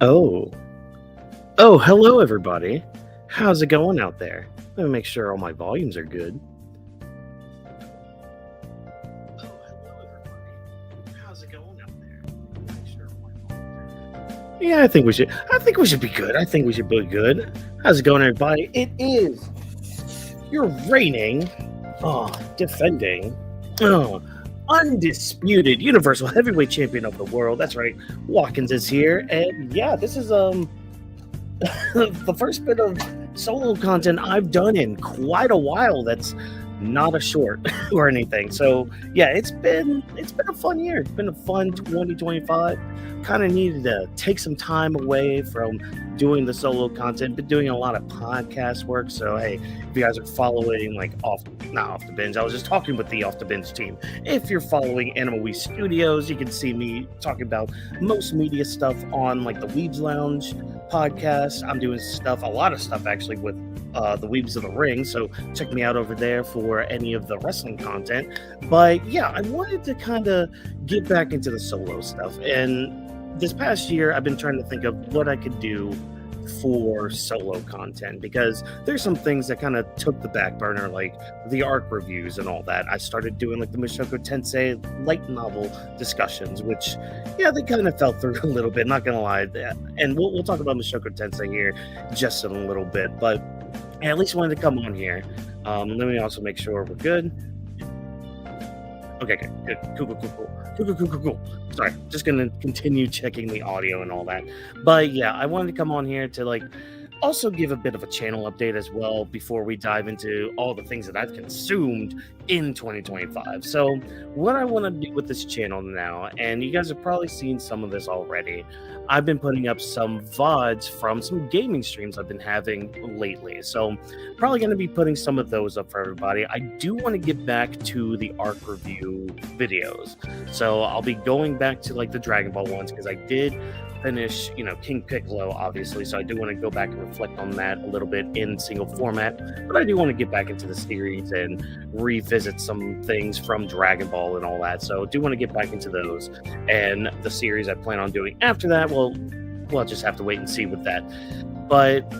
Oh, oh, hello everybody. How's it going out there? Let me make sure all my volumes are good. Oh, hello everybody. How's it going out there? Let me make sure all my volumes are good. Yeah, I think we should be good. I think we should be good. How's it going, everybody? It is your reigning, defending, oh, undisputed Universal Heavyweight Champion of the world. That's right. Watkins is here, and yeah, this is the first bit of solo content I've done in quite a while. That's not a short or anything. So yeah, it's been a fun year. It's been a fun 2025. Kind of needed to take some time away from doing the solo content. Been doing a lot of podcast work. So hey, if you guys are following like not off the binge, I was just talking with the off the binge team. If you're following Anima W3 Studios, you can see me talking about most media stuff on like the Weebs Lounge podcast. I'm doing a lot of stuff actually with the Weebs of the Ring, so check me out over there for any of the wrestling content. But yeah, I wanted to kind of get back into the solo stuff, and this past year I've been trying to think of what I could do for solo content, because there's some things that kind of took the back burner, like the arc reviews and all that. I started doing like the Mushoku Tensei light novel discussions, which yeah, they kind of fell through a little bit, not gonna lie. And we'll talk about Mushoku Tensei here just in a little bit, but I at least wanted to come on here. Let me also make sure we're good. Okay, good. Cool. Sorry, just gonna continue checking the audio and all that. But yeah, I wanted to come on here to like also give a bit of a channel update as well before we dive into all the things that I've consumed in 2025. So what I want to do with this channel now, and you guys have probably seen some of this already, I've been putting up some VODs from some gaming streams I've been having lately. So probably going to be putting some of those up for everybody. I do want to get back to the arc review videos. So I'll be going back to like the Dragon Ball ones, because I did finish, King Piccolo, obviously, so I do want to go back and reflect on that a little bit in single format, but I do want to get back into the series and revisit some things from Dragon Ball and all that, so I do want to get back into those. And the series I plan on doing after that, we'll just have to wait and see with that. But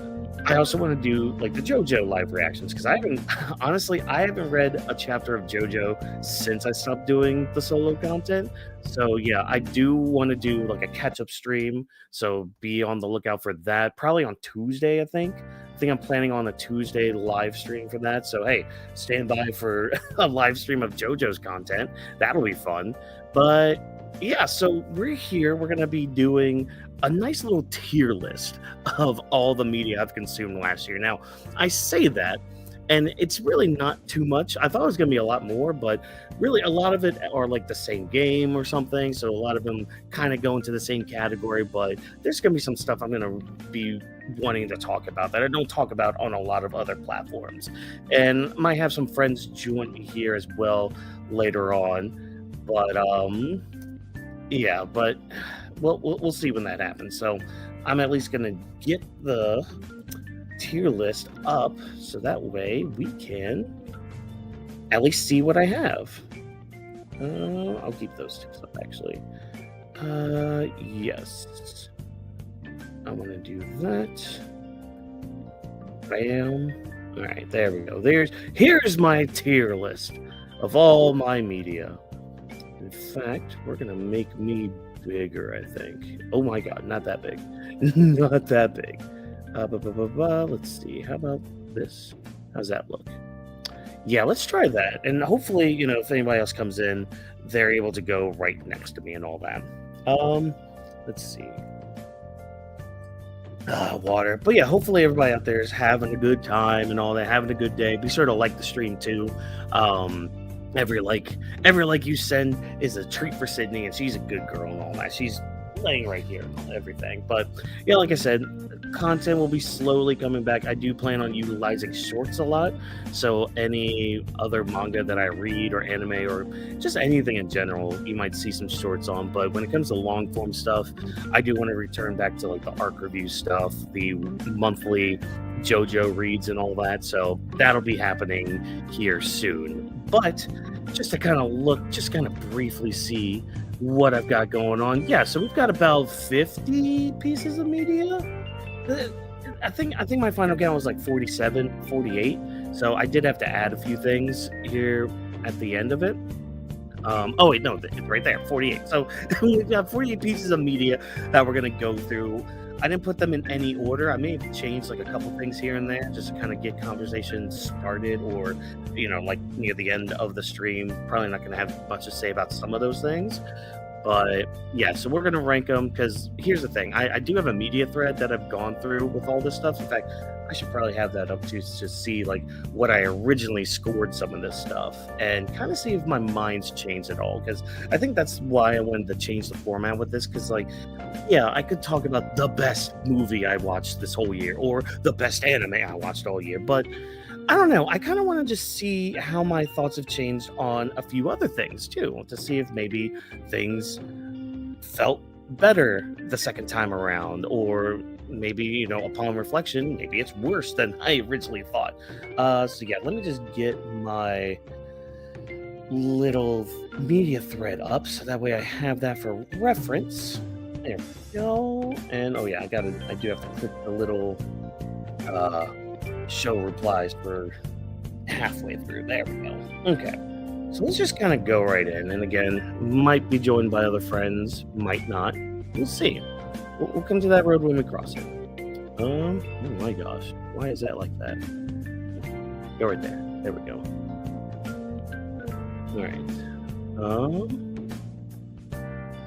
I also want to do like the JoJo live reactions, because I haven't read a chapter of JoJo since I stopped doing the solo content. So yeah, I do want to do like a catch-up stream, so be on the lookout for that, probably on Tuesday. I think I'm planning on a Tuesday live stream for that, so hey, stand by for a live stream of JoJo's content. That'll be fun. But yeah, so we're going to be doing a nice little tier list of all the media I've consumed last year. Now, I say that, and it's really not too much. I thought it was going to be a lot more, but really a lot of it are like the same game or something. So a lot of them kind of go into the same category, but there's going to be some stuff I'm going to be wanting to talk about that I don't talk about on a lot of other platforms. And might have some friends join me here as well later on. But yeah, but we'll see when that happens. So I'm at least going to get the tier list up, so that way we can at least see what I have. I'll keep those two up actually. Yes, I'm gonna do that. Bam. All right, there we go. Here's my tier list of all my media. In fact, we're gonna make me bigger, I think. Oh my god, not that big. Not that big. Let's see. How about this? How's that look? Yeah, let's try that. And hopefully, if anybody else comes in, they're able to go right next to me and all that. Let's see. Water. But yeah, hopefully everybody out there is having a good time and all that, having a good day. Be sure to like the stream too. Every like you send is a treat for Sydney, and she's a good girl and all that. She's laying right here and everything. But yeah, like I said, content will be slowly coming back. I do plan on utilizing shorts a lot, so any other manga that I read or anime or just anything in general, you might see some shorts on. But when it comes to long form stuff, I do want to return back to like the arc review stuff, the monthly JoJo reads and all that, so that'll be happening here soon. But just to kind of briefly see what I've got going on. Yeah, so we've got about 50 pieces of media. Uh, I think my final count was like 47, 48. So I did have to add a few things here at the end of it. Oh wait, no, it's right there, 48. So we've got 48 pieces of media that we're gonna go through. I didn't put them in any order. I may have changed like a couple things here and there just to kind of get conversations started, or like near the end of the stream. Probably not gonna have much to say about some of those things. But yeah, so we're gonna rank them because here's the thing: I do have a media thread that I've gone through with all this stuff. In fact, I should probably have that up to see like what I originally scored some of this stuff and kind of see if my mind's changed at all. Because I think that's why I wanted to change the format with this. Because yeah, I could talk about the best movie I watched this whole year or the best anime I watched all year, but I don't know. I kind of want to just see how my thoughts have changed on a few other things too, to see if maybe things felt better the second time around, or maybe upon reflection, maybe it's worse than I originally thought. So yeah, let me just get my little media thread up so that way I have that for reference. There we go. And oh yeah, I do have to click the little show replies for halfway through. There we go. Okay, so let's just kind of go right in, and again, might be joined by other friends, might not, we'll see. We'll come to that road when we cross it. Oh my gosh, why is that like that? Go right there we go. All right,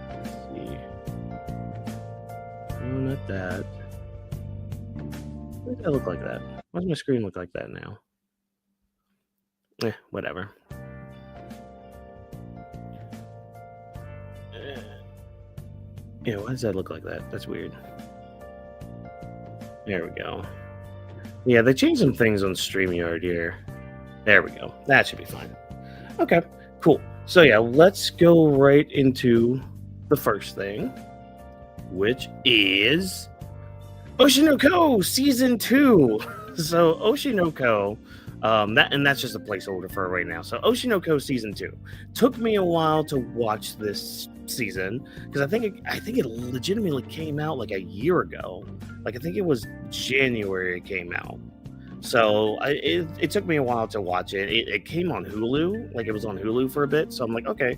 let's see. No, not that. Why does that look like that? Why does my screen look like that now? Whatever. Yeah, why does that look like that? That's weird. There we go. Yeah, they changed some things on StreamYard here. There we go. That should be fine. Okay, cool. So yeah, let's go right into the first thing, which is Oshinoko Season 2. So Oshinoko, that's just a placeholder for right now. So Oshinoko Season 2 took me a while to watch this season because I think it legitimately came out like a year ago. Like I think it was January it came out. So it took me a while to watch it. It came on Hulu, like it was on Hulu for a bit. So I'm like, okay,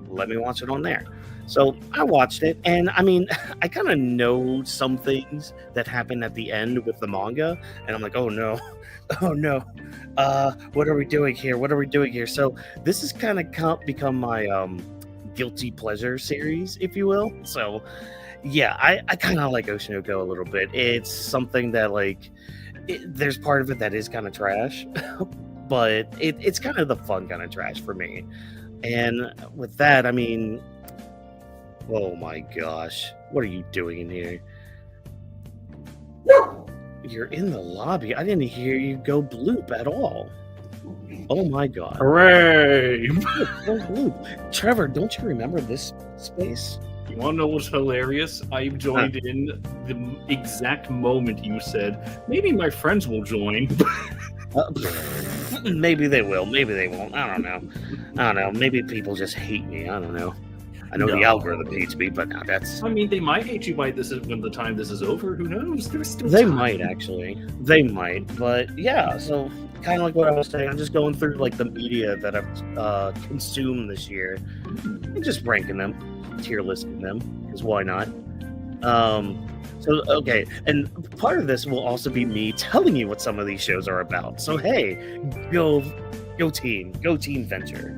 let me watch it on there. So I watched it, and I mean, I kind of know some things that happen at the end with the manga, and I'm like, oh no, what are we doing here? So this has kind of become my guilty pleasure series, if you will. So yeah, I kind of like Oshinoko a little bit. It's something that there's part of it that is kind of trash, but it's kind of the fun kind of trash for me. And with that, I mean, oh my gosh, what are you doing in here? You're in the lobby. I didn't hear you go bloop at all. Oh my god. Hooray! Go bloop. Trevor, don't you remember this space? You want to know what's hilarious? I joined in the exact moment you said, maybe my friends will join. Maybe they will. Maybe they won't. I don't know. Maybe people just hate me. I don't know. I know the algorithm hates me, but now that's... I mean, they might hate you by when the time this is over. Who knows? There's still They time. might, actually. They might. But yeah, so kind of like what I was saying, I'm just going through the media that I've consumed this year and just ranking them, tier listing them, because why not? So, okay, and part of this will also be me telling you what some of these shows are about. So, hey, go team venture.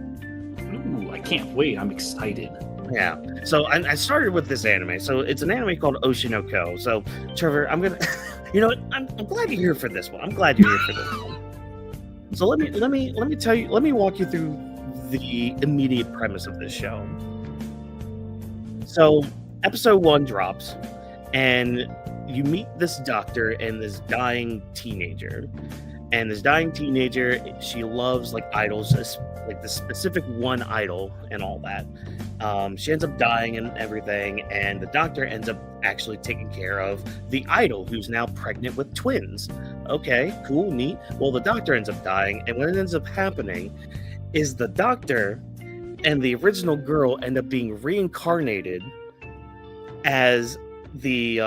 Ooh, I can't wait. I'm excited. Yeah, so I started with this anime. So it's an anime called Oshinoko. So Trevor, I'm gonna, I'm glad you're here for this one. I'm glad you're here for this one. So let me tell you, let me walk you through the immediate premise of this show. So episode 1 drops, and you meet this doctor and this dying teenager. And this dying teenager, she loves idols, like the specific one idol and all that. She ends up dying and everything, and the doctor ends up actually taking care of the idol, who's now pregnant with twins. Okay, cool, neat. Well, the doctor ends up dying, and what ends up happening is the doctor and the original girl end up being reincarnated as the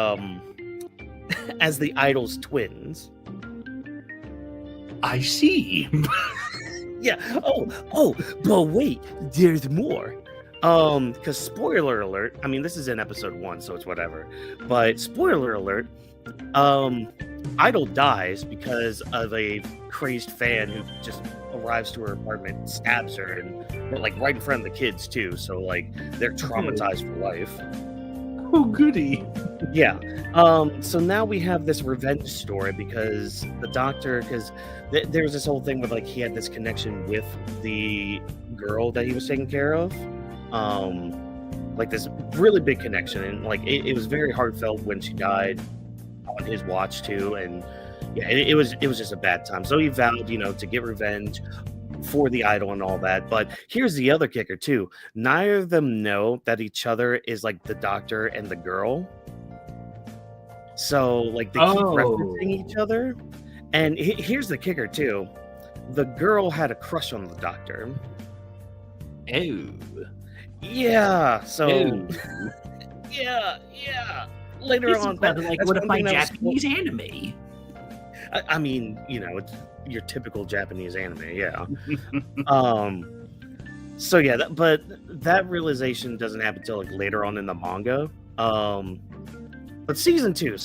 as the idol's twins. I see. Yeah. But wait, there's more. Because spoiler alert, I mean, this is in episode 1, so it's whatever. But spoiler alert, Idol dies because of a crazed fan who just arrives to her apartment, stabs her, and like right in front of the kids too. So like they're traumatized for life. Oh, goody. Yeah. So now we have this revenge story because the doctor, because there's this whole thing with like he had this connection with the girl that he was taking care of. Like this really big connection, and like it was very heartfelt when she died on his watch too. And yeah, it was just a bad time. So he vowed, to get revenge for the idol and all that. But here's the other kicker too. Neither of them know that each other is like the doctor and the girl. So like they keep referencing each other. And here's the kicker too. The girl had a crush on the doctor. Oh. Yeah. So Oh. yeah. Later on, like what if my Japanese anime? I mean, it's your typical Japanese anime, yeah. So yeah, but that realization doesn't happen until like later on in the manga. But season 2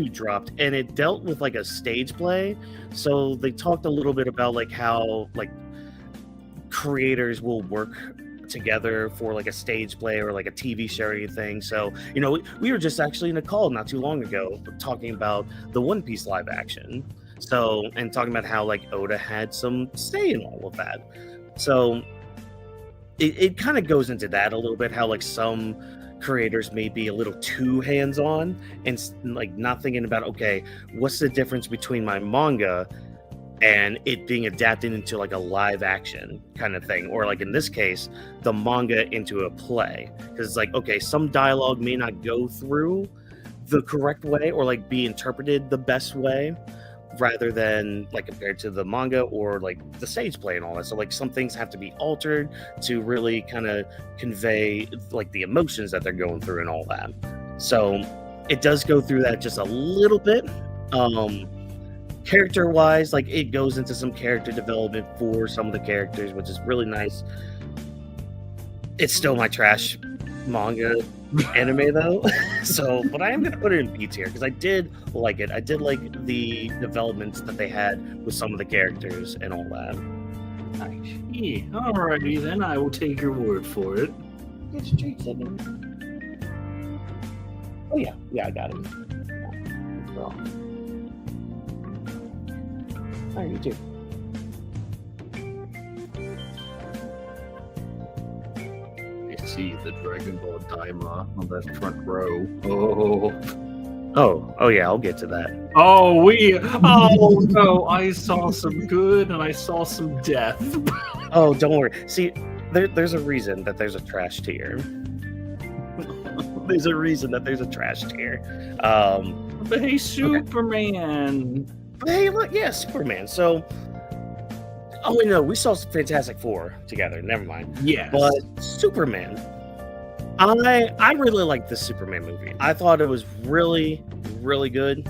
dropped, and it dealt with like a stage play. So they talked a little bit about like how like creators will work together for like a stage play or like a TV show or anything. So we were just actually in a call not too long ago talking about the One Piece live action. So, and talking about how like Oda had some say in all of that. So it kind of goes into that a little bit, how like some creators may be a little too hands-on and like not thinking about, okay, what's the difference between my manga and it being adapted into like a live action kind of thing, or like in this case, the manga into a play. Because it's like, okay, some dialogue may not go through the correct way or like be interpreted the best way, rather than like compared to the manga or like the stage play and all that. So like some things have to be altered to really kind of convey like the emotions that they're going through and all that. So it does go through that just a little bit. Character wise, like it goes into some character development for some of the characters, which is really nice. It's still my trash manga anime though. So, but I am gonna put it in B tier because I did like it. I did like the developments that they had with some of the characters and all that. Nice. Alrighty then, I will take your word for it. It's straight second. Oh yeah, I got it. Oh. Alright, you too. I see the Dragon Ball Daima on that front row. Oh yeah, I'll get to that. Oh no, I saw some good and I saw some death. Oh, don't worry. See, there's a reason that there's a trash tier. There's a reason that there's a trash tier. But hey, Superman. Okay. But hey, look, yeah, Superman. So, oh wait, no, we saw Fantastic Four together. Never mind. Yes. But Superman, I really liked this Superman movie. I thought it was really, really good.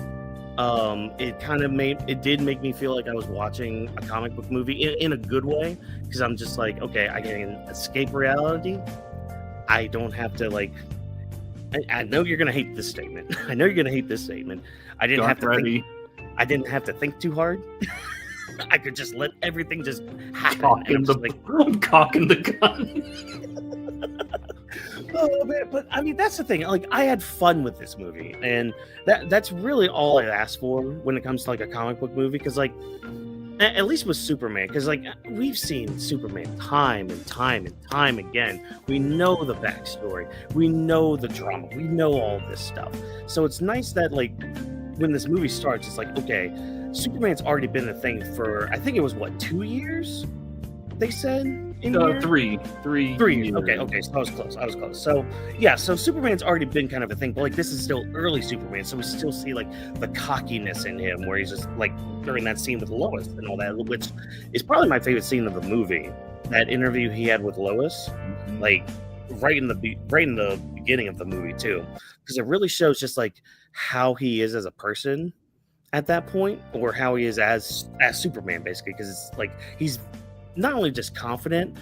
It did make me feel like I was watching a comic book movie in a good way, because I'm just like, okay, I can escape reality. I don't have to like. I know you're gonna hate this statement. I didn't have to think too hard. I could just let everything just happen. I'm cocking the gun. Oh man, but I mean that's the thing. Like I had fun with this movie, and that's really all I asked for when it comes to like a comic book movie. Because like, at least with Superman, because like we've seen Superman time and time again. We know the backstory, we know the drama, we know all this stuff. So it's nice that like when this movie starts, it's like, okay, Superman's already been a thing for, I think it was what, 2 years? They said in here? 3 years. Okay. So I was close. So yeah, so Superman's already been kind of a thing, but like this is still early Superman, so we still see like the cockiness in him, where he's just like during that scene with Lois and all that, which is probably my favorite scene of the movie. that interview he had with Lois, Mhm. like right in the beginning of the movie too, because it really shows just like how he is as a person at that point, or how he is as Superman, basically, because it's like he's not only just confident,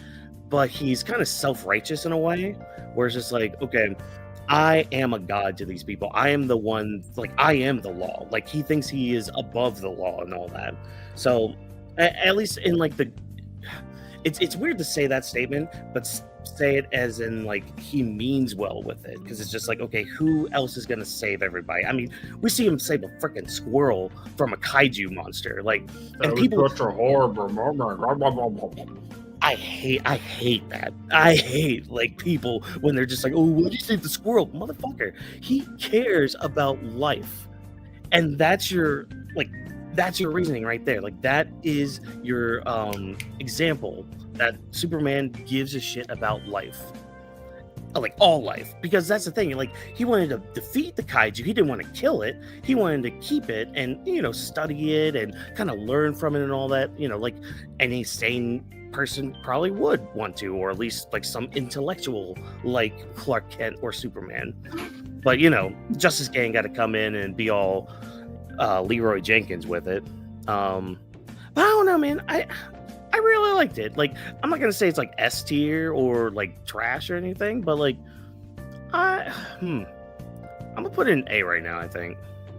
but he's kind of self-righteous in a way, where it's just like, okay, I am a god to these people. I am the one, like I am the law. Like he thinks he is above the law and all that. So at least in like the it's weird to say that statement, but say it as in like he means well with it, because it's just like, okay, who else is gonna save everybody? I mean, we see him save a freaking squirrel from a kaiju monster, like, and That was people. such a horrible moment. I hate that. I hate like people when they're just like, oh, why did you save the squirrel, motherfucker? He cares about life, and that's your reasoning right there. Like that is your example that Superman gives a shit about life, like all life, because that's the thing. Like he wanted to defeat the kaiju, he didn't want to kill it. He wanted to keep it and study it and kind of learn from it and all that. Like any sane person probably would want to, or at least like some intellectual like Clark Kent or Superman. But Justice Gang got to come in and be all Leroy Jenkins with it. But I don't know, man. I really liked it. Like, I'm not gonna say it's like S tier or like trash or anything, but like, I'm gonna put it in A right now.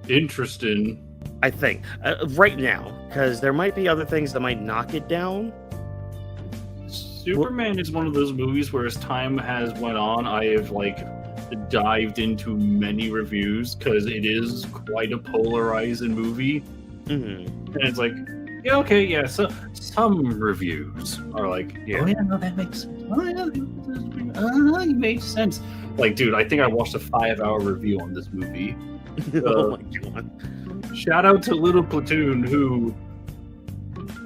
Interesting. I think right now, because there might be other things that might knock it down. Superman is one of those movies where as time has went on, I have like dived into many reviews because it is quite a polarizing movie. Mm-hmm. And it's like, yeah, okay, yeah. So some reviews are like, Yeah. oh yeah, no, that makes sense. Oh yeah, it makes sense. Like, dude, I think I watched a 5-hour review on this movie. Oh my god! Shout out to Little Platoon, who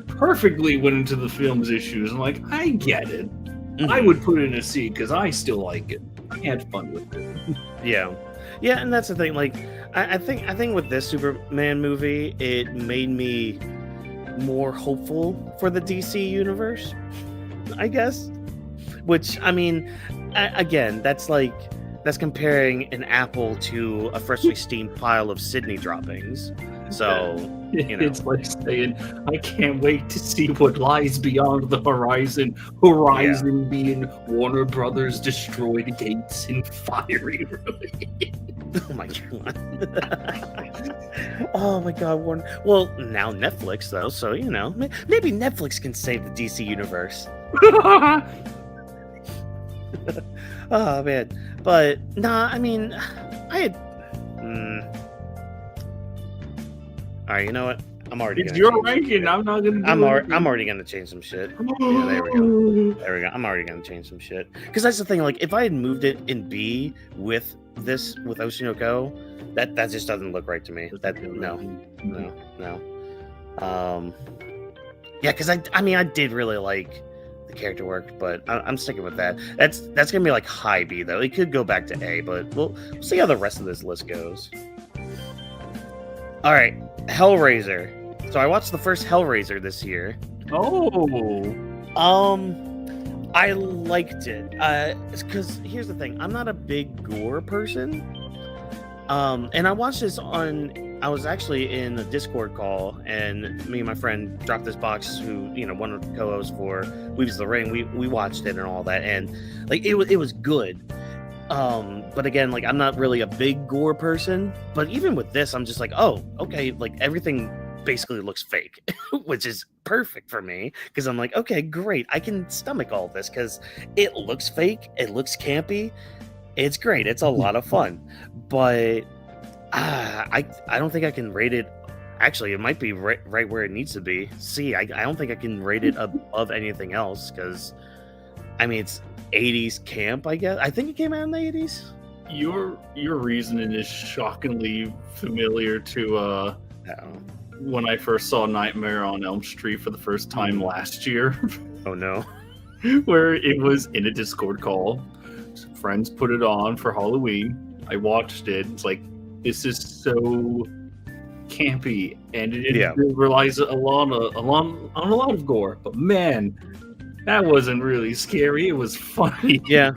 perfectly went into the film's issues and like, I get it. Mhm. I would put it in a C because I still like it. I had fun with it. Yeah, and that's the thing. Like, I think with this Superman movie, it made me more hopeful for the DC universe, I guess. Which, I mean, again, that's comparing an apple to a freshly steamed pile of Sydney droppings. So, It's like saying, I can't wait to see what lies beyond the horizon. Horizon being Warner Brothers destroyed gates in fiery ruin. oh my god. Oh my god, Warner. Well, now Netflix, though, so, maybe Netflix can save the DC universe. Oh, man. But, nah, I mean, I had... All right, you know what? I'm already. It's your ranking. I'm not gonna. I'm already gonna change some shit. Yeah, there we go. There we go. I'm already gonna change some shit because that's the thing. Like, if I had moved it in B with Oshinoko, that just doesn't look right to me. No. Yeah, because I mean, I did really like the character work, but I'm sticking with that. That's gonna be like high B though. It could go back to A, but we'll see how the rest of this list goes. All right, Hellraiser. So I watched the first Hellraiser this year. Oh. I liked it. Because here's the thing, I'm not a big gore person. And I watched this I was actually in a Discord call, and me and my friend dropped this box, who, one of the co-hosts for Weebs the Ring. We watched it and all that, and like it was good. But again, like I'm not really a big gore person, but even with this, I'm just like, oh, okay, like everything basically looks fake, which is perfect for me because I'm like, okay, great, I can stomach all this because it looks fake, it looks campy, it's great, it's a lot of fun. But I don't think I can rate it. Actually, it might be right where it needs to be. C. I don't think I can rate it above anything else because, I mean, it's 80s camp, I guess. I think it came out in the 80s. Your reasoning is shockingly familiar to when I first saw Nightmare on Elm Street for the first time last year. Oh no. Where it was in a Discord call. Friends put it on for Halloween. I watched it. It's like, this is so campy, and it relies on a lot of gore. But man, That wasn't really scary. It was funny. Yeah,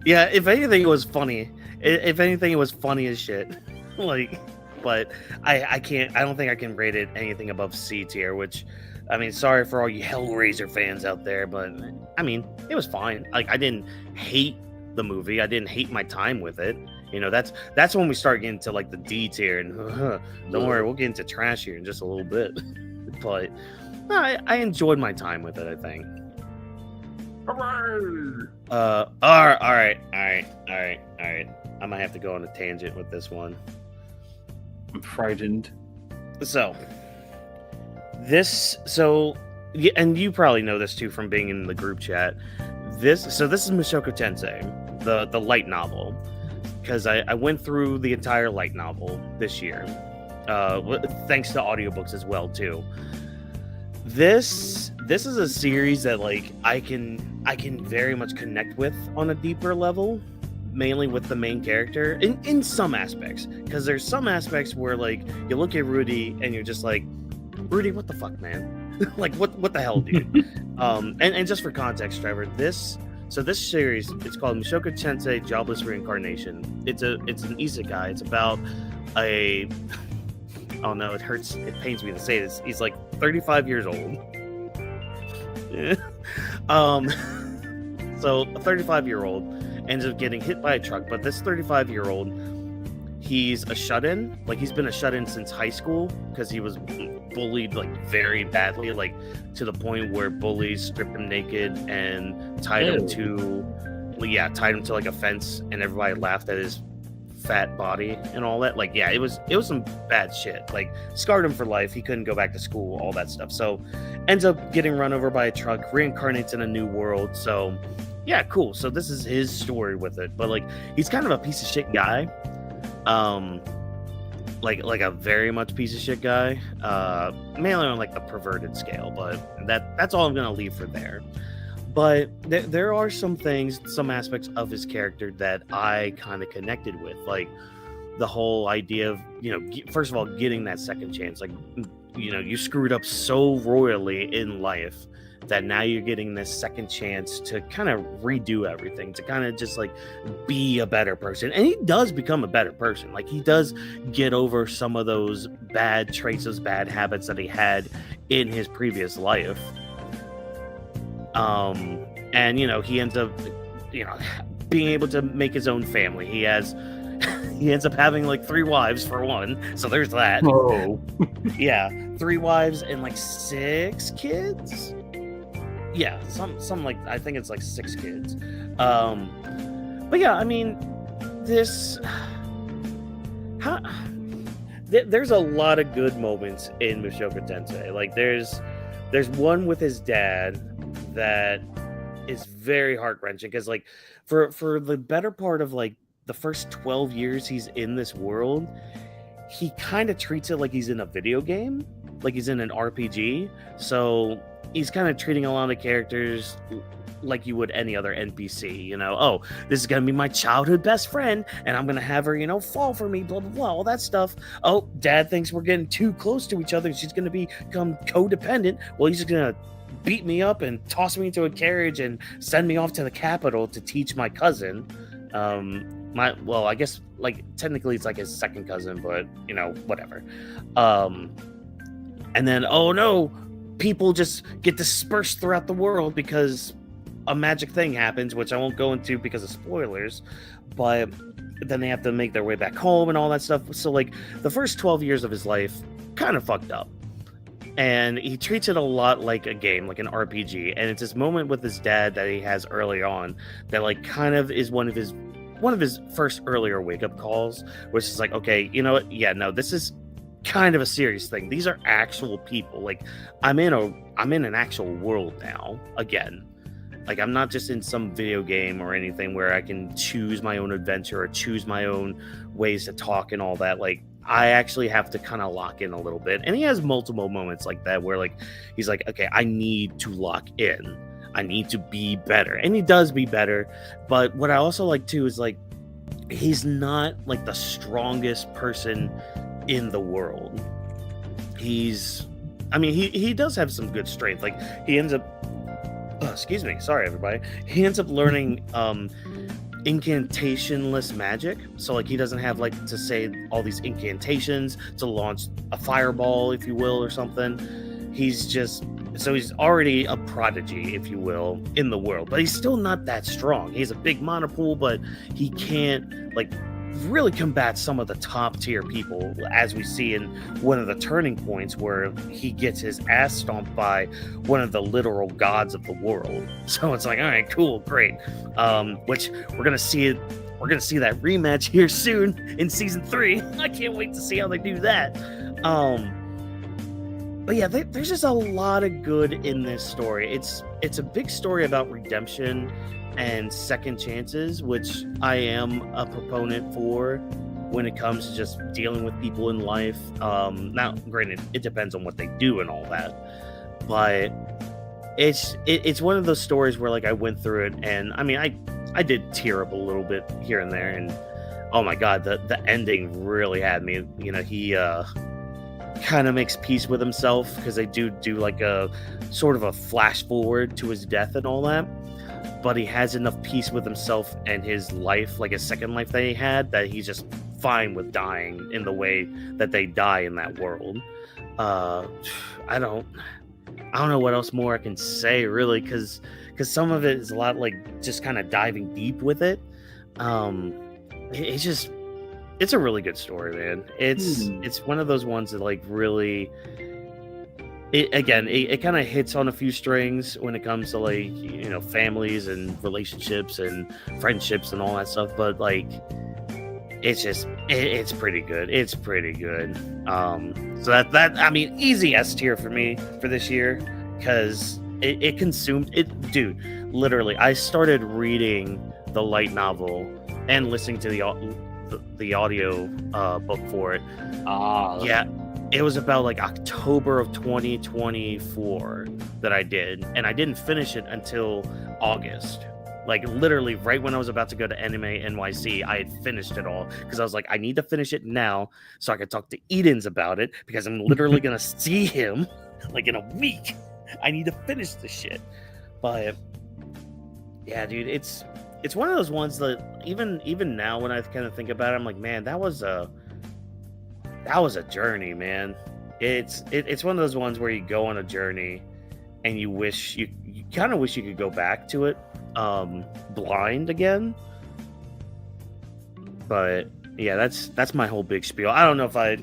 if anything, it was funny. If anything, it was funny as shit. Like, but I can't. I don't think I can rate it anything above C tier. Which, I mean, sorry for all you Hellraiser fans out there, but I mean, it was fine. Like, I didn't hate the movie. I didn't hate my time with it. You know, that's when we start getting to like the D tier, and don't worry, we'll get into trash here in just a little bit. But no, I enjoyed my time with it, I think. Hooray! All right. I might have to go on a tangent with this one. I'm frightened. So, and you probably know this too from being in the group chat. This is Mushoku Tensei, the light novel, because I went through the entire light novel this year, thanks to audiobooks as well too. This is a series that like I can very much connect with on a deeper level, mainly with the main character in some aspects, because there's some aspects where like you look at Rudy and you're just like, Rudy, what the fuck, man? Like what the hell, dude? And just for context, Trevor, this series, it's called Mushoku Tensei Jobless Reincarnation. It's an isekai. It's about a oh no, it hurts. It pains me to say this. He's like 35 years old. So a 35-year-old ends up getting hit by a truck, but this 35-year-old, he's a shut-in. Like, he's been a shut-in since high school because he was bullied like very badly, like to the point where bullies stripped him naked and tied him to like a fence, and everybody laughed at his fat body and all that. Like, yeah, it was some bad shit. Like, scarred him for life. He couldn't go back to school, all that stuff. So ends up getting run over by a truck, reincarnates in a new world. So yeah, cool. So this is his story with it, but like, he's kind of a piece of shit guy. Like a very much piece of shit guy, mainly on like the perverted scale, but that's all I'm gonna leave for there. But there are some things, some aspects of his character that I kind of connected with, like the whole idea of, you know, first of all, getting that second chance. Like, you know, you screwed up so royally in life that now you're getting this second chance to kind of redo everything, to kind of just like be a better person. And he does become a better person. Like, he does get over some of those bad traits, those bad habits that he had in his previous life. And you know, he ends up, you know, being able to make his own family. He ends up having like 3 wives for one. So there's that. Oh. Yeah, 3 wives and like 6 kids. Yeah, some like, I think it's like 6 kids. But yeah, I mean, there's a lot of good moments in Mushoku Tensei. Like, there's one with his dad that is very heart-wrenching, because like for the better part of like the first 12 years he's in this world, he kind of treats it like he's in a video game, like he's in an RPG. So he's kind of treating a lot of characters like you would any other NPC, you know. Oh, this is gonna be my childhood best friend, and I'm gonna have her, you know, fall for me, blah blah blah, all that stuff. Oh, dad thinks we're getting too close to each other, she's gonna become codependent. Well, he's just gonna beat me up and toss me into a carriage and send me off to the capital to teach my cousin. I guess like technically it's like his second cousin, but you know, whatever. And then, oh no, people just get dispersed throughout the world because a magic thing happens, which I won't go into because of spoilers, but then they have to make their way back home and all that stuff. So like the first 12 years of his life kind of fucked up. And he treats it a lot like a game, like an RPG. And it's this moment with his dad that he has early on that like kind of is one of his first earlier wake-up calls, which is like, okay, you know what? Yeah, no, this is kind of a serious thing. These are actual people. Like, I'm in an actual world now again. Like, I'm not just in some video game or anything where I can choose my own adventure or choose my own ways to talk and all that. Like, I actually have to kind of lock in a little bit. And he has multiple moments like that where like he's like, okay, I need to lock in. I need to be better. And he does be better. But what I also like too is like, he's not like the strongest person in the world. He does have some good strength. Like, he ends up excuse me, sorry everybody. He ends up learning incantationless magic. So like he doesn't have like to say all these incantations to launch a fireball, if you will, or something. He's already a prodigy, if you will, in the world, but he's still not that strong. He's a big monopool, but he can't like really combat some of the top tier people, as we see in one of the turning points where he gets his ass stomped by one of the literal gods of the world. So it's like, all right, cool, great. Which we're gonna see that rematch here soon in season 3. I can't wait to see how they do that. But yeah, there's just a lot of good in this story. It's a big story about redemption and second chances, which I am a proponent for when it comes to just dealing with people in life. Now, granted, it depends on what they do and all that, but it's one of those stories where like I went through it, and I mean I did tear up a little bit here and there, and oh my god, the ending really had me. You know, he kind of makes peace with himself, because they do like a sort of a flash forward to his death and all that, but he has enough peace with himself and his life, like his second life that he had, that he's just fine with dying in the way that they die in that world. I don't know what else more I can say, really, because some of it is a lot like just kind of diving deep with it. It's a really good story, man. It's one of those ones that like really, it kind of hits on a few strings when it comes to like, you know, families and relationships and friendships and all that stuff, but like it's pretty good. It's pretty good. So that I mean, easy S tier for me for this year, because it consumed it, dude. Literally, I started reading the light novel and listening to the audio book for it. Yeah, it was about like October of 2024 that I did, and I didn't finish it until August. Like literally right when I was about to go to Anime NYC, I had finished it all, because I was like, I need to finish it now so I could talk to Edens about it, because I'm literally gonna see him like in a week. I need to finish this shit. But yeah, dude, it's one of those ones that even now when I kind of think about it, I'm like, man, that was a journey, man. It's one of those ones where you go on a journey and you kind of wish you could go back to it blind again. But yeah, that's my whole big spiel. I don't know if I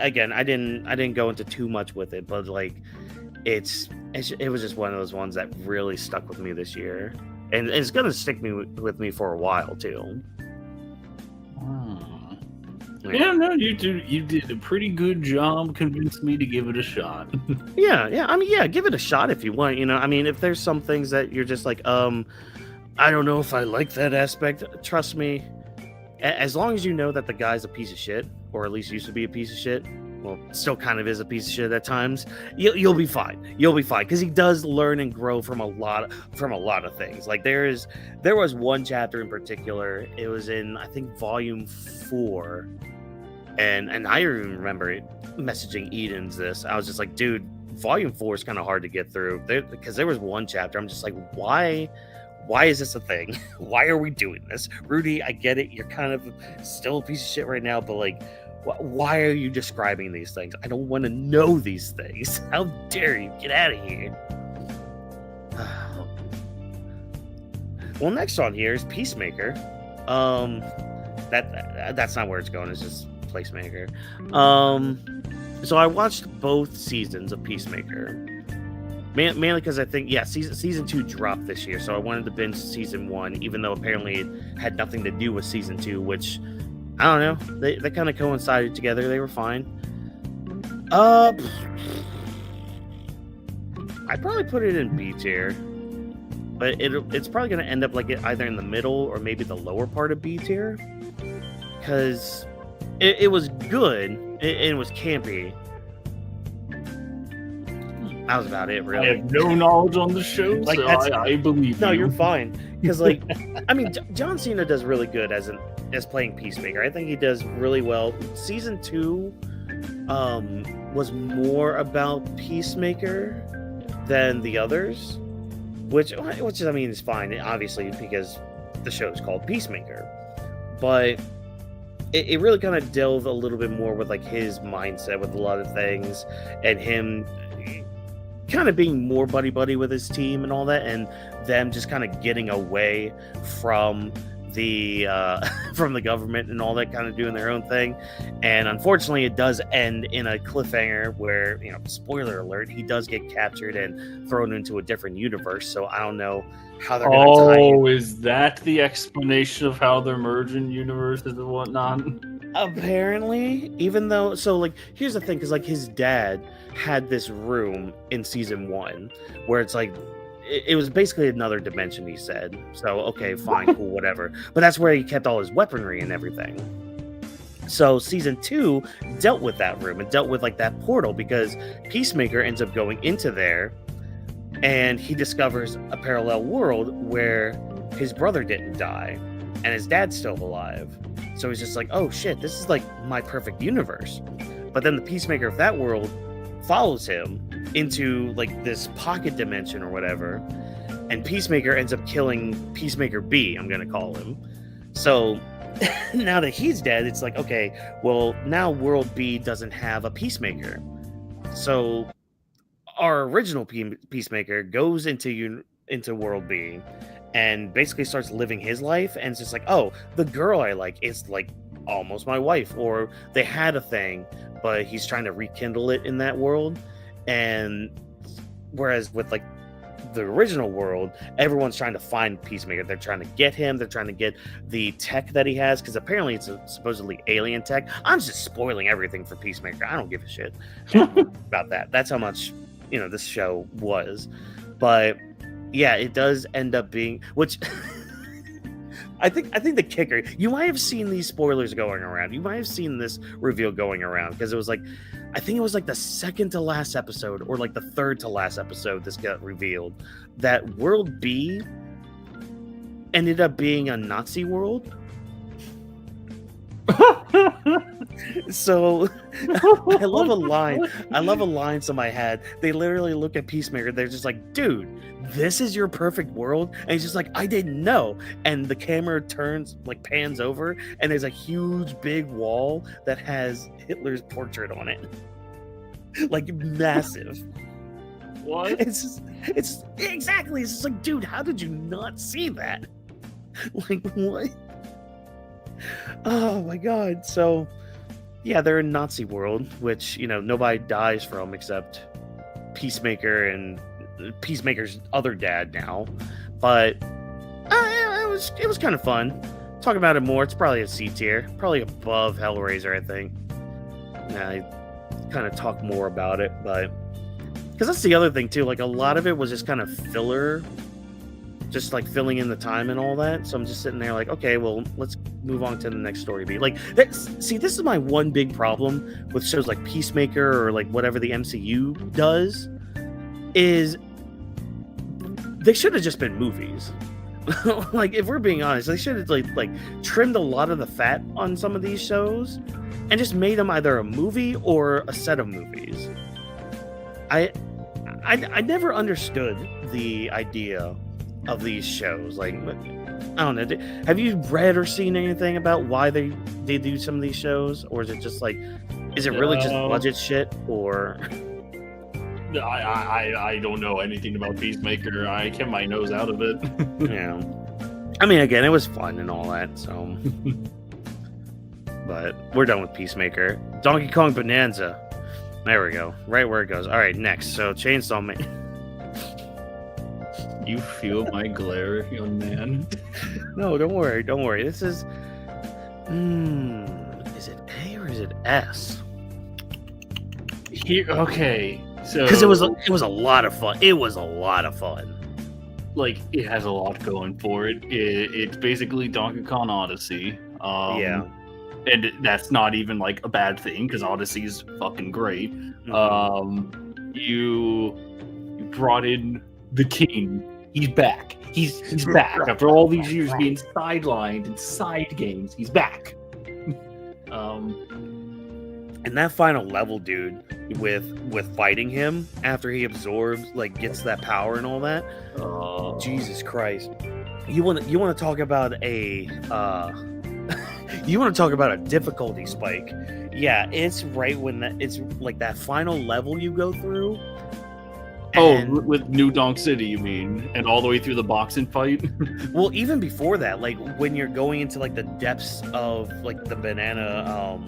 didn't go into too much with it, but like it was just one of those ones that really stuck with me this year, and it's gonna stick with me for a while too. Yeah, no, you did a pretty good job convincing me to give it a shot. yeah. I mean, yeah, give it a shot if you want. You know, I mean, if there's some things that you're just like, I don't know if I like that aspect. Trust me, as long as you know that the guy's a piece of shit, or at least used to be a piece of shit, well, still kind of is a piece of shit at times, you'll be fine. You'll be fine, because he does learn and grow from a lot of things. Like there was one chapter in particular. It was in, I think, volume 4, and I even remember messaging Edens this. I was just like, dude, volume 4 is kind of hard to get through, because there was one chapter I'm just like, why is this a thing? Why are we doing this? Rudy, I get it, you're kind of still a piece of shit right now, but like, why are you describing these things? I don't want to know these things. How dare you? Get out of here. Well, next on here is Peacemaker. That's not where it's going. It's just Placemaker. So I watched both seasons of Peacemaker. Mainly because I think, yeah, season 2 dropped this year, so I wanted to binge season 1, even though apparently it had nothing to do with season 2, which, I don't know, they kind of coincided together. They were fine. I'd probably put it in B tier, but it's probably going to end up like either in the middle or maybe the lower part of B tier, because it was good, it was campy. That was about it, really. I have no knowledge on the show, like, so I believe no, you. you're fine. Because, like, I mean, John Cena does really good as playing Peacemaker. I think he does really well. Season 2 was more about Peacemaker than the others. which I mean is fine, obviously, because the show is called Peacemaker. But it really kind of delved a little bit more with like his mindset with a lot of things, and him kind of being more buddy with his team and all that, and them just kind of getting away from the from the government and all that, kind of doing their own thing. And unfortunately it does end in a cliffhanger where, you know, spoiler alert, he does get captured and thrown into a different universe. So I don't know how they're gonna tie in. Is that the explanation of how they're merging universes and whatnot? Apparently, even though, so like, here's the thing, because like his dad had this room in season 1 where it's like it was basically another dimension, he said. So okay, fine, cool, whatever. But that's where he kept all his weaponry and everything. So season 2 dealt with that room and dealt with like that portal, because Peacemaker ends up going into there and he discovers a parallel world where his brother didn't die and his dad's still alive. So he's just like, oh shit, this is like my perfect universe. But then the Peacemaker of that world follows him into like this pocket dimension or whatever, and Peacemaker ends up killing Peacemaker B, I'm gonna call him. So now that he's dead, it's like, okay, well, now World B doesn't have a Peacemaker. So our original Peacemaker goes into World B and basically starts living his life, and it's just like, oh, the girl I like is like almost my wife, or they had a thing, but he's trying to rekindle it in that world. And whereas with like the original world, everyone's trying to find Peacemaker. They're trying to get him. They're trying to get the tech that he has, because apparently it's a supposedly alien tech. I'm just spoiling everything for Peacemaker. I don't give a shit about that. That's how much, you know, this show was. But yeah, it does end up being, which I think the kicker, you might have seen these spoilers going around. You might have seen this reveal going around, because it was like, I think it was like the second to last episode or like the third to last episode this got revealed, that World B ended up being a Nazi world. So I love a line somebody had. They literally look at Peacemaker, they're just like, dude, this is your perfect world? And he's just like, I didn't know. And the camera turns, like pans over, and there's a huge big wall that has Hitler's portrait on it. Like massive. What? It's exactly, it's just like, dude, how did you not see that? Like, what? Oh my god. So yeah, they're in Nazi world, which, you know, nobody dies from except Peacemaker and Peacemaker's other dad now. But it was kind of fun. Talk about it more, it's probably a C tier, probably above Hellraiser, I think. Yeah, I kind of talk more about it, but because that's the other thing too, like a lot of it was just kind of filler, just like filling in the time and all that. So I'm just sitting there like, okay, well, let's move on to the next story beat. Like, see, this is my one big problem with shows like Peacemaker or like whatever the MCU does, is they should have just been movies. Like, if we're being honest, they should have like trimmed a lot of the fat on some of these shows and just made them either a movie or a set of movies. I never understood the idea of these shows. Like, I don't know, have you read or seen anything about why they do some of these shows, or is it just like, is it really just budget shit, or I don't know anything about Peacemaker. I kept my nose out of it. Yeah, I mean, again, it was fun and all that, so but we're done with Peacemaker. Donkey Kong Bonanza, there we go, right where it goes. All right, next. So Chainsaw Man. You feel my glare, young man? No, don't worry. This is is it A or is it S? Here, okay. So, because it was a lot of fun. It was a lot of fun. Like, it has a lot going for it. It's basically Donkey Kong Odyssey. Yeah. And that's not even like a bad thing, because Odyssey is fucking great. Mm-hmm. You brought in the king. He's back. He's back after all these years being sidelined in side games. He's back. And that final level, dude, with fighting him after he absorbs, like, gets that power and all that. Jesus Christ. You want to talk about a you want to talk about a difficulty spike. Yeah, it's right when it's like that final level you go through. With New Donk City, you mean? And all the way through the boxing fight? Well, even before that, like when you're going into like the depths of like the banana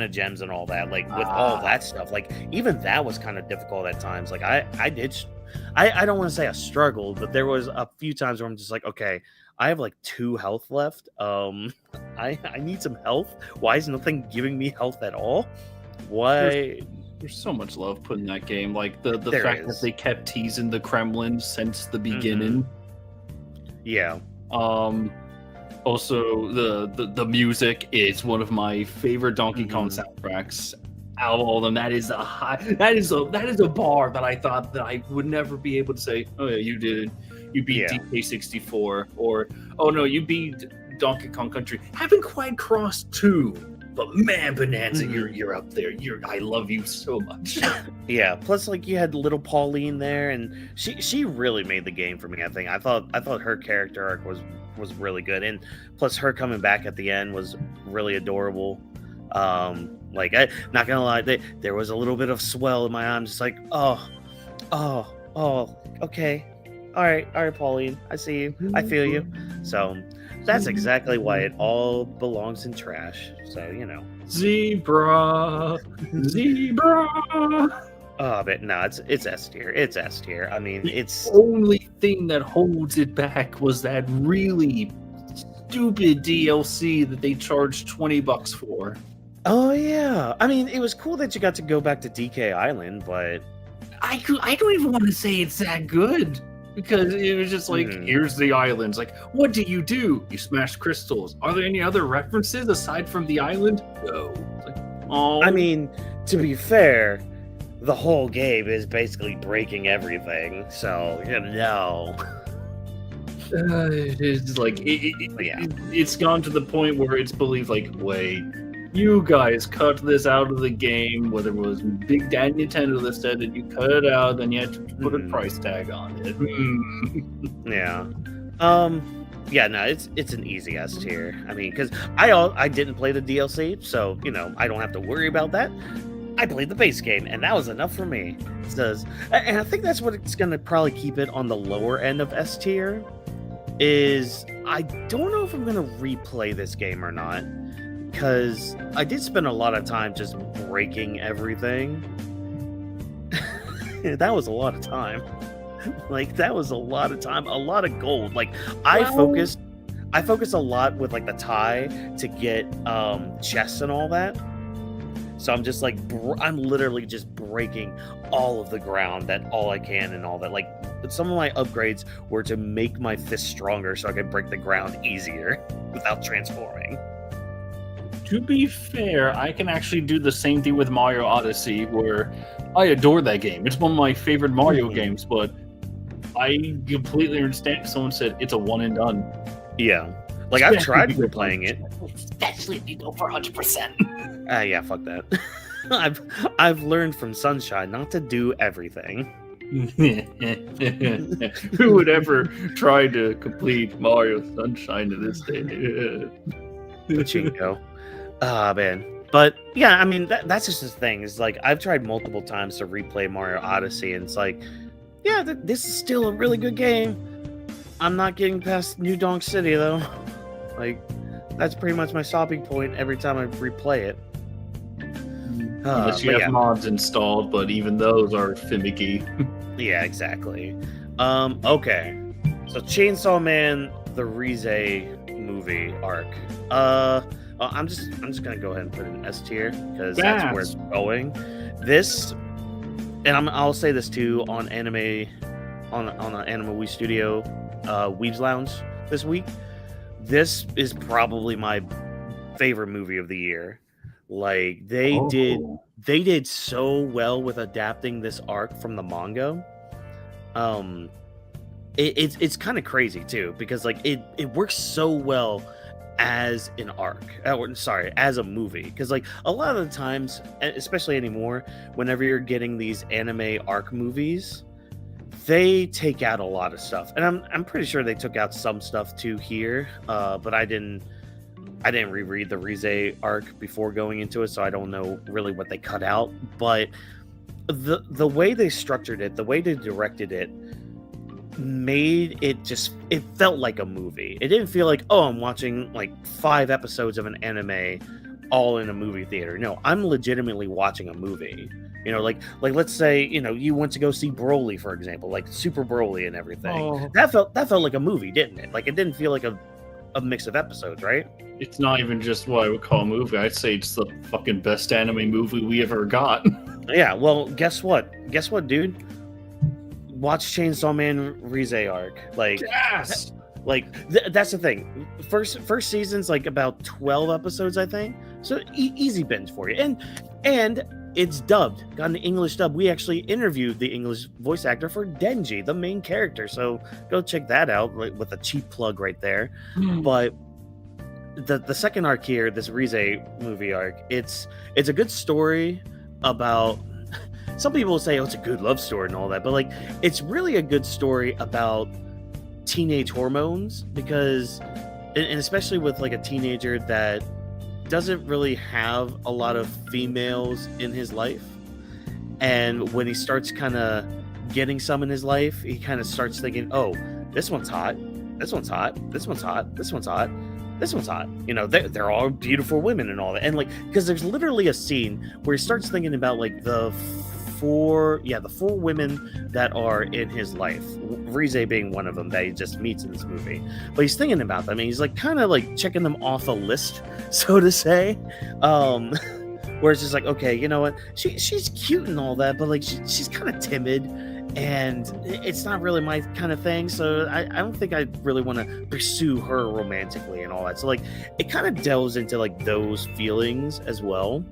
gems and all that, like with all that stuff, like even that was kind of difficult at times. Like I don't want to say I struggled, but there was a few times where I'm just like, okay, I have like 2 health left. I need some health. Why is nothing giving me health at all? Why? There's so much love put in that game. Like the There fact is. that they kept teasing the Kremlin since the beginning. Yeah. Also, the music is one of my favorite Donkey Kong soundtracks. Out of all of them, that is a bar that I thought that I would never be able to say, oh yeah, you did. You beat DK64, or oh no, you beat Donkey Kong Country. Haven't quite crossed 2. But man, Bonanza, you're up there. I love you so much. Yeah. Plus, like you had little Pauline there, and she really made the game for me. I think I thought her character arc was really good, and plus her coming back at the end was really adorable. Like I not gonna lie, there was a little bit of swell in my eye. I'm just like, oh, okay, all right, Pauline, I see you, I feel you. So. That's exactly why it all belongs in trash. So, you know. Zebra. Oh, but no, it's S tier. It's S tier. I mean, it's the only thing that holds it back was that really stupid DLC that they charged $20 for. Oh yeah. I mean, it was cool that you got to go back to DK Island, but I don't even want to say it's that good. Because it was just like, here's the islands. Like, what do? You smash crystals. Are there any other references aside from the island? No. Like, oh. I mean, to be fair, the whole game is basically breaking everything. So, you know. It's like, it's gone to the point where it's believed, like, wait, you guys cut this out of the game, whether it was Big Dad Nintendo that said that you cut it out, then you had to put a price tag on it. Yeah. Yeah, no, it's an easy S tier. I mean, because I didn't play the DLC, so, you know, I don't have to worry about that. I played the base game, and that was enough for me. And I think that's what it's going to probably keep it on the lower end of S tier, is I don't know if I'm going to replay this game or not. Because I did spend a lot of time just breaking everything. That was a lot of time. Like, that was a lot of time. A lot of gold. Like, I focus a lot with, like, the tie to get chests and all that. So I'm just, like, I'm literally just breaking all of the ground, that all I can and all that. Like, some of my upgrades were to make my fist stronger so I could break the ground easier without transforming. To be fair, I can actually do the same thing with Mario Odyssey, where I adore that game. It's one of my favorite Mario games, but I completely understand if someone said it's a one and done. Yeah. Like, I've tried replaying it. Especially if you go for 100%. Yeah, fuck that. I've learned from Sunshine not to do everything. Who would ever try to complete Mario Sunshine to this day? Pachinko. Man. But yeah, I mean, that's just the thing. Is like, I've tried multiple times to replay Mario Odyssey, and it's like, yeah, this is still a really good game. I'm not getting past New Donk City though. Like, that's pretty much my stopping point every time I replay it. Unless you have mods installed, but even those are finicky. Yeah, exactly. Okay. So Chainsaw Man, the Rize movie arc. I'm just gonna go ahead and put it in S tier because that's where it's going. This, and I'll say this too on Anima W3 Studio, Weebs Lounge this week. This is probably my favorite movie of the year. Like, they did so well with adapting this arc from the manga. It's kind of crazy too, because like it works so well as an arc, or sorry, as a movie. Because like a lot of the times, especially anymore, whenever you're getting these anime arc movies, they take out a lot of stuff, and I'm pretty sure they took out some stuff too here. But I didn't reread the Rize arc before going into it, so I don't know really what they cut out. But the way they structured it, the way they directed it, made it felt like a movie. It didn't feel like, oh, I'm watching like 5 episodes of an anime all in a movie theater. No, I'm legitimately watching a movie. You know, like let's say, you know, you went to go see Broly, for example, like Super Broly and everything. Oh. That felt like a movie, didn't it? Like it didn't feel like a mix of episodes, right? It's not even just what I would call a movie. I'd say it's the fucking best anime movie we ever got. Yeah, well, guess what, dude? Watch Chainsaw Man Rize arc. Like, Yes. That's the thing. First season's like about 12 episodes, I think. So easy binge for you. And it's dubbed. Got an English dub. We actually interviewed the English voice actor for Denji, the main character. So go check that out, with a cheap plug right there. But the second arc here, this Rize movie arc, it's a good story about. Some people will say, oh, it's a good love story and all that, but like, it's really a good story about teenage hormones, because, and especially with like a teenager that doesn't really have a lot of females in his life, and when he starts kind of getting some in his life, he kind of starts thinking, oh, this one's hot, this one's hot, this one's hot, this one's hot, this one's hot. You know, they're all beautiful women and all that, and like, because there's literally a scene where he starts thinking about like the four women that are in his life, Rize being one of them that he just meets in this movie. But he's thinking about them, and he's like kind of like checking them off a list, so to say. Where it's just like, okay, you know what, she's cute and all that, but like she's kind of timid, and it's not really my kind of thing, so I don't think I really want to pursue her romantically and all that. So like, it kind of delves into like those feelings as well,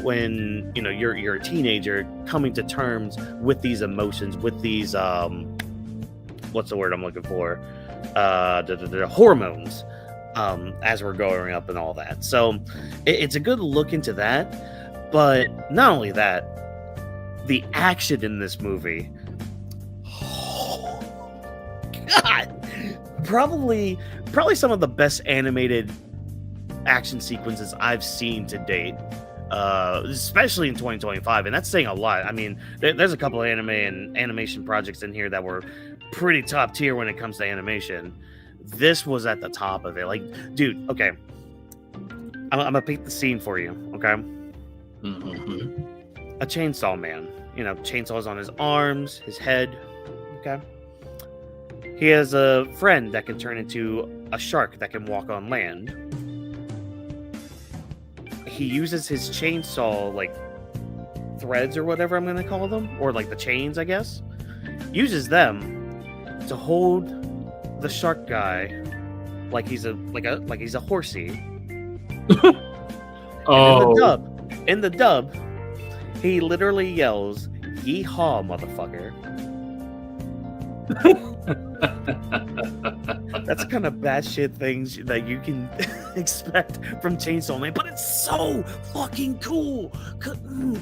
when, you know, you're a teenager coming to terms with these emotions, with these what's the word I'm looking for, the hormones, as we're growing up and all that. So it's a good look into that. But not only that, the action in this movie, oh, God, probably some of the best animated action sequences I've seen to date. Especially in 2025, and that's saying a lot. I mean, there's a couple of anime and animation projects in here that were pretty top tier when it comes to animation. This was at the top of it. Like, dude, okay, I'm gonna paint the scene for you, okay? Mm-hmm. A chainsaw man, you know, chainsaws on his arms, his head, okay? He has a friend that can turn into a shark that can walk on land. He uses his chainsaw, like, threads or whatever I'm gonna call them, or like the chains, I guess, uses them to hold the shark guy like he's a horsey. Oh. In the dub, he literally yells, "Yeehaw, motherfucker!" That's kind of batshit things that you can expect from Chainsaw Man, but it's so fucking cool.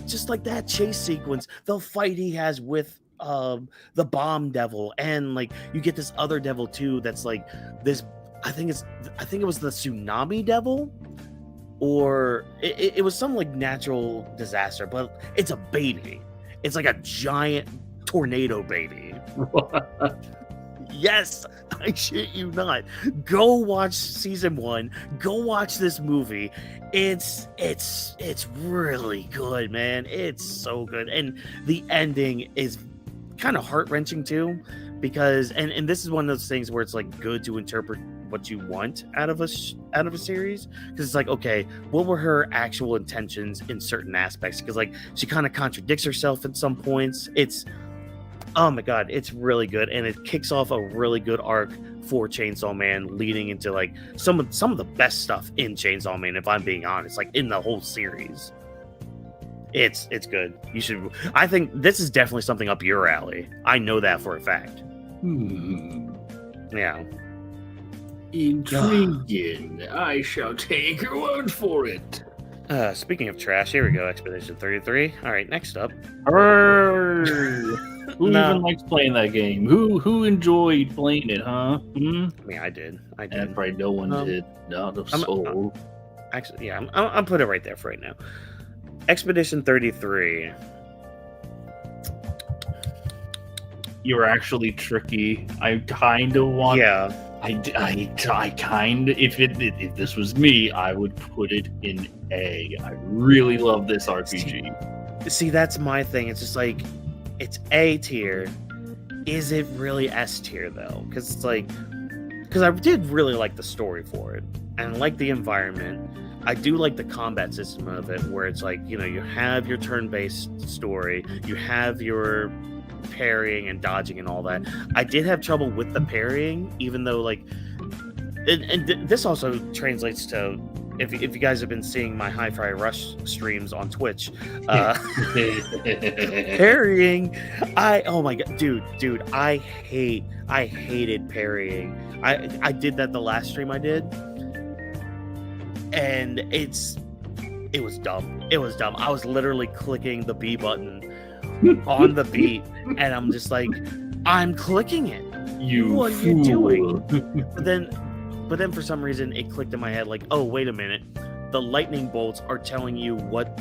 Just like that chase sequence, the fight he has with the bomb devil, and like you get this other devil too. That's like this. I think it was the tsunami devil, or it was some like natural disaster, but it's a baby. It's like a giant tornado baby. Yes, I shit you not. Go watch season 1. Go watch this movie. It's really good, man. It's so good, and the ending is kind of heart-wrenching too, because and this is one of those things where it's like good to interpret what you want out of a series, because it's like, okay, what were her actual intentions in certain aspects? Because like she kind of contradicts herself at some points. It's, oh my god, it's really good, and it kicks off a really good arc for Chainsaw Man, leading into like some of the best stuff in Chainsaw Man, if I'm being honest, like in the whole series. It's good. You should. I think this is definitely something up your alley. I know that for a fact. Yeah. Intriguing. I shall take your word for it. Speaking of trash, here we go. Expedition 33. All right, next up. Who No. even likes playing that game? Who enjoyed playing it, huh? I mean, I did. And probably no one did. Not a soul. Actually, yeah, I'm put it right there for right now. Expedition 33. You're actually tricky. I kind of want. Yeah. I kind of. If this was me, I would put it in A. I really love this RPG. See, that's my thing. It's just like, it's A tier. Is it really S tier though? Because it's like, because I did really like the story for it, and I like the environment. I do like the combat system of it, where it's like, you have your turn-based story, you have your parrying and dodging and all that. I did have trouble with the parrying, even though like, and this also translates to, if you guys have been seeing my Hi-Fi Rush streams on Twitch, parrying, oh my god, dude, I hated parrying. I did that the last stream I did, and it was dumb. It was dumb. I was literally clicking the B button on the beat, and I'm just like, I'm clicking it. What are you doing? But then for some reason it clicked in my head like, oh, wait a minute. The lightning bolts are telling you what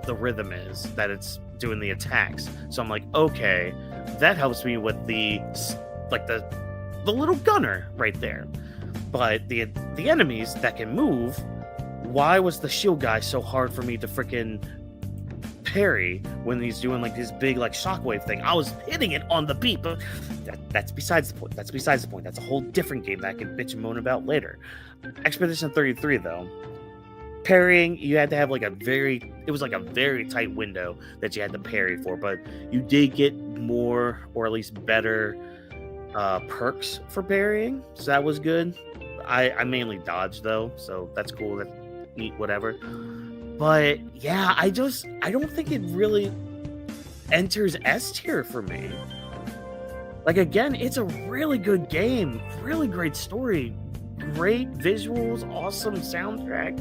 the rhythm is, that it's doing the attacks. So I'm like, okay, that helps me with the little gunner right there. But the enemies that can move, why was the shield guy so hard for me to freaking parry when he's doing like this big like shockwave thing? I was hitting it on the beat, but that's besides the point. That's a whole different game that I can bitch and moan about later. Expedition 33 though, parrying, you had to have like it was like a very tight window that you had to parry for, but you did get more, or at least better, perks for parrying, so that was good. I mainly dodged though, so that's cool. That's neat, whatever. But yeah, I don't think it really enters S tier for me. Like, again, it's a really good game, really great story, great visuals, awesome soundtrack.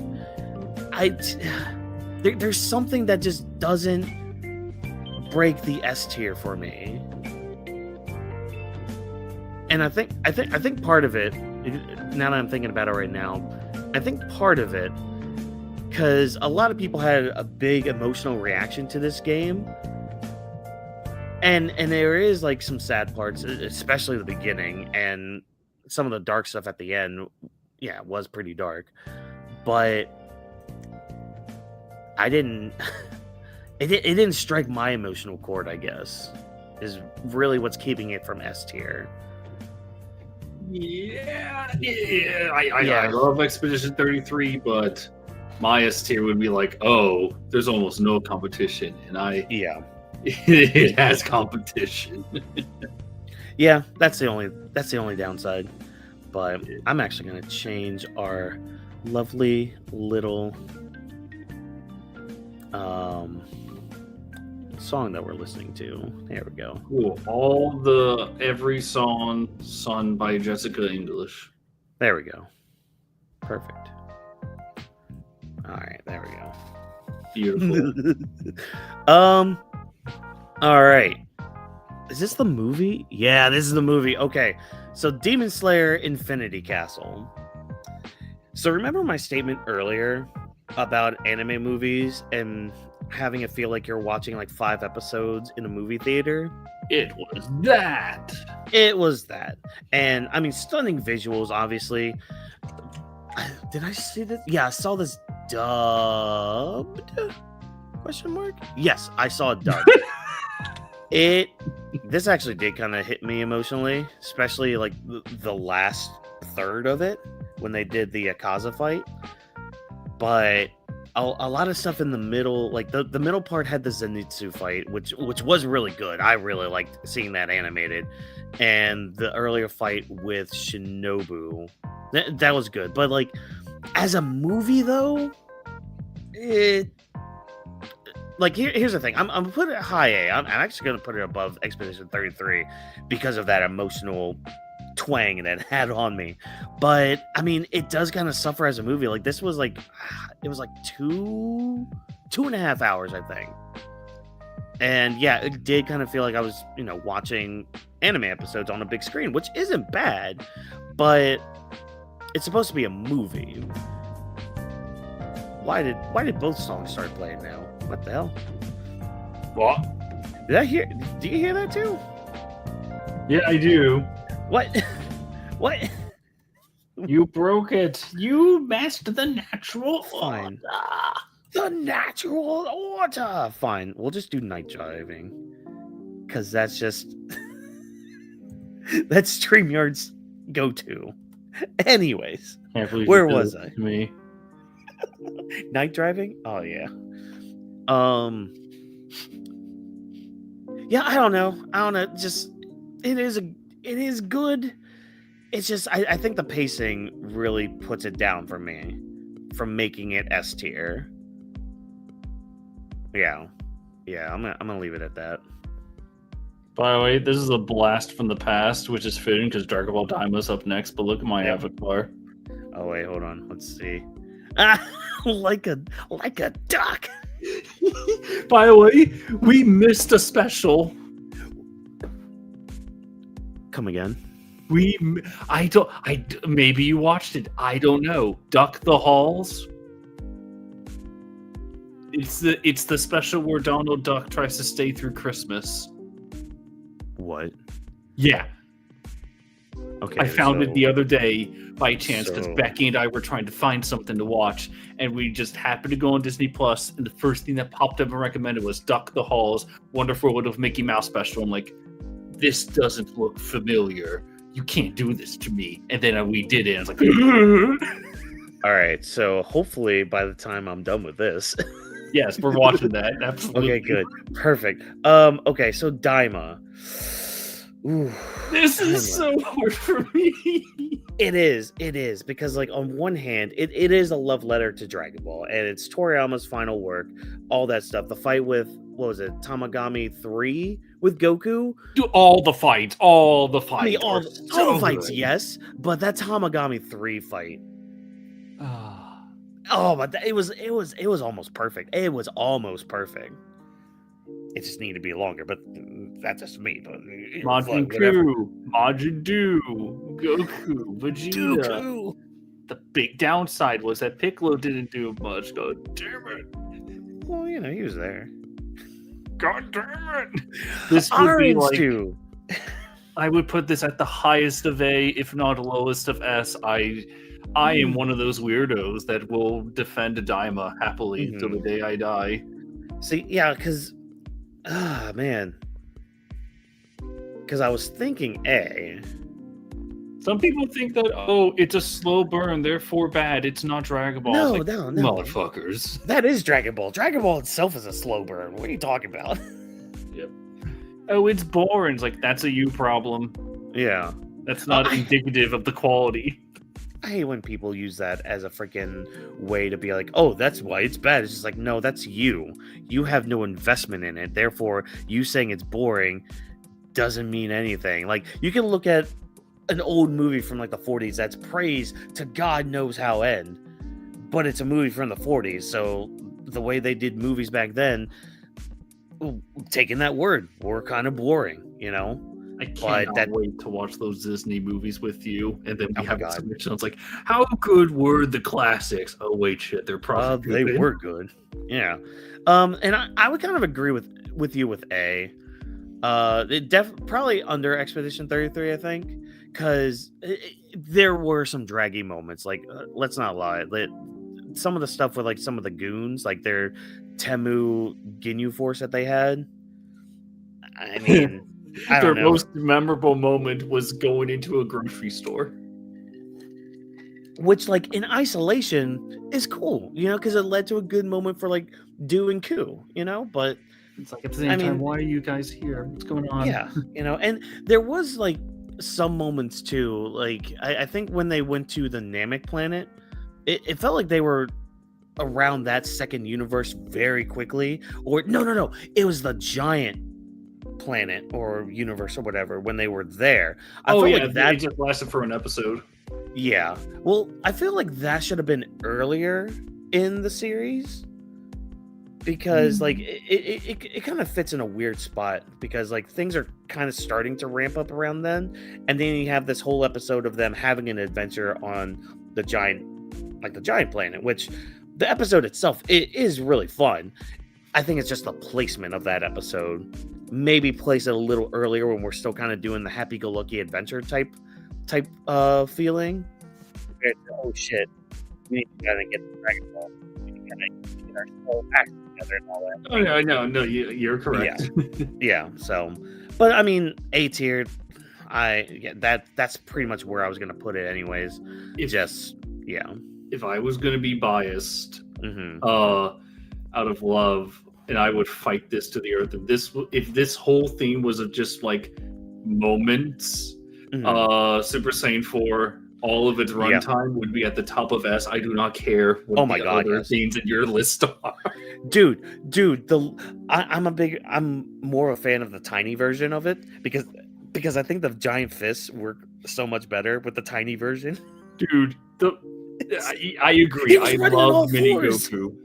There's something that just doesn't break the S tier for me. And I think part of it, now that I'm thinking about it right now, I think part of it, because a lot of people had a big emotional reaction to this game, and there is like some sad parts, especially the beginning, and some of the dark stuff at the end. Yeah, it was pretty dark, but it didn't strike my emotional chord, I guess, is really what's keeping it from S tier. I love Expedition 33, but my S tier would be like, oh, there's almost no competition, and it has competition. Yeah, that's the only downside. But I'm actually gonna change our lovely little song that we're listening to. There we go. Cool. Every song sung by Jessica English. There we go. Perfect. All right, there we go. Beautiful. All right. Is this the movie? Yeah, this is the movie. Okay. So Demon Slayer Infinity Castle. So remember my statement earlier about anime movies and having it feel like you're watching like 5 episodes in a movie theater? It was that. And I mean, stunning visuals, obviously. Did I see this? Yeah, I saw this dubbed? Question mark? Yes, I saw it dubbed. This actually did kind of hit me emotionally, especially like the last third of it when they did the Akaza fight. But a lot of stuff in the middle, like the middle part had the Zenitsu fight, which was really good. I really liked seeing that animated, and the earlier fight with Shinobu, that was good. But like as a movie though, here's the thing. I'm gonna put it high A. I'm actually gonna put it above Expedition 33 because of that emotional twang that it had on me. But I mean, it does kind of suffer as a movie. Like this was like, it was like 2.5 hours, I think. And yeah, it did kind of feel like I was, watching anime episodes on a big screen, which isn't bad, but it's supposed to be a movie. Why did both songs start playing now? What the hell? What? Do you hear that too? Yeah, I do. What? What? You broke it. You messed the natural Fine. order. The natural order. Fine. We'll just do night driving. Because that's just... that's StreamYard's go-to. Anyways. Where was I? Me. Night driving? Oh, yeah. Yeah, I don't know. Just... It is good. It's just... I think the pacing really puts it down for me. From making it S tier. Yeah, I'm gonna leave it at that. By the way, this is a blast from the past, which is fitting because Dragon Ball Daimo's up next. But look at my avatar. Oh wait, hold on. Let's see. Like a duck. By the way, we missed a special. Come again? Maybe you watched it. I don't know. Duck the Halls. It's the special where Donald Duck tries to stay through Christmas. What? Yeah. Okay. I found it the other day by chance because Becky and I were trying to find something to watch, and we just happened to go on Disney Plus, and the first thing that popped up and recommended was Duck the Halls, Wonderful World of Mickey Mouse special. I'm like, this doesn't look familiar. You can't do this to me. And then we did it. And I was like, all right. So hopefully by the time I'm done with this. Yes, we're watching that. Absolutely. Okay, good. Perfect. Okay, so Daima. Ooh, this is so hard for me. It is because like on one hand, it is a love letter to Dragon Ball, and it's Toriyama's final work, all that stuff. The fight with what was it, Tamagami 3 with Goku? All the fights. I mean, all the fights, good. yes, but that Tamagami 3 fight. Oh, but it was almost perfect. It was almost perfect. It just needed to be longer, but that's just me. But Majin Buu, Goku, Vegeta. Dooku. The big downside was that Piccolo didn't do much. God damn it! Well, he was there. God damn it! This would be like. Too. I would put this at the highest of A, if not the lowest of S. I am one of those weirdos that will defend Daima happily till the day I die. See, yeah, because, man. Because I was thinking A. Some people think that, it's a slow burn, therefore bad. It's not Dragon Ball. No, like, no. Motherfuckers. That is Dragon Ball. Dragon Ball itself is a slow burn. What are you talking about? Yep. Oh, it's boring. It's like, that's a you problem. Yeah. That's not indicative of the quality. I hate when people use that as a freaking way to be like, oh, that's why it's bad. It's just like, no, that's you. You have no investment in it. Therefore, you saying it's boring doesn't mean anything. Like, you can look at an old movie from like the 40s that's praised to God knows how end, but it's a movie from the 40s. So the way they did movies back then, taking that word, were kind of boring, I cannot wait to watch those Disney movies with you, and then we have a submission. It's like, how good were the classics? Oh wait, shit, they're probably they were good. Yeah, and I would kind of agree with you with A. It probably under Expedition 33, I think, because there were some draggy moments. Like, let's not lie, some of the stuff with like some of the goons, like their Temu Ginyu force that they had. I mean. Their most memorable moment was going into a grocery store. Which, like, in isolation is cool, because it led to a good moment for, like, Do and Ku, but... It's like, at the same time, why are you guys here? What's going on? Yeah, and there was, like, some moments, too. Like, I think when they went to the Namek planet, it felt like they were around that second universe very quickly. Or, no. It was the giant planet or universe or whatever when they were there. I Oh felt yeah, like that. it just lasted for an episode. Yeah. Well, I feel like that should have been earlier in the series because like it kind of fits in a weird spot because like things are kind of starting to ramp up around then, and then you have this whole episode of them having an adventure on the giant planet, which the episode itself it is really fun. I think it's just the placement of that episode. Maybe place it a little earlier when we're still kind of doing the happy-go-lucky adventure type feeling. Oh shit, we need to gotta get the Dragon Ball. We need to get our soul back together and all that. Oh yeah, no, you're correct. Yeah. So, but I mean, A tier. That's pretty much where I was gonna put it, anyways. If I was gonna be biased, Mm-hmm. out of love, and I would fight this to the earth. If this whole theme was of just like moments, Mm-hmm. Super Saiyan 4, all of its runtime would be at the top of S. I do not care what the other themes in your list are. Dude, I'm more a fan of the tiny version of it because I think the giant fists work so much better with the tiny version. Dude, I agree. I love Mini Goku.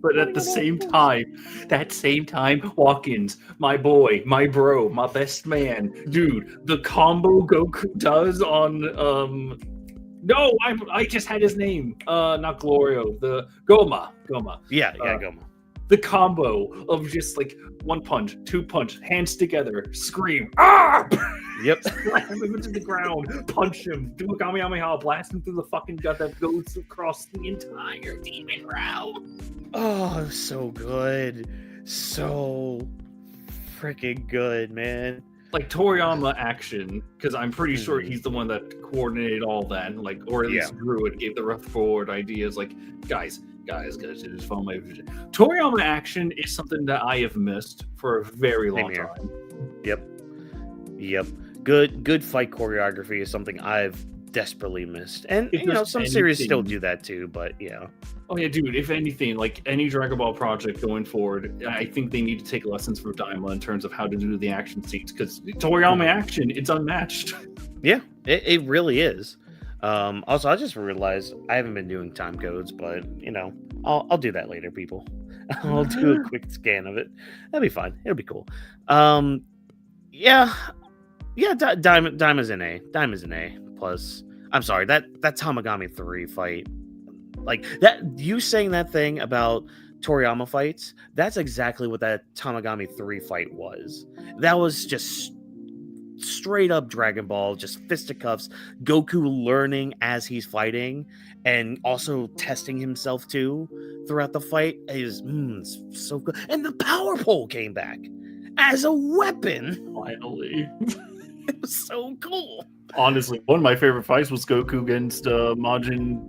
But at the same time, Hawkins, my boy, my bro, my best man, dude, the combo Goku does on no, I just had his name. Not Glorio, the Goma. Yeah, Goma. The combo of just like one punch, two punch, hands together, scream, ah! Yep. Slam him into the ground, punch him, do a Kamehameha, blast him through the fucking gut that goes across the entire demon realm. Oh, so good. So freaking good, man. Like Toriyama action, because I'm pretty sure he's the one that coordinated all that, like, or at least drew it, gave the rough forward ideas, like, guys, just follow my vision. Toriyama action is something that I have missed for a very long time. Yep. Good fight choreography is something I've desperately missed, and some series still do that too. But yeah. Oh yeah, dude. If anything, like any Dragon Ball project going forward, I think they need to take lessons from Daima in terms of how to do the action scenes, because Toriyama action, it's unmatched. Yeah, it really is. Also, I just realized I haven't been doing time codes, but I'll do that later, people. I'll do a quick scan of it. That'll be fine. It'll be cool. Yeah. Daima's an A. Daima's an A plus. I'm sorry, that Tamagami 3 fight, like that. You saying that thing about Toriyama fights, that's exactly what that Tamagami 3 fight was. That was just straight up Dragon Ball, just fisticuffs, Goku learning as he's fighting and also testing himself too throughout the fight. It was so good. And the power pole came back as a weapon. Finally. It was so cool. Honestly, one of my favorite fights was Goku against Majin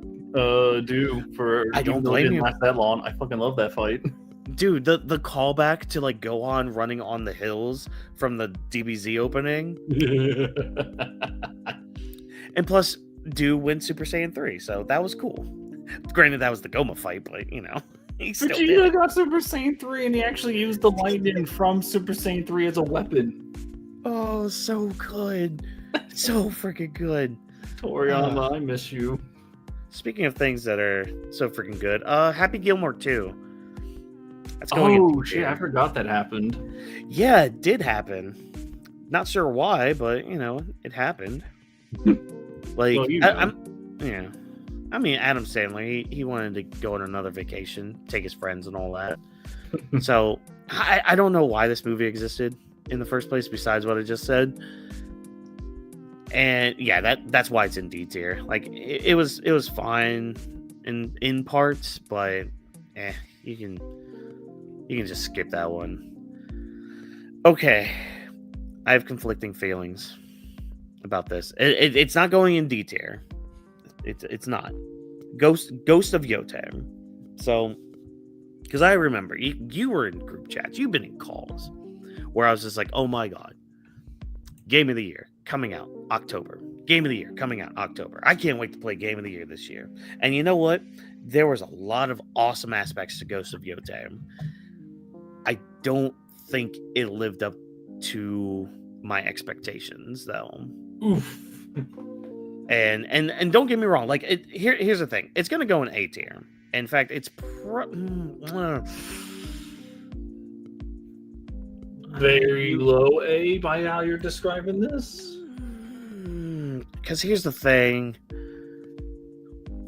for I don't blame you. You. Last that long. I fucking love that fight. Dude, the callback to like Gohan running on the hills from the DBZ opening. And plus, wins Super Saiyan 3, so that was cool. Granted, that was the Goma fight, but he still Vegeta got Super Saiyan 3 and he actually used the lightning from Super Saiyan 3 as a weapon. Oh, so good. So freaking good. Toriyama, I miss you. Speaking of things that are so freaking good, Happy Gilmore 2. That's going oh shit, I forgot that happened. Yeah, it did happen. Not sure why, but it happened. Like, well, I mean, Adam Sandler, he wanted to go on another vacation, take his friends and all that. So I don't know why this movie existed in the first place, besides what I just said. And yeah, that's why it's in D tier. Like it was fine in parts, but you can just skip that one. Okay, I have conflicting feelings about this. It's not going in D tier. It's not. Ghost of Yotem. So, because I remember you were in group chats, you've been in calls where I was just like, oh my god, Game of the Year coming out October. Game of the Year coming out October. I can't wait to play Game of the Year this year. And you know what? There was a lot of awesome aspects to Ghost of Yotem. I don't think it lived up to my expectations, though. Oof. And don't get me wrong, like here's the thing, it's gonna go in A tier. In fact, it's Very low A by how you're describing this. Because here's the thing.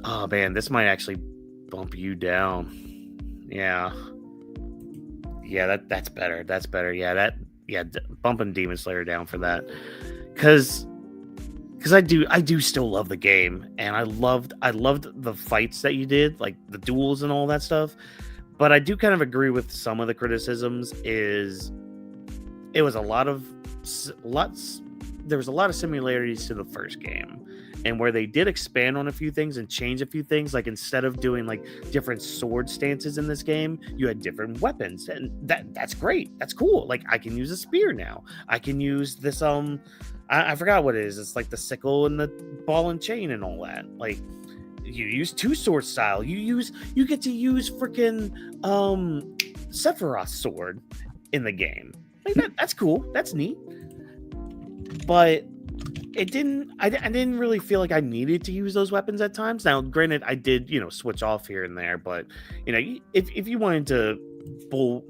Oh man, this might actually bump you down. Yeah, that's better. That's better. Yeah, bumping Demon Slayer down for that. Because I do still love the game, and I loved the fights that you did, like the duels and all that stuff. But I do kind of agree with some of the criticisms. It was there was a lot of similarities to the first game, and where they did expand on a few things and change a few things. Like instead of doing like different sword stances in this game, you had different weapons, and that's great. That's cool. Like I can use a spear now. I can use this I forgot what it is. It's like the sickle and the ball and chain and all that. Like you use two sword style. You get to use freaking Sephiroth's sword in the game. Like that's cool. That's neat. But I didn't really feel like I needed to use those weapons at times. Now, granted, I did, switch off here and there, but if you wanted to bull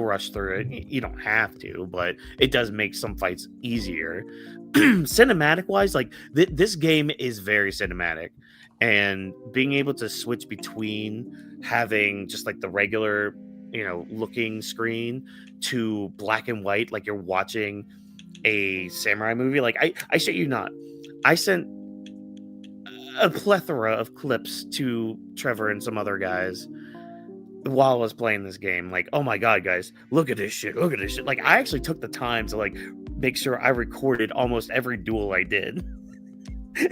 rush through it, you don't have to, but it does make some fights easier. Cinematic wise, like this game is very cinematic, and being able to switch between having just like the regular, looking screen to black and white, like you're watching a samurai movie. Like I shit you not, I sent a plethora of clips to Trevor and some other guys while I was playing this game. Like, oh my god, guys, look at this shit. Like I actually took the time to like make sure I recorded almost every duel I did.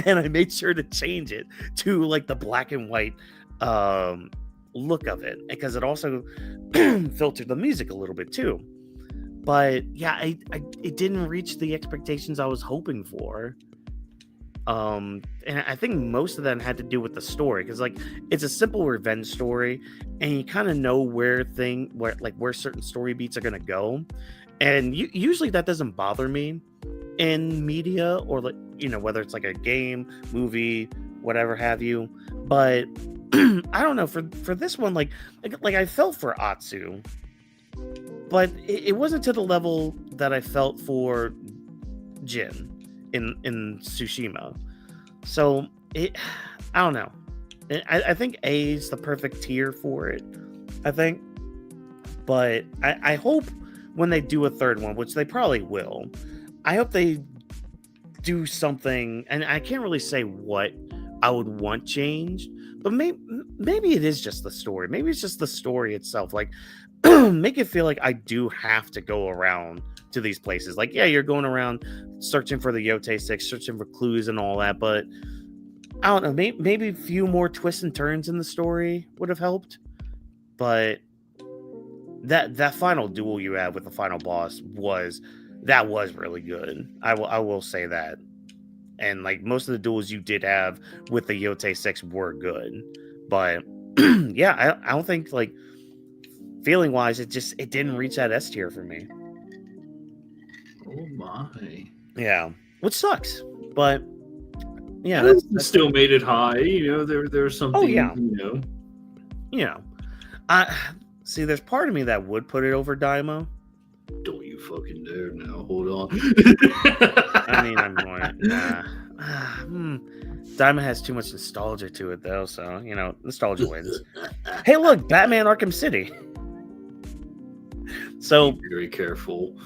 And I made sure to change it to like the black and white look of it, because it also filtered the music a little bit too. But yeah, it didn't reach the expectations I was hoping for. And I think most of that had to do with the story, because like it's a simple revenge story, and you kind of know where certain story beats are gonna go, and usually that doesn't bother me in media, or like whether it's like a game, movie, whatever have you. But I don't know, for this one, like I felt for Atsu, but it wasn't to the level that I felt for Jin in Tsushima. So I don't know. I think A is the perfect tier for it, I think. But I hope when they do a third one, which they probably will, I hope they do something, and I can't really say what I would want changed, but maybe it is just the story. Maybe it's just the story itself. Like, make it feel like I do have to go around to these places. Like, yeah, you're going around searching for the Yote 6, searching for clues and all that, but I don't know, maybe a few more twists and turns in the story would have helped. But that final duel you had with the final boss was really good. I will say that. And like most of the duels you did have with the Yote 6 were good. But yeah, I don't think, like, feeling wise, it didn't reach that S tier for me. Oh my. Yeah, which sucks. But yeah, that's still made it high. There's something. Oh yeah. I see. There's part of me that would put it over Daimo. Don't you fucking dare now. Hold on. I mean, I'm more. Daimo has too much nostalgia to it, though. So nostalgia wins. Hey, look, Batman: Arkham City. So be very careful.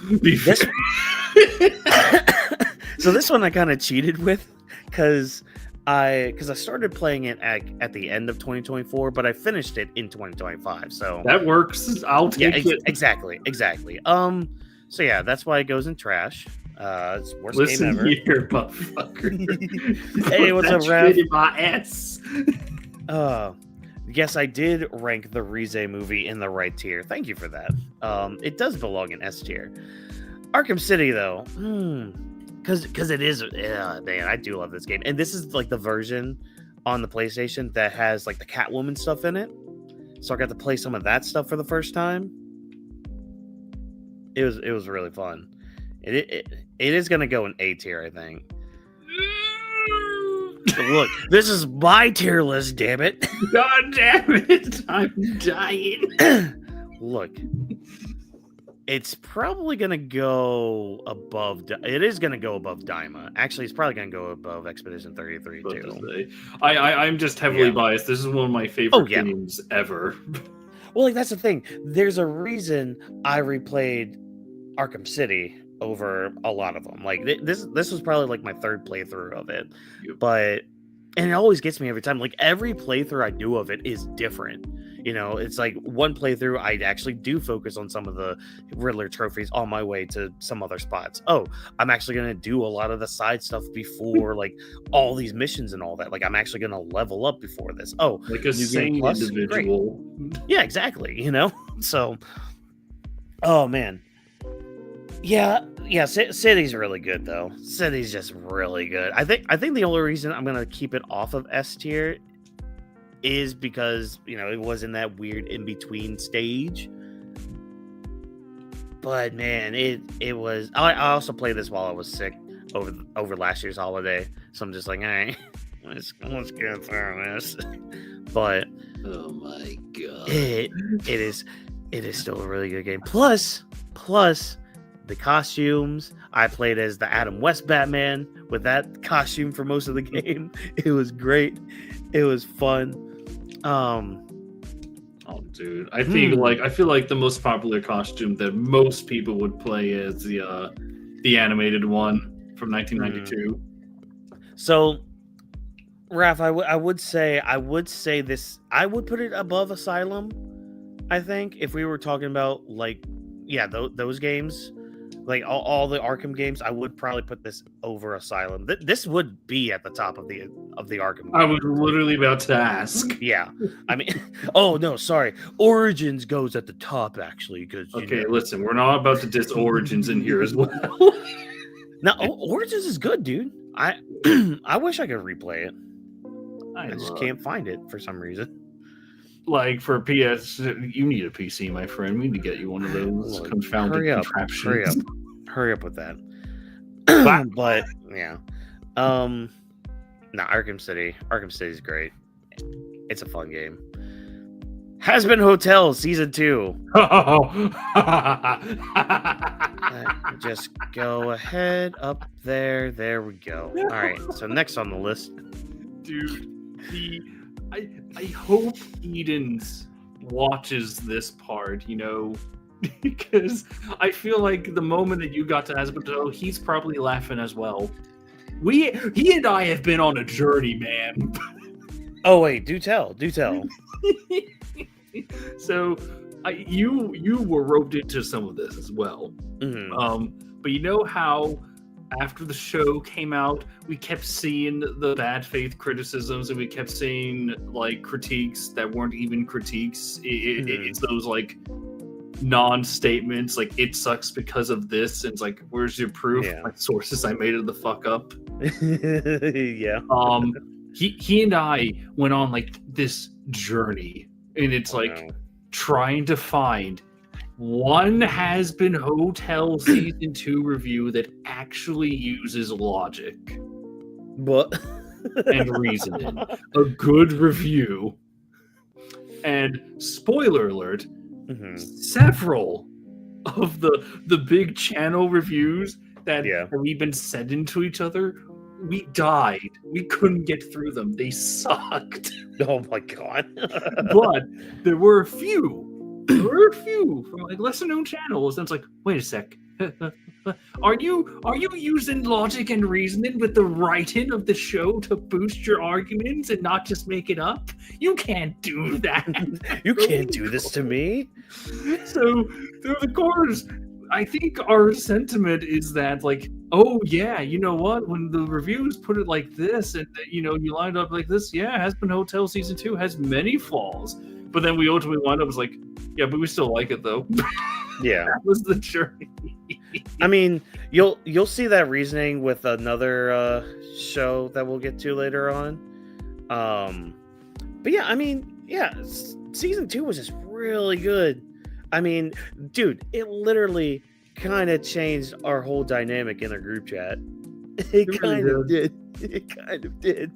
So this one I kind of cheated with, because I started playing it at the end of 2024, but I finished it in 2025. So that works. I'll take it. Exactly. So yeah, that's why it goes in trash. It's the worst game ever. Listen here, motherfucker. Hey, what's up, Rev? In my ass. Yes, I did rank the Rize movie in the right tier. Thank you for that. It does belong in S tier. Arkham City, though, because it is, man, I do love this game. And this is like the version on the PlayStation that has like the Catwoman stuff in it. So I got to play some of that stuff for the first time. It was really fun. It is gonna go in A tier, I think. Look, this is my tier list, damn it. God damn it! I'm dying. Look, it's probably gonna go above. It is gonna go above Daima. Actually, it's probably gonna go above Expedition 33 too. I'm just heavily biased. This is one of my favorite games ever. Well, like that's the thing. There's a reason I replayed Arkham City over a lot of them. Like this was probably like my third playthrough of it, but and it always gets me every time. Like every playthrough I do of it is different. You know, it's like one playthrough I actually do focus on some of the Riddler trophies on my way to some other spots. Oh, I'm actually going to do a lot of the side stuff before like all these missions and all that. Like I'm actually going to level up before this. Oh, like a sane individual. Great. Yeah, exactly. You know, so, oh man. Yeah, City's really good though. City's just really good. I think the only reason I'm gonna keep it off of S tier is because it was in that weird in between stage. But man, it was. I also played this while I was sick over last year's holiday, so I'm just like, hey, let's get through this. But oh my god, it is still a really good game. Plus. The costumes, I played as the Adam West Batman with that costume for most of the game. It was great. It was fun. Oh, dude, I feel like the most popular costume that most people would play is the animated one from 1992. So, Raph, I would say this. I would put it above Asylum. I think if we were talking about those games. Like all the Arkham games, I would probably put this over Asylum. This would be at the top of the Arkham games. I was literally about to ask. Yeah, I mean, oh no, sorry. Origins goes at the top actually because. Okay, listen, we're not about to diss Origins in here as well. No, Origins is good, dude. I wish I could replay it. I just can't find it for some reason. Like for PS, you need a PC, my friend. We need to get you one of those confounded contraptions. Hurry up with that. But yeah, Arkham City is great. It's a fun game. Has Been Hotel Season 2. Just go ahead up there. There we go. All right. So next on the list, dude, I hope Edens watches this part, because I feel like the moment that you got to Asbito, he's probably laughing as well. He and I have been on a journey, man. Oh wait, do tell. So, you were roped into some of this as well. Mm-hmm. But you know how after the show came out, we kept seeing the bad faith criticisms, and we kept seeing like critiques that weren't even critiques. It's those like non-statements, like it sucks because of this, and it's like, where's your proof? Yeah. My sources, I made it the fuck up. Yeah. He and I went on like this journey, and it's trying to find one Has Been Hotel Season 2 review that actually uses logic. What? And reasoning. A good review. And spoiler alert, several of the big channel reviews that we've been sending to each other, we died. We couldn't get through them. They sucked. Oh my god. But there were a few from like lesser known channels, and it's like, wait a sec. Are you using logic and reasoning with the writing of the show to boost your arguments and not just make it up? You can't do that. You can't do this to me. So through the course, I think our sentiment is that like, oh yeah, you know what? When the reviews put it like this, and you lined up like this, Has Been Hotel Season 2 has many flaws. But then we ultimately wind up as like, yeah, but we still like it though. Yeah, that was the journey. I mean, you'll see that reasoning with another show that we'll get to later on. But yeah, I mean, Season 2 was just really good. I mean, dude, it literally kind of changed our whole dynamic in our group chat. It It really kind of did. It kind of did.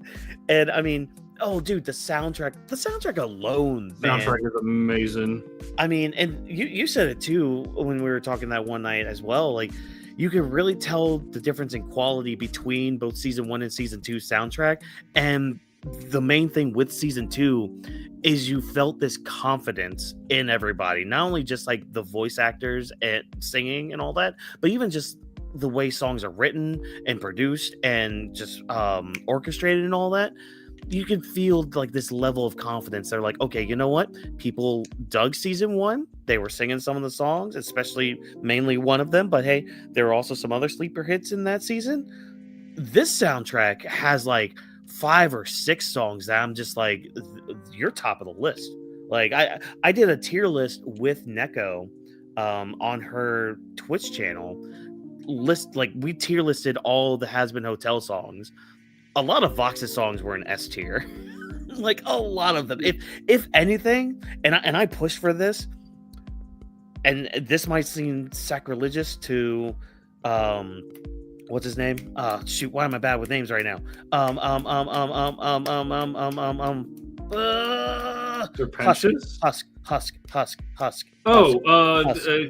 And I mean, oh, dude, the soundtrack alone, man. Soundtrack is amazing. I mean, and you said it too when we were talking that one night as well. Like, you can really tell the difference in quality between both season 1 and season 2 soundtrack. And the main thing with season 2 is you felt this confidence in everybody, not only just like the voice actors and singing and all that, but even just the way songs are written and produced and just orchestrated and all that. You can feel like this level of confidence. They're like, okay, you know what? People dug season 1. They were singing some of the songs, especially mainly one of them. But hey, there were also some other sleeper hits in that season. This soundtrack has like 5 or 6 songs that I'm just like, you're top of the list. Like I did a tier list with Neko on her Twitch channel. We tier listed all the Has Been Hotel songs. A lot of Vox's songs were in S tier. Like a lot of them. If anything, and I pushed for this, and this might seem sacrilegious to what's his name? Shoot, why am I bad with names right now? Husk.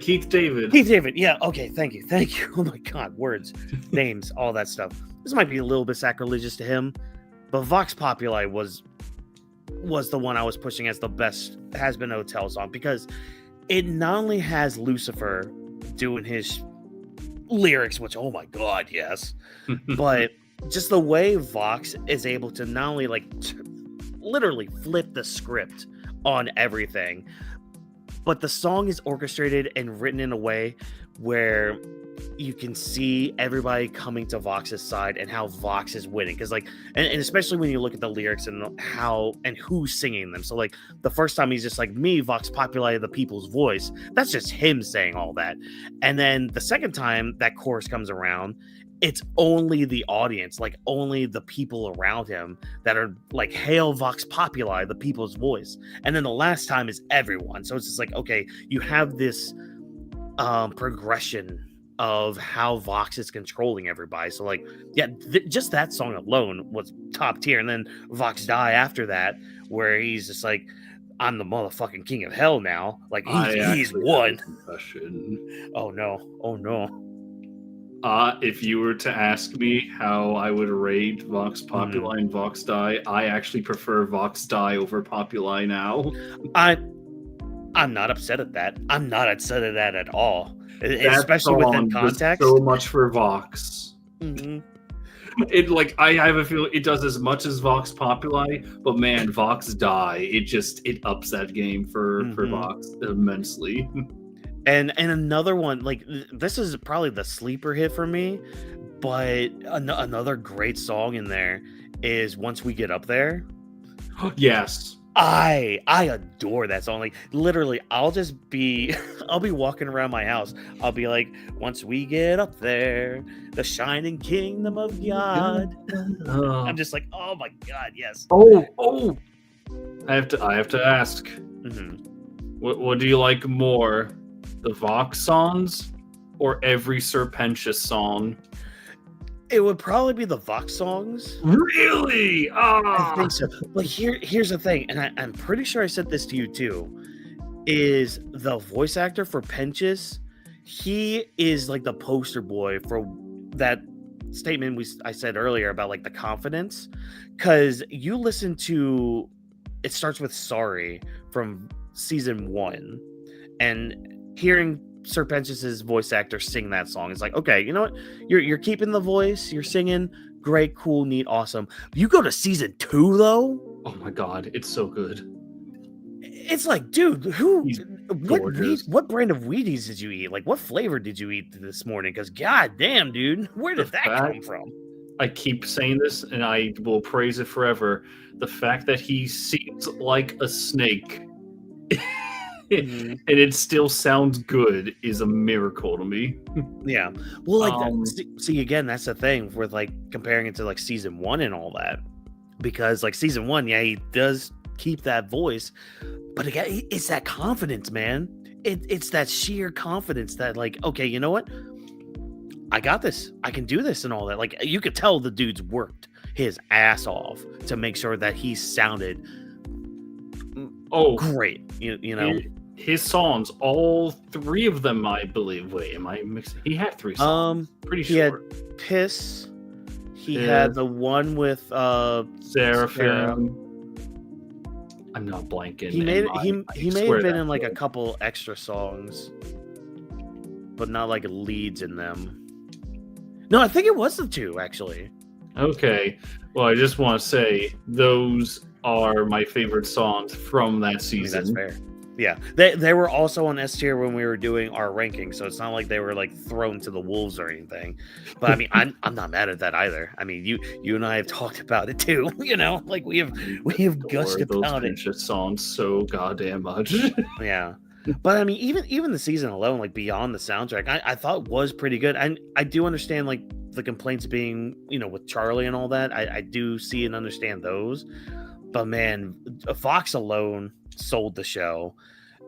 Keith David. Keith David. Yeah. Okay. Thank you. Oh my God. Words, names, all that stuff. This might be a little bit sacrilegious to him, but Vox Populi was the one I was pushing as the best Has Been Hotel song, because it not only has Lucifer doing his lyrics, which, oh my God, yes, but just the way Vox is able to not only like literally flip the script on everything, but the song is orchestrated and written in a way where you can see everybody coming to Vox's side and how Vox is winning. Because like, and especially when you look at the lyrics and how and who's singing them. So like the first time he's just like, me, Vox Populi, the people's voice. That's just him saying all that. And then the second time that chorus comes around, it's only the audience, like only the people around him that are like, hail Vox Populi, the people's voice. And then the last time is everyone. So it's just like, okay, you have this progression of how Vox is controlling everybody. So like, yeah, just that song alone was top tier. And then Vox Die after that, where he's just like, I'm the motherfucking king of hell now. Like he's won. Oh no. If you were to ask me how I would rate Vox Populi and Vox Die, I actually prefer Vox Die over Populi now. I'm not upset at that. I'm not upset at that at all. That especially within context. So much for Vox. Mm-hmm. It like I have a feeling it does as much as Vox Populi, but man, Vox Die, it ups that game for Vox immensely. And another one, like this is probably the sleeper hit for me, but another great song in there is Once We Get Up There. Yes. I adore that song. Like literally, I'll be walking around my house. I'll be like, once we get up there, the shining kingdom of God. I'm just like, oh my God, yes. Oh. I have to ask. What do you like more, the Vox songs or every Serpentious song? It would probably be the Vox songs. Really? I think so. But here's the thing, and I'm pretty sure I said this to you too, is the voice actor for Penchus, he is like the poster boy for that statement I said earlier about like the confidence. Because you listen to, it starts with Sorry from season 1, and hearing Sir Penchus's voice actor sing that song, it's like, okay, you know what? You're keeping the voice, you're singing, great, cool, neat, awesome. You go to season 2 though. Oh my God, it's so good. It's like, dude, what brand of Wheaties did you eat? Like, what flavor did you eat this morning? Because god damn, dude, where did that come from? I keep saying this, and I will praise it forever. The fact that he seems like a snake. And it still sounds good is a miracle to me. Yeah. Well, like, see, again, that's the thing with like comparing it to like season 1 and all that, because like season 1, yeah, he does keep that voice, but again, it's that confidence, man. it's that sheer confidence that like, okay, you know what? I got this. I can do this and all that. Like you could tell the dude's worked his ass off to make sure that he sounded great. You know, his songs, all 3 of them, I believe. Wait, am I mixing? He had 3 songs. Pretty sure. He had Piss. He had the one with Seraphim. I'm not blanking. He may have been in like a couple extra songs, but not like leads in them. No, I think it was the 2 actually. Okay. Well, I just want to say those are my favorite songs from that season. I mean, that's fair. Yeah, they were also on S tier when we were doing our ranking, so it's not like they were like thrown to the wolves or anything. But I mean, I'm not mad at that either. I mean, you and I have talked about it too. You know, like we have gushed about it. Those songs so goddamn much. Yeah, but I mean, even the season alone, like beyond the soundtrack, I thought was pretty good. And I do understand like the complaints being, you know, with Charlie and all that. I do see and understand those. But man, Fox alone sold the show.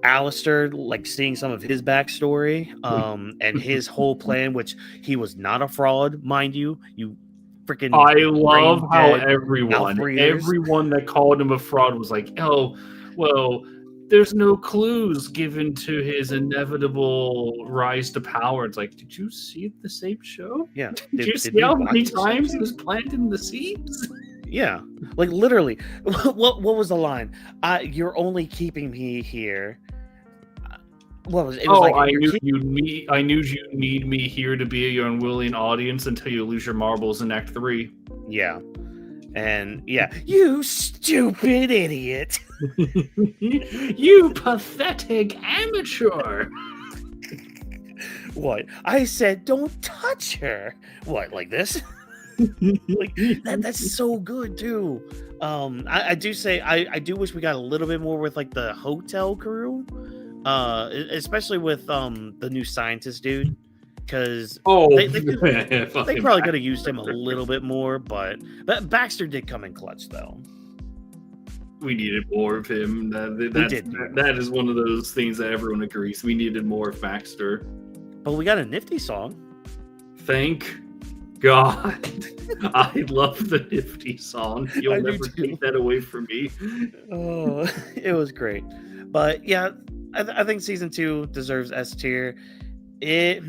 Alistair, like seeing some of his backstory, and his whole plan, which he was not a fraud, mind you. You freaking I love how everyone that called him a fraud was like, oh, well, there's no clues given to his inevitable rise to power. It's like, did you see the same show? Yeah. Did you see how many times he was planting the seeds? Yeah, like literally. What was the line? You're only keeping me here. What was it? Was like, I knew you'd need me here to be your unwilling audience until you lose your marbles in Act 3. Yeah, and yeah, you stupid idiot. You pathetic amateur. What? I said don't touch her. What, like this? Like that's so good too. I do say I do wish we got a little bit more with like the hotel crew, especially with the new scientist dude, because they probably could have used him a little bit more, but Baxter did come in clutch though. We needed more of him. That is one of those things that everyone agrees. We needed more of Baxter. But we got a nifty song. Thank God. I love the nifty song. You'll never take that away from me. Oh, it was great. But yeah, I think season 2 deserves S tier. It's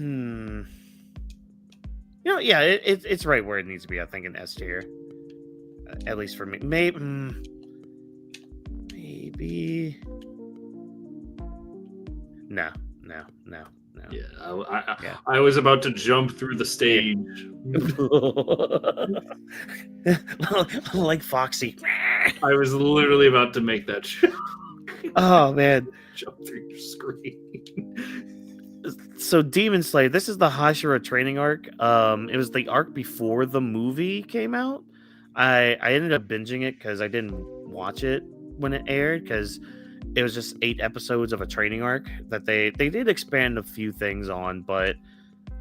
right where it needs to be. I think in S tier, at least for me. Maybe. No. Yeah, I was about to jump through the stage. Like Foxy. I was literally about to make that joke. Oh, man. Jump through your screen. So Demon Slayer, this is the Hashira training arc. It was the arc before the movie came out. I ended up binging it because I didn't watch it when it aired, because it was just 8 episodes of a training arc that they did expand a few things on, but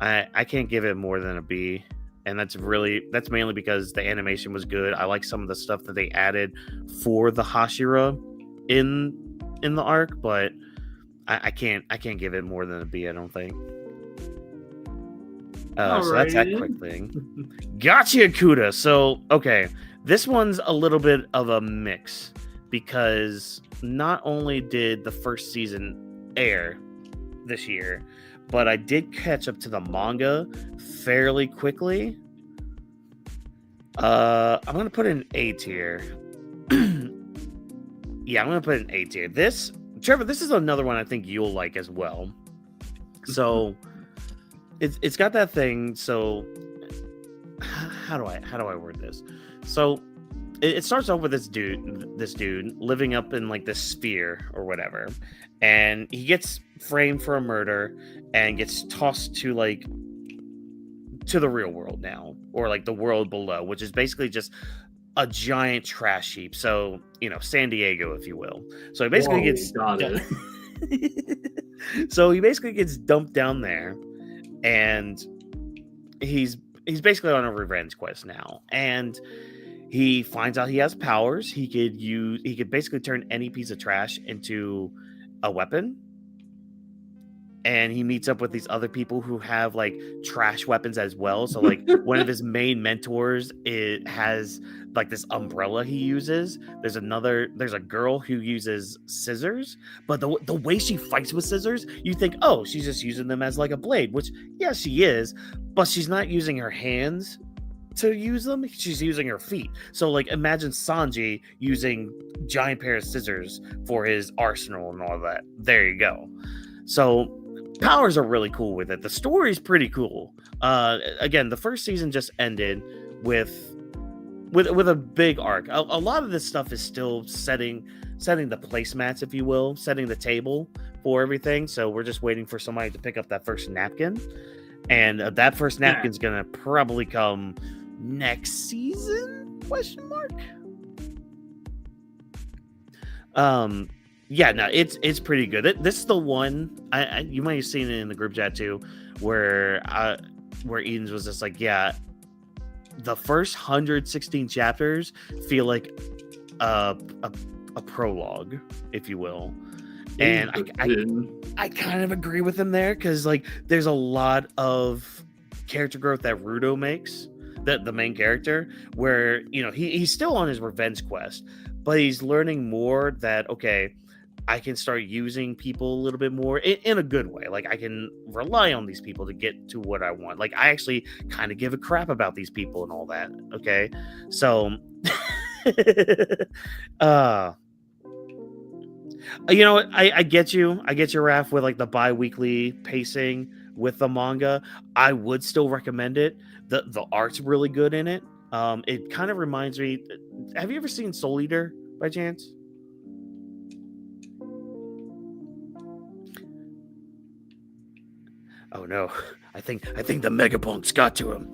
I can't give it more than a B. And that's mainly because the animation was good. I like some of the stuff that they added for the Hashira in the arc, but I can't give it more than a B, I don't think. So that's that quick thing. Gotcha, Kuda. So, okay, this one's a little bit of a mix, because not only did the first season air this year, but I did catch up to the manga fairly quickly. I'm going to put an A tier. Yeah, I'm going to put an A tier. Trevor, this is another one I think you'll like as well. So it's got that thing. So how do I word this? So it starts off with this dude living up in like this sphere or whatever, and he gets framed for a murder and gets tossed to the real world now, or like the world below, which is basically just a giant trash heap. So, San Diego, if you will. So he basically gets dumped down there, and he's basically on a revenge quest now, and he finds out he has powers. He could basically turn any piece of trash into a weapon. and he meets up with these other people who have like trash weapons as well. So like one of his main mentors, it has like this umbrella he uses. There's a girl who uses scissors, but the way she fights with scissors, you think, oh, she's just using them as like a blade, which yeah, she is, but she's not using her hands to use them. She's using her feet. So like imagine Sanji using giant pair of scissors for his arsenal and all that. There you go. So powers are really cool with it. The story's pretty cool. Again, the first season just ended with a big arc. A lot of this stuff is still setting the placemats, if you will, setting the table for everything. So we're just waiting for somebody to pick up that first napkin, and that first napkin's gonna probably come next season? Question mark. Yeah, no, it's pretty good. This is the one you might have seen it in the group chat too, where Eden's was just like, yeah, the first 116 chapters feel like a prologue, if you will, and I kind of agree with him there, because like there's a lot of character growth that Rudo makes, the main character, where he's still on his revenge quest, but he's learning more that okay, I can start using people a little bit more in a good way. Like I can rely on these people to get to what I want. Like I actually kind of give a crap about these people and all that. Okay. So, I get you. I get your Raph with like the bi-weekly pacing with the manga. I would still recommend it. The art's really good in it. It kind of reminds me. Have you ever seen Soul Eater by chance? Oh no, I think the Megapunks got to him.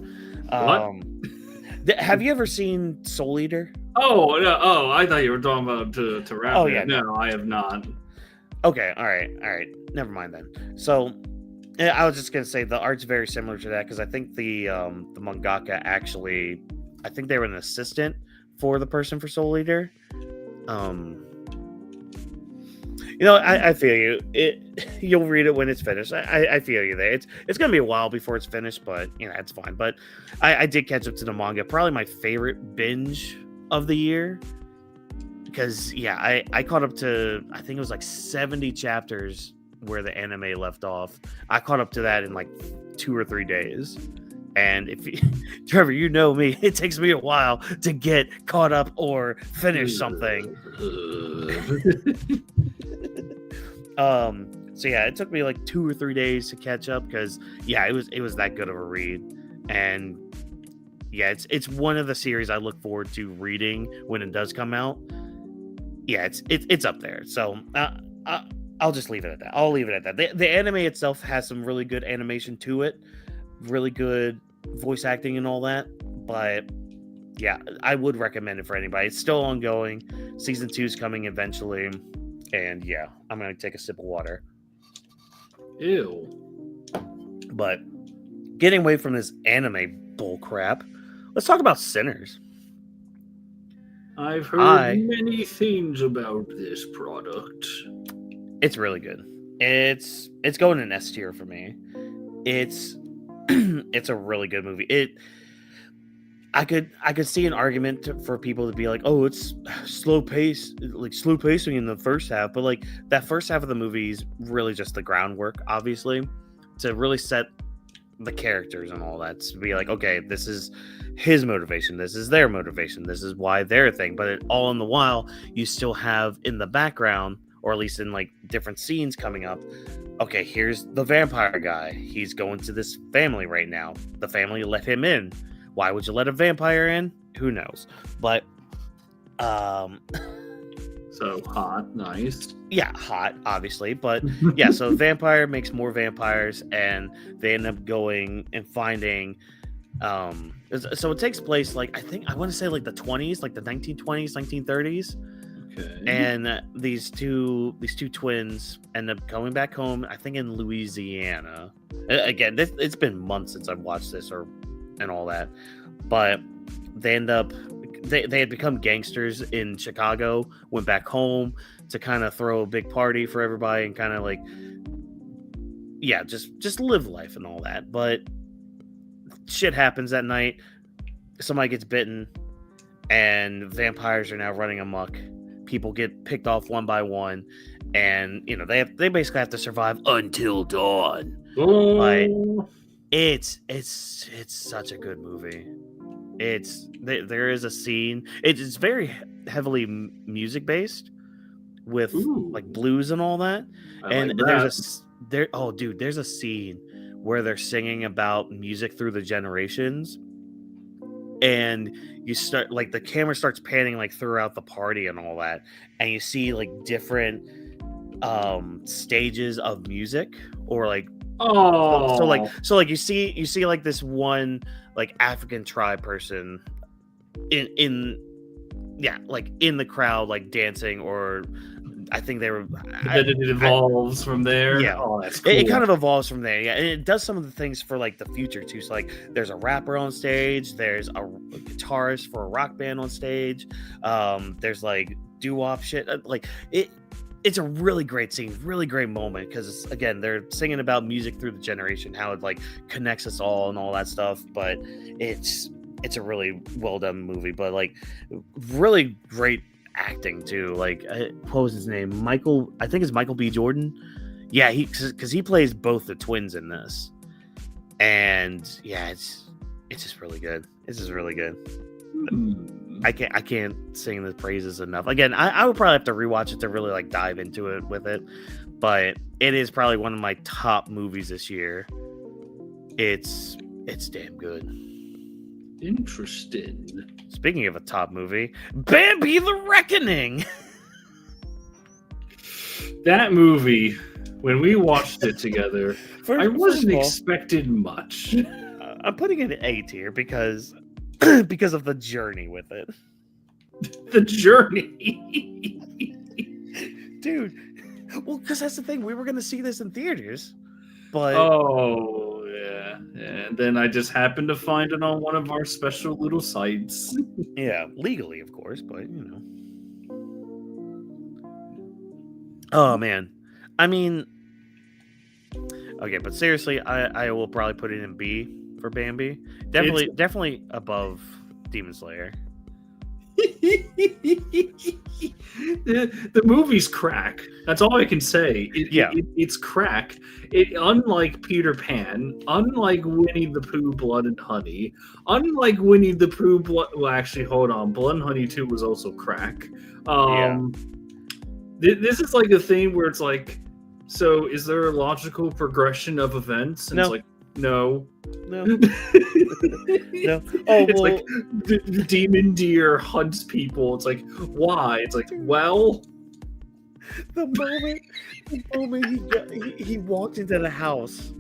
What? Have you ever seen Soul Eater? Oh no! Oh, I thought you were talking about to rap. Oh yeah, no, I have not. Okay, all right. Never mind then. So, I was just gonna say the art's very similar to that, because I think the mangaka actually, I think they were an assistant for the person for Soul Eater. I feel you. You'll read it when it's finished. I feel you there. It's gonna be a while before it's finished, but it's fine. But I did catch up to the manga. Probably my favorite binge of the year, because I caught up to, I think it was like 70 chapters where the anime left off. I caught up to that in like 2 or 3 days. And Trevor, you know me, it takes me a while to get caught up or finish something. So yeah, it took me like 2 or 3 days to catch up, because it was that good of a read. And yeah, it's one of the series I look forward to reading when it does come out. Yeah, it's up there. So I'll just leave it at that. I'll leave it at that. The anime itself has some really good animation to it, really good voice acting and all that. But yeah, I would recommend it for anybody. It's still ongoing. Season 2 is coming eventually. And yeah, I'm going to take a sip of water. Ew. But getting away from this anime bullcrap, let's talk about Sinners. I've heard many things about this product. It's really good. It's going in S tier for me. It's a really good movie. I could see an argument for people to be like, oh, it's slow pacing in the first half, but like that first half of the movie is really just the groundwork, obviously, to really set the characters and all that, to be like, okay, this is his motivation, this is their motivation, this is why they're a thing. But all in the while, you still have in the background, or at least in like different scenes coming up, okay, here's the vampire guy, he's going to this family right now, the family let him in. Why would you let a vampire in? Who knows? But so hot, nice. Yeah, hot, obviously. But yeah, so vampire makes more vampires, and they end up going and finding. So it takes place like I want to say like the 20s, like the 1920s, 1930s. Okay. And these two twins end up going back home, I think in Louisiana. Again, it's been months since I've watched this and all that, but they end up they had become gangsters in Chicago, went back home to kind of throw a big party for everybody and kind of like yeah, just live life and all that. But shit happens that night. Somebody gets bitten, and vampires are now running amok. People get picked off one by one, and they basically have to survive until dawn. But it's such a good movie. There is a scene. It's very heavily music based with like blues and all that. And there's a scene where they're singing about music through the generations, and you start like the camera starts panning like throughout the party and all that, and you see like different stages of music, or like so like you see like this one like African tribe person in the crowd like dancing, or I think they were. Then it evolves from there. Yeah, that's cool. It kind of evolves from there. Yeah, and it does some of the things for like the future too. So like, there's a rapper on stage. There's a guitarist for a rock band on stage. There's like doo-wop shit. Like it's a really great scene, really great moment, because again, they're singing about music through the generation, how it like connects us all and all that stuff. But it's a really well done movie. But like, really great acting too. Like, what was his name? Michael, I think it's Michael B. Jordan. Yeah, because he plays both the twins in this, and yeah, it's just really good. It's just really good. I can't sing the praises enough. Again, I would probably have to rewatch it to really like dive into it with it, but it is probably one of my top movies this year. It's damn good. Interesting. Speaking of a top movie, Bambi: The Reckoning. That movie, when we watched it together, I wasn't expecting much. I'm putting it in A tier because of the journey with it. The journey, dude. Well, because that's the thing. We were going to see this in theaters, but yeah, and then I just happened to find it on one of our special little sites. Yeah, legally, of course, but Oh man, I mean, okay, but seriously, I will probably put it in B for Bambi. Definitely above Demon Slayer. The movie's crack. That's all I can say. It's crack. Unlike Peter Pan, unlike Winnie the Pooh, Blood and Honey, unlike Winnie the Pooh, well, actually, hold on. Blood and Honey 2 was also crack. This is like a thing where it's like, so is there a logical progression of events? And no. It's like, no. No. It's like the demon deer hunts people. It's like, why? It's like, well, the moment he walked into the house,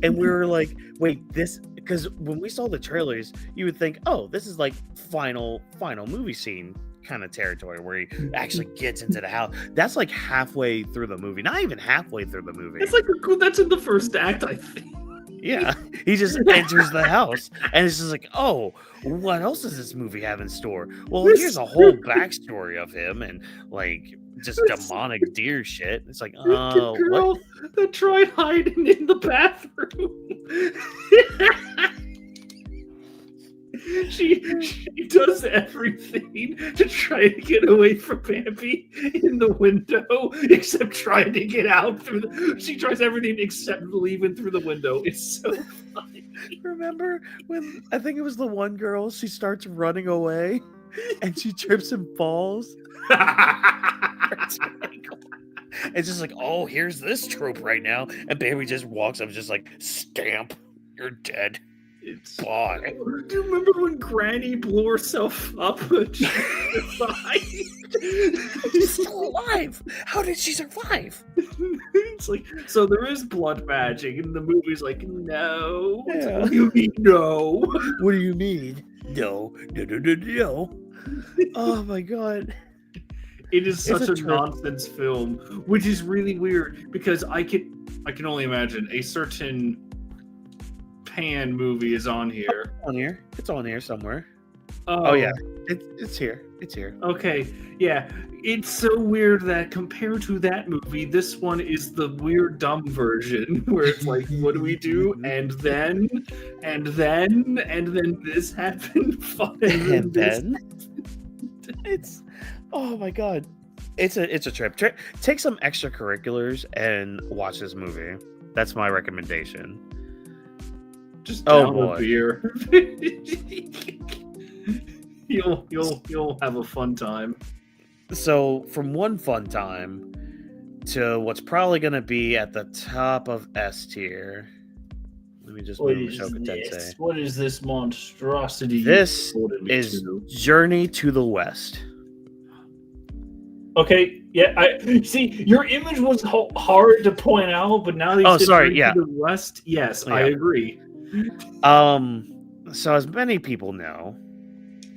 and we were like, wait, this, because when we saw the trailers, you would think, oh, this is like final movie scene kind of territory where he actually gets into the house. That's like halfway through the movie, not even halfway through the movie. It's like that's in the first act, I think. Yeah, he just enters the house, and it's just like, oh, what else does this movie have in store? Well, here's a whole backstory of him, and like just demonic deer shit. It's like, oh, the girl that tried hiding in the bathroom. She does everything to try to get away from Bambi in the window, except trying to get out through she tries everything except leaving through the window. It's so funny. Remember when, I think it was the one girl, she starts running away and she trips and falls? It's just like, oh, here's this trope right now. And Bambi just walks up, just like, stamp, you're dead. It's bye. Do you remember when Granny blew herself up? She's still alive. How did she survive? It's like, so there is blood magic, and the movie's like, no. Yeah. What do you mean, no? What do you mean? No. Oh my god. It is such a nonsense film, which is really weird because I can only imagine a certain Pan movie is on here. It's on here somewhere. Oh yeah, it's here. It's here. Okay, yeah. It's so weird that compared to that movie, this one is the weird dumb version where it's like, what do we do? And then this happened. And then it's, oh my god, it's a trip. Take some extracurriculars and watch this movie. That's my recommendation. Just down boy. a beer. You'll have a fun time. So from one fun time to what's probably going to be at the top of S tier. Let me just move Shoka. What is this monstrosity? This is Journey to the West. Okay, yeah, I see. Your image was hard to point out, but now that you said Journey to the West, yes, yeah. I agree. So as many people know,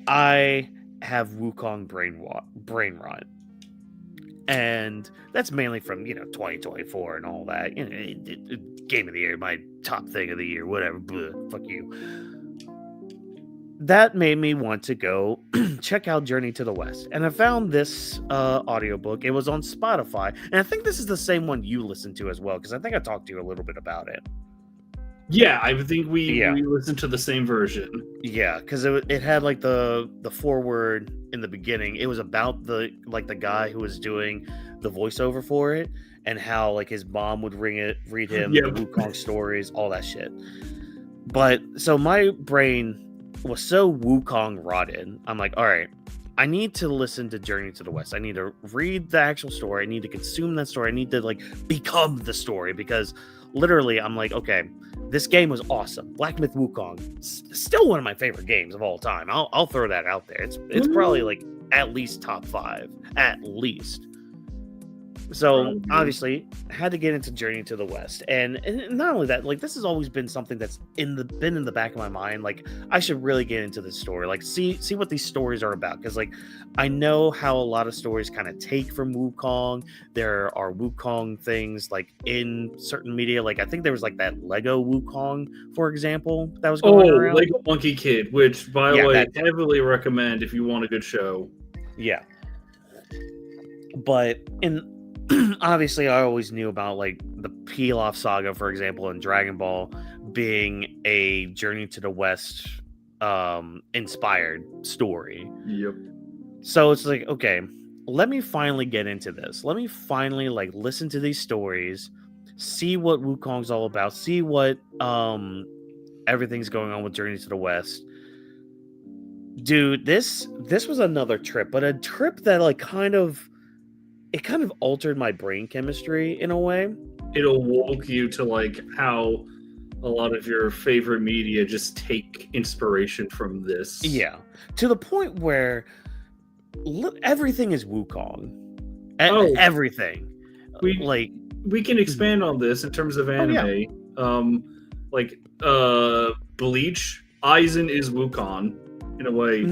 I have Wukong brain rot, and that's mainly from 2024 and all that. Game of the year, my top thing of the year, whatever. Bleh, fuck you. That made me want to go check out Journey to the West, and I found this audiobook. It was on Spotify, and I think this is the same one you listened to as well, because I think I talked to you a little bit about it. Yeah, I think we listened to the same version. Yeah, because it had like the foreword in the beginning. It was about the guy who was doing the voiceover for it, and how like his mom would read him the Wukong stories, all that shit. But so my brain was so Wukong rotted. I'm like, all right, I need to listen to Journey to the West. I need to read the actual story. I need to consume that story. I need to like become the story, because literally I'm like, okay, this game was awesome. Black Myth Wukong, still one of my favorite games of all time. I'll throw that out there. It's probably like at least top 5, at least. So obviously had to get into Journey to the West, and not only that, like this has always been something that's been in the back of my mind. Like I should really get into this story, like see what these stories are about, because like I know how a lot of stories kind of take from Wukong. There are Wukong things like in certain media, like I think there was like that Lego Wukong, for example, that was going around. Lego Monkey Kid, which by the way, heavily recommend if you want a good show. Yeah, but obviously, I always knew about like the Pilaf saga, for example, and Dragon Ball being a Journey to the West inspired story. Yep. So it's like, okay, let me finally get into this. Let me finally like listen to these stories, see what Wukong's all about, see what everything's going on with Journey to the West. Dude, this was another trip, but a trip that like kind of altered my brain chemistry in a way. It awoke you to like how a lot of your favorite media just take inspiration from this. Yeah, to the point where everything is Wukong. Everything. We can expand on this in terms of anime. Bleach, Aizen is Wukong in a way,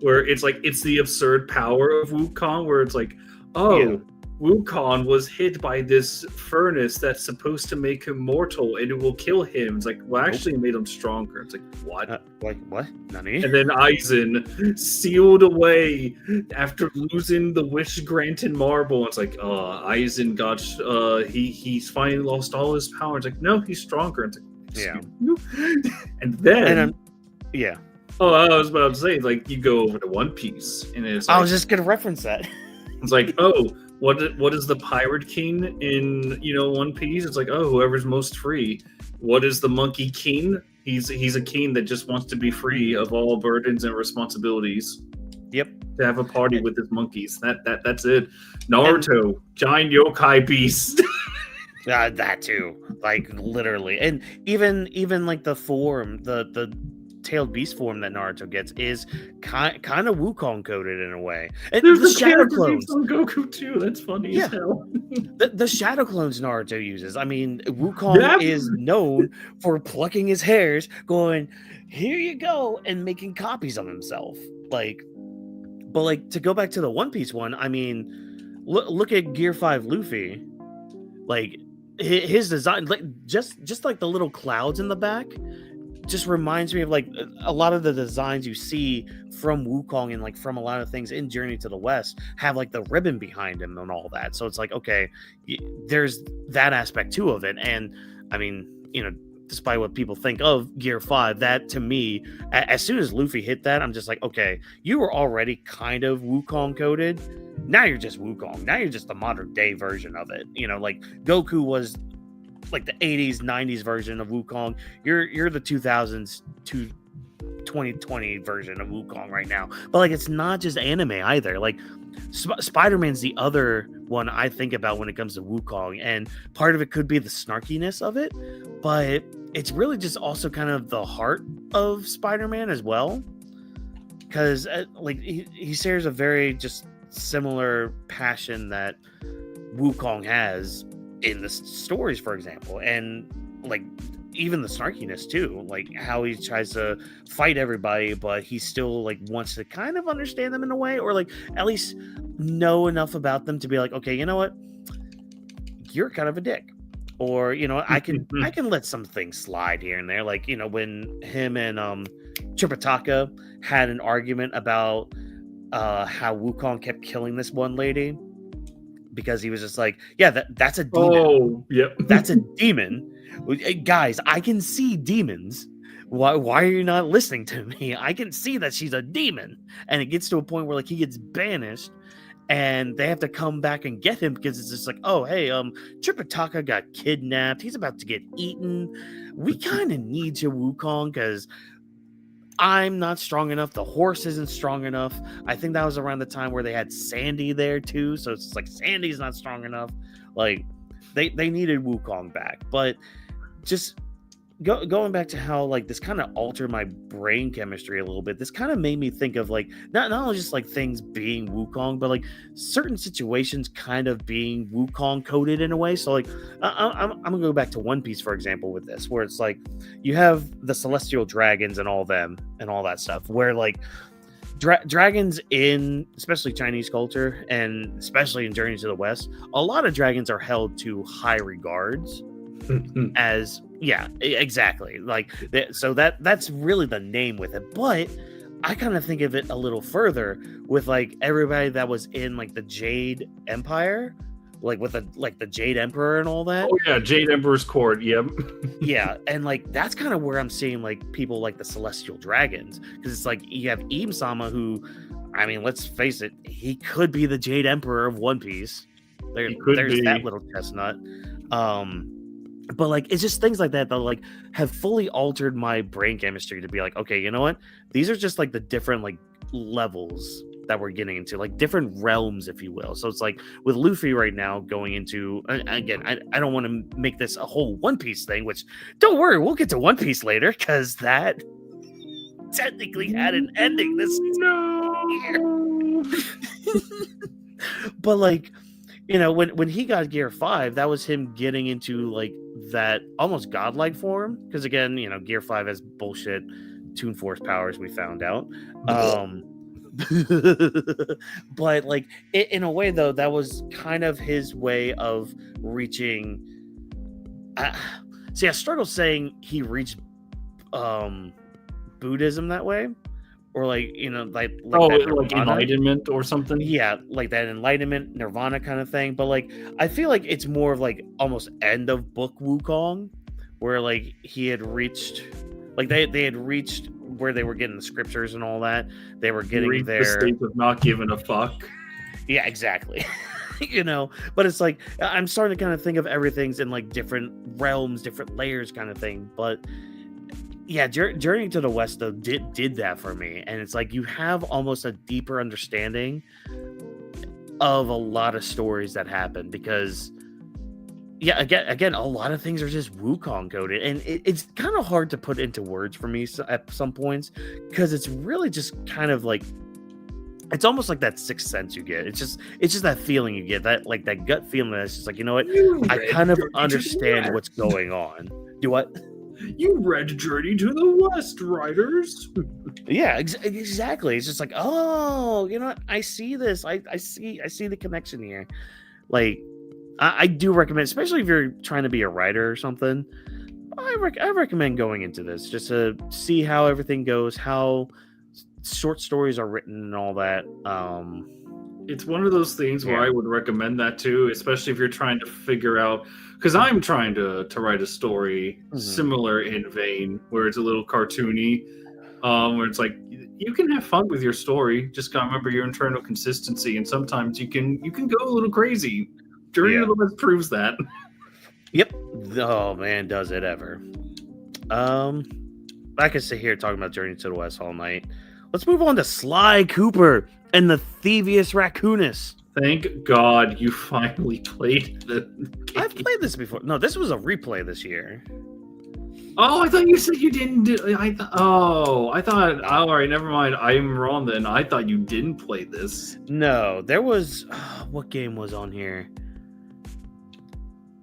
where it's like it's the absurd power of Wukong, where it's like, Wukong was hit by this furnace that's supposed to make him mortal, and it will kill him. It's like, well, actually, it made him stronger. It's like, what? What? Nani? And then Aizen sealed away after losing the wish-granted marble. It's like, Aizen got he's finally lost all his power. It's like, no, he's stronger. It's like, and then, Oh, I was about to say, like, you go over to One Piece, and it's like, I was just gonna reference that. It's like, what is the Pirate King in One Piece? It's like, whoever's most free. What is the Monkey King? He's a king that just wants to be free of all burdens and responsibilities. Yep. To have a party with his monkeys. That's it. Naruto, giant yokai beast. That too, like literally, and even like the form, the tailed beast form that Naruto gets is kind of Wukong coded in a way. And there's the shadow clones on Goku too. That's funny as hell. the shadow clones Naruto uses. I mean, Wukong is known for plucking his hairs, going, "Here you go," and making copies of himself. Like, but like to go back to the One Piece one. I mean, look at Gear 5 Luffy. Like his design, like just like the little clouds in the back. just reminds me of like a lot of the designs you see from Wukong and like from a lot of things in Journey to the West have like the ribbon behind him and all that. So it's like, okay, there's that aspect too of it. And I mean, despite what people think of Gear 5, that to me, as soon as Luffy hit that, I'm just like, okay, you were already kind of Wukong coded. Now you're just Wukong. Now you're just the modern day version of it. Like Goku was like the 80s, 90s version of Wukong. You're the 2000s to 2020 version of Wukong right now. But like, it's not just anime either. Like Spider-Man's the other one I think about when it comes to Wukong, and part of it could be the snarkiness of it, but it's really just also kind of the heart of Spider-Man as well, because like he shares a very just similar passion that Wukong has in the stories, for example, and like even the snarkiness too, like how he tries to fight everybody, but he still like wants to kind of understand them in a way, or like at least know enough about them to be like, okay, you know what, you're kind of a dick, or I can let some things slide here and there, like when him and Tripitaka had an argument about how Wukong kept killing this one lady because he was just like, yeah, that's a demon. Oh, yep. That's a demon. Guys, I can see demons. Why are you not listening to me? I can see that she's a demon. And it gets to a point where like he gets banished and they have to come back and get him because it's just like, oh, hey, Tripitaka got kidnapped. He's about to get eaten. We kind of need you, Wukong, because I'm not strong enough. The horse isn't strong enough. I think that was around the time where they had Sandy there too. So it's like Sandy's not strong enough. Like they needed Wukong back. But just going back to how like this kind of altered my brain chemistry a little bit. This kind of made me think of like not only just like things being Wukong, but like certain situations kind of being Wukong coded in a way. So like I'm gonna go back to One Piece, for example, with this, where it's like you have the celestial dragons and all them and all that stuff, where like dragons in especially Chinese culture and especially in Journey to the West, a lot of dragons are held to high regards. As exactly, like so that's really the name with it. But I kind of think of it a little further with like everybody that was in like the Jade Empire, like with the Jade Emperor and all that. Oh yeah, Jade Emperor's court. Yep. Yeah, and like that's kind of where I'm seeing like people like the Celestial Dragons, because it's like you have Im-sama, who, I mean, let's face it, he could be the Jade Emperor of One Piece. There's that little chestnut. But like it's just things like that like have fully altered my brain chemistry to be like, okay, you know what? These are just like the different like levels that we're getting into, like different realms, if you will. So it's like with Luffy right now going into, again, I don't want to make this a whole One Piece thing, which don't worry, we'll get to One Piece later, because that technically had an ending this year. But like, when he got Gear 5, that was him getting into like that almost godlike form. Because again, Gear 5 has bullshit Toon Force powers, we found out. But like in a way though, that was kind of his way of reaching. See, I struggle saying he reached Buddhism that way. Or like like enlightenment or something. Yeah, like that enlightenment, nirvana kind of thing. But like I feel like it's more of like almost end of book Wukong, where like he had reached, like they had reached where they were getting the scriptures and all that. They were getting their state of not giving a fuck. Yeah, exactly. But it's like I'm starting to kind of think of everything's in like different realms, different layers, kind of thing. But yeah, Journey to the West though did that for me, and it's like you have almost a deeper understanding of a lot of stories that happen, because again a lot of things are just Wukong coded, and it's kind of hard to put into words for me at some points, because it's really just kind of like it's almost like that sixth sense you get. It's just that feeling you get, that like that gut feeling that's just like, you know what, I kind of understand what's going on. Do what? You read Journey to the West, writers. Yeah, exactly. It's just like, oh, what? I see this. I see the connection here. Like, I do recommend, especially if you're trying to be a writer or something. I recommend going into this just to see how everything goes, how short stories are written, and all that. It's one of those things where Yeah. I would recommend that too, especially if you're trying to figure out, because I'm trying to write a story similar in vein, where it's a little cartoony, where it's like you can have fun with your story, just gotta remember your internal consistency, and sometimes you can go a little crazy. Journey to the West proves that. Yep. Oh man, does it ever? I could sit here talking about Journey to the West all night. Let's move on to Sly Cooper and the Thievius Raccoonus. Thank God you finally played the game. I've played this before. No, this was a replay this year. Oh, I thought you said you didn't do. I thought. All right, never mind. I'm wrong then. I thought you didn't play this. No, there was. What game was on here?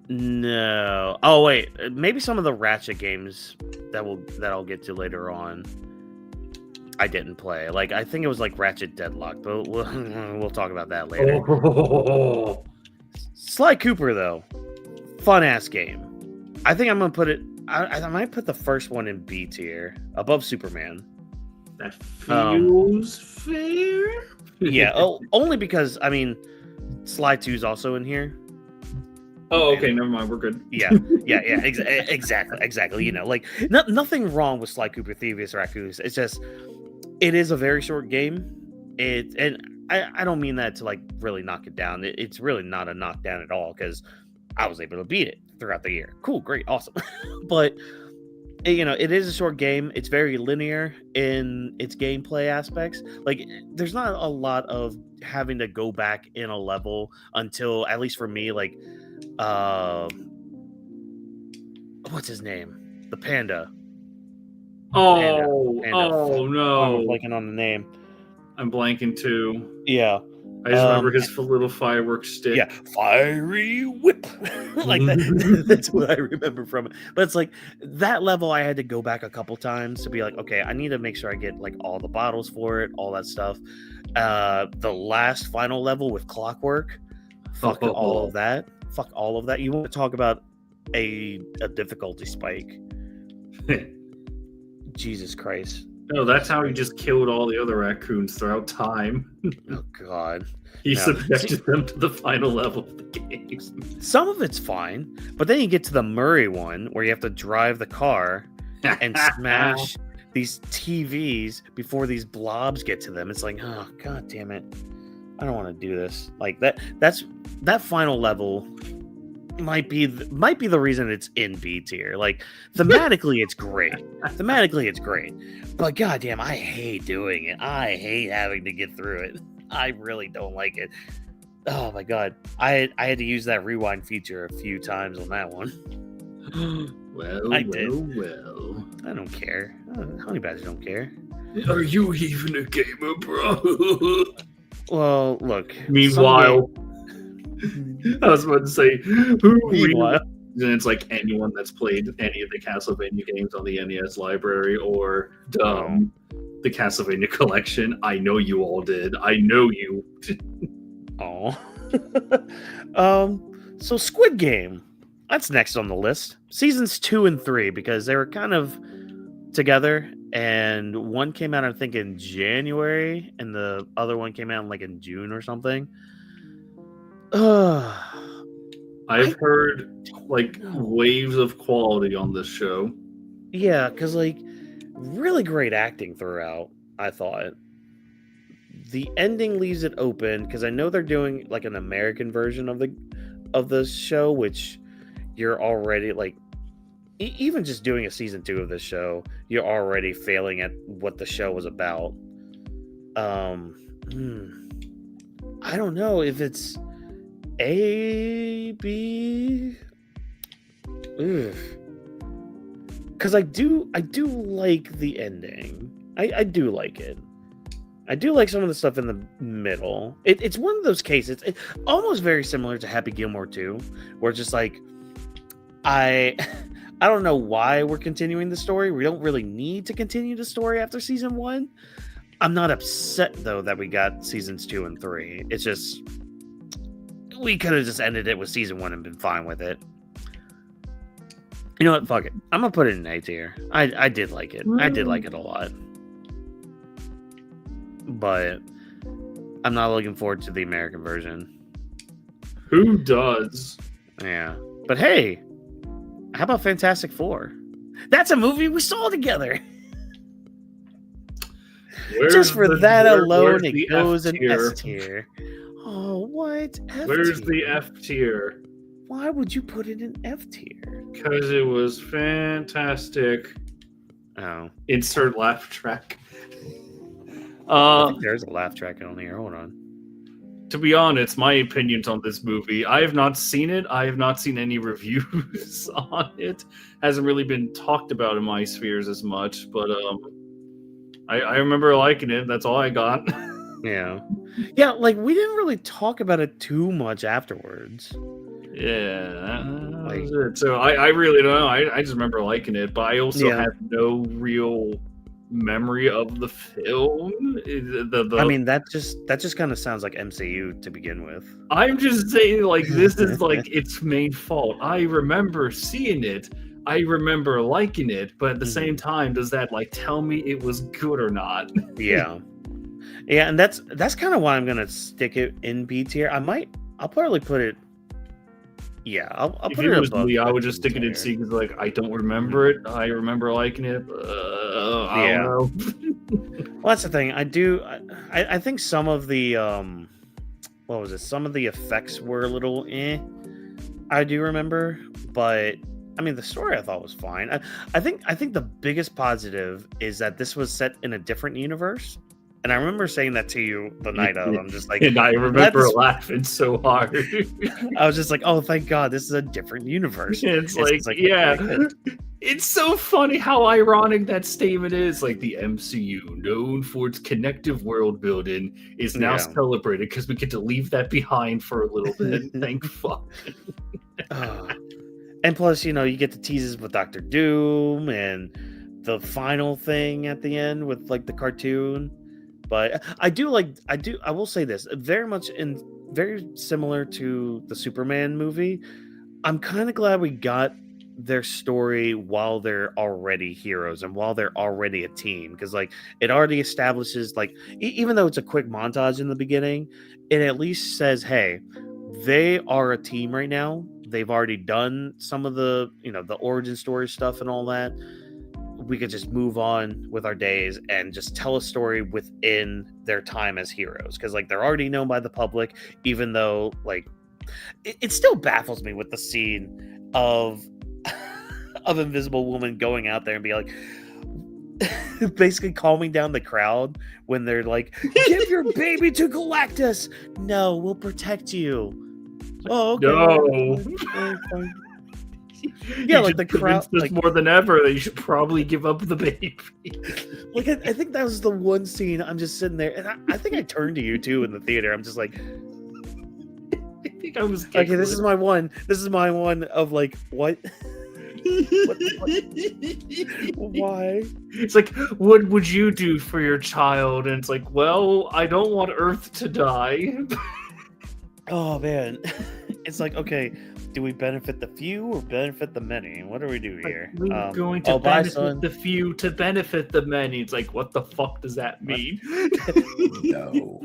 No. Oh wait, maybe some of the Ratchet games that I'll get to later on. I didn't play. Like I think it was like Ratchet Deadlock, but we'll talk about that later. Oh. Sly Cooper though, fun ass game. I think I'm gonna put it. I might put the first one in B tier, above Superman. That feels fair. Yeah, only because I mean, Sly 2 is also in here. Oh, okay, never mind. We're good. Yeah, exactly. You know, like nothing wrong with Sly Cooper Thievius Raccoonus. It's just it is a very short game. I don't mean that to like really knock it down. It's really not a knockdown at all because I was able to beat it throughout the year. Cool, great, awesome. But you know, it is a short game. It's very linear in its gameplay aspects. Like, there's not a lot of having to go back in a level until, at least for me, like, what's his name? The panda. Panda. No! I'm blanking on the name. I'm blanking too. Yeah. I just remember his little fireworks stick. Yeah, fiery whip. Like that. That's what I remember from it. But it's like that level I had to go back a couple times to be like, okay, I need to make sure I get like all the bottles for it, all that stuff. The last final level with Clockwork. Fuck all of that. Fuck all of that. You want to talk about a difficulty spike. Jesus Christ. No, that's how he just killed all the other raccoons throughout time. Oh, God. He subjected them to the final level of the game. Some of it's fine, but then you get to the Murray one where you have to drive the car and smash these TVs before these blobs get to them. It's like, oh, God damn it. I don't want to do this. Like that final level might be the reason it's in B tier. Like thematically it's great. But goddamn, I hate doing it. I hate having to get through it. I really don't like it. Oh my God. I had to use that rewind feature a few times on that one. Well. I don't care. Honey Badger don't care. Are you even a gamer, bro? Well, look. Meanwhile, I was about to say, Meanwhile, and it's like anyone that's played any of the Castlevania games on the NES library or the Castlevania collection. I know you all did. I know you. Oh. So Squid Game. That's next on the list. Seasons 2 and 3, because they were kind of together, and one came out, I think, in January, and the other one came out like in June or something. I've heard like waves of quality on this show. Yeah, because like really great acting throughout, I thought. The ending leaves it open because I know they're doing like an American version of the show, which you're already like even just doing a season 2 of this show, you're already failing at what the show was about. I don't know if it's A, B, because I do like the ending. I do like it. I do like some of the stuff in the middle. It's one of those cases. It's almost very similar to Happy Gilmore 2, where it's just like I don't know why we're continuing the story. We don't really need to continue the story after season 1. I'm not upset though that we got seasons 2 and 3. It's just we could have just ended it with season 1 and been fine with it. You know what? Fuck it. I'm gonna put it in A tier. I did like it. I did like it a lot, but I'm not looking forward to the American version. Who does? Yeah, but hey, how about Fantastic Four? That's a movie we saw together. Just for that alone, it goes in S tier. Oh, what? Where's the F tier? Why would you put it in F tier? Because it was fantastic. Oh. Insert laugh track. I think there's a laugh track on here. Hold on. To be honest, my opinions on this movie, I have not seen it. I have not seen any reviews on it. Hasn't really been talked about in my spheres as much, but I remember liking it. That's all I got. Yeah. Yeah, like we didn't really talk about it too much afterwards. Yeah, that was it. So I really don't know. I just remember liking it, but I also have no real memory of the film. I mean, that just kind of sounds like MCU to begin with. I'm just saying, like, this is like its main fault. I remember seeing it. I remember liking it, but at the same time, does that like tell me it was good or not? Yeah. Yeah, and that's kind of why I'm gonna stick it in B tier. I'll probably put it. Yeah, I'll put it above. I would just stick it in C because like I don't remember it. I remember liking it. I don't know. Well, that's the thing. I think some of the what was it? Some of the effects were a little I do remember, but I mean the story I thought was fine. I think the biggest positive is that this was set in a different universe. And I remember saying that to you the night of. I'm just like, and I remember laughing so hard. I was just like, oh, thank God, this is a different universe. It's like yeah. It's so funny how ironic that statement is. Like the MCU, known for its connective world building, is now celebrated because we get to leave that behind for a little bit. Thank fuck. And plus, you get the teases with Doctor Doom and the final thing at the end with like the cartoon. But I will say this, very similar to the Superman movie. I'm kind of glad we got their story while they're already heroes and while they're already a team, because like it already establishes, like even though it's a quick montage in the beginning, it at least says, hey, they are a team right now. They've already done some of the the origin story stuff and all that. We could just move on with our days and just tell a story within their time as heroes, because like they're already known by the public, even though like it still baffles me with the scene of Invisible Woman going out there and be like basically calming down the crowd when they're like, give your baby to Galactus. No, we'll protect you. Oh, okay. No. Yeah, like the crowd, like more than ever, that you should probably give up the baby. Like I think that was the one scene. I'm just sitting there, and I think I turned to you too in the theater. I'm just like, I think I was okay. This is my one. This is my one of like what? what? Why? It's like, what would you do for your child? And it's like, well, I don't want Earth to die. Oh man, it's like, okay. Do we benefit the few or benefit the many? What do we do here? We're going to benefit the few to benefit the many. It's like, what the fuck does that mean? No,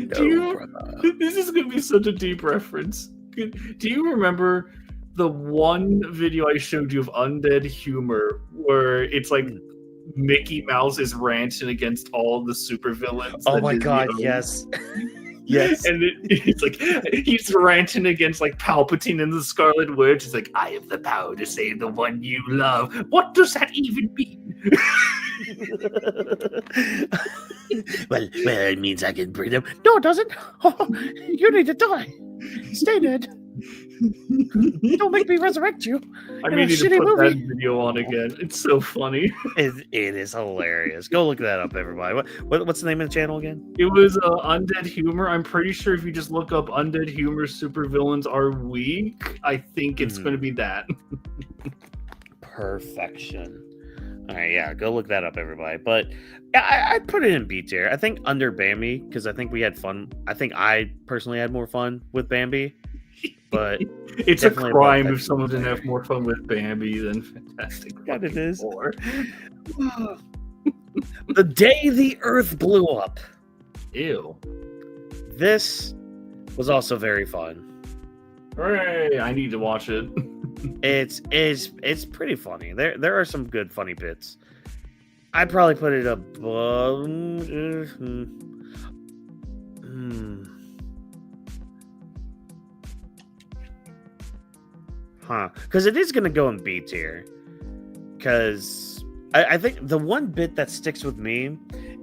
brother. This is going to be such a deep reference. Do you remember the one video I showed you of Undead Humor where it's like Mickey Mouse is ranting against all the supervillains? Oh my God, yes. Yes. And it's like he's ranting against like Palpatine and the Scarlet Witch. It's like, I have the power to save the one you love. What does that even mean? well, it means I can bring them. No, it doesn't. Oh, you need to die. Stay dead. Don't make me resurrect you. I mean, to put that video on again. It's so funny. It is hilarious. Go look that up, everybody. What's the name of the channel again? It was Undead Humor. I'm pretty sure if you just look up Undead Humor Supervillains Are Weak, I think it's going to be that. Perfection. All right, yeah, go look that up, everybody. But I'd put it in B tier. I think under Bambi, because I think we had fun. I think I personally had more fun with Bambi. but It's a definitely crime above if someone didn't have February. more fun with Bambi than Fantastic God, it is. Four. The day the Earth blew up. Ew. This was also very fun. Hooray! I need to watch it. It's pretty funny. There are some good funny bits. I'd probably put it above. Because it is gonna go in B tier. Because I think the one bit that sticks with me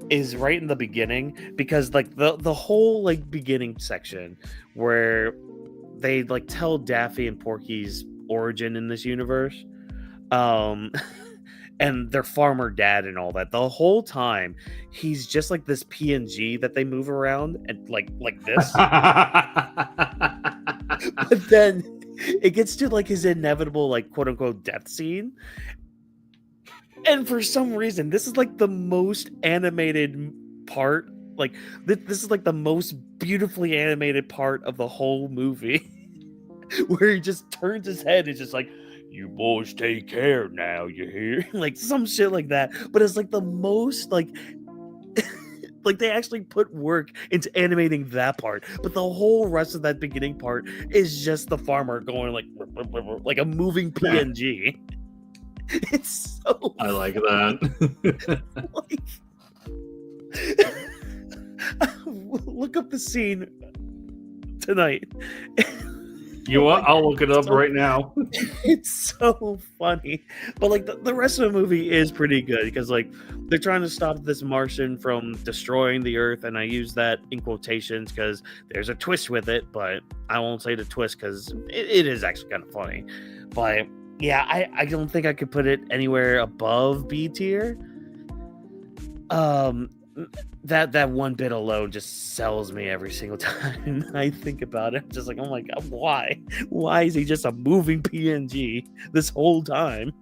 is right in the beginning, because like the whole like beginning section where they like tell Daffy and Porky's origin in this universe, and their farmer dad and all that. The whole time he's just like this PNG that they move around and like this. But then it gets to like his inevitable like quote unquote death scene. And for some reason, this is like the most animated part. Like this is like the most beautifully animated part of the whole movie, where he just turns his head and just like, "You boys take care now, you hear?" Like some shit like that. But it's like the most like, like they actually put work into animating that part. But the whole rest of that beginning part is just the farmer going like a moving PNG. It's so I like that. Look up the scene tonight. You know what? I'll look it up right now. It's so funny. But like the rest of the movie is pretty good, because like they're trying to stop this Martian from destroying the Earth, and I use that in quotations because there's a twist with it, but I won't say the twist because it is actually kind of funny. But yeah, I don't think I could put it anywhere above B tier. That one bit alone just sells me every single time I think about it. I'm just like, oh my god, why? Why is he just a moving PNG this whole time?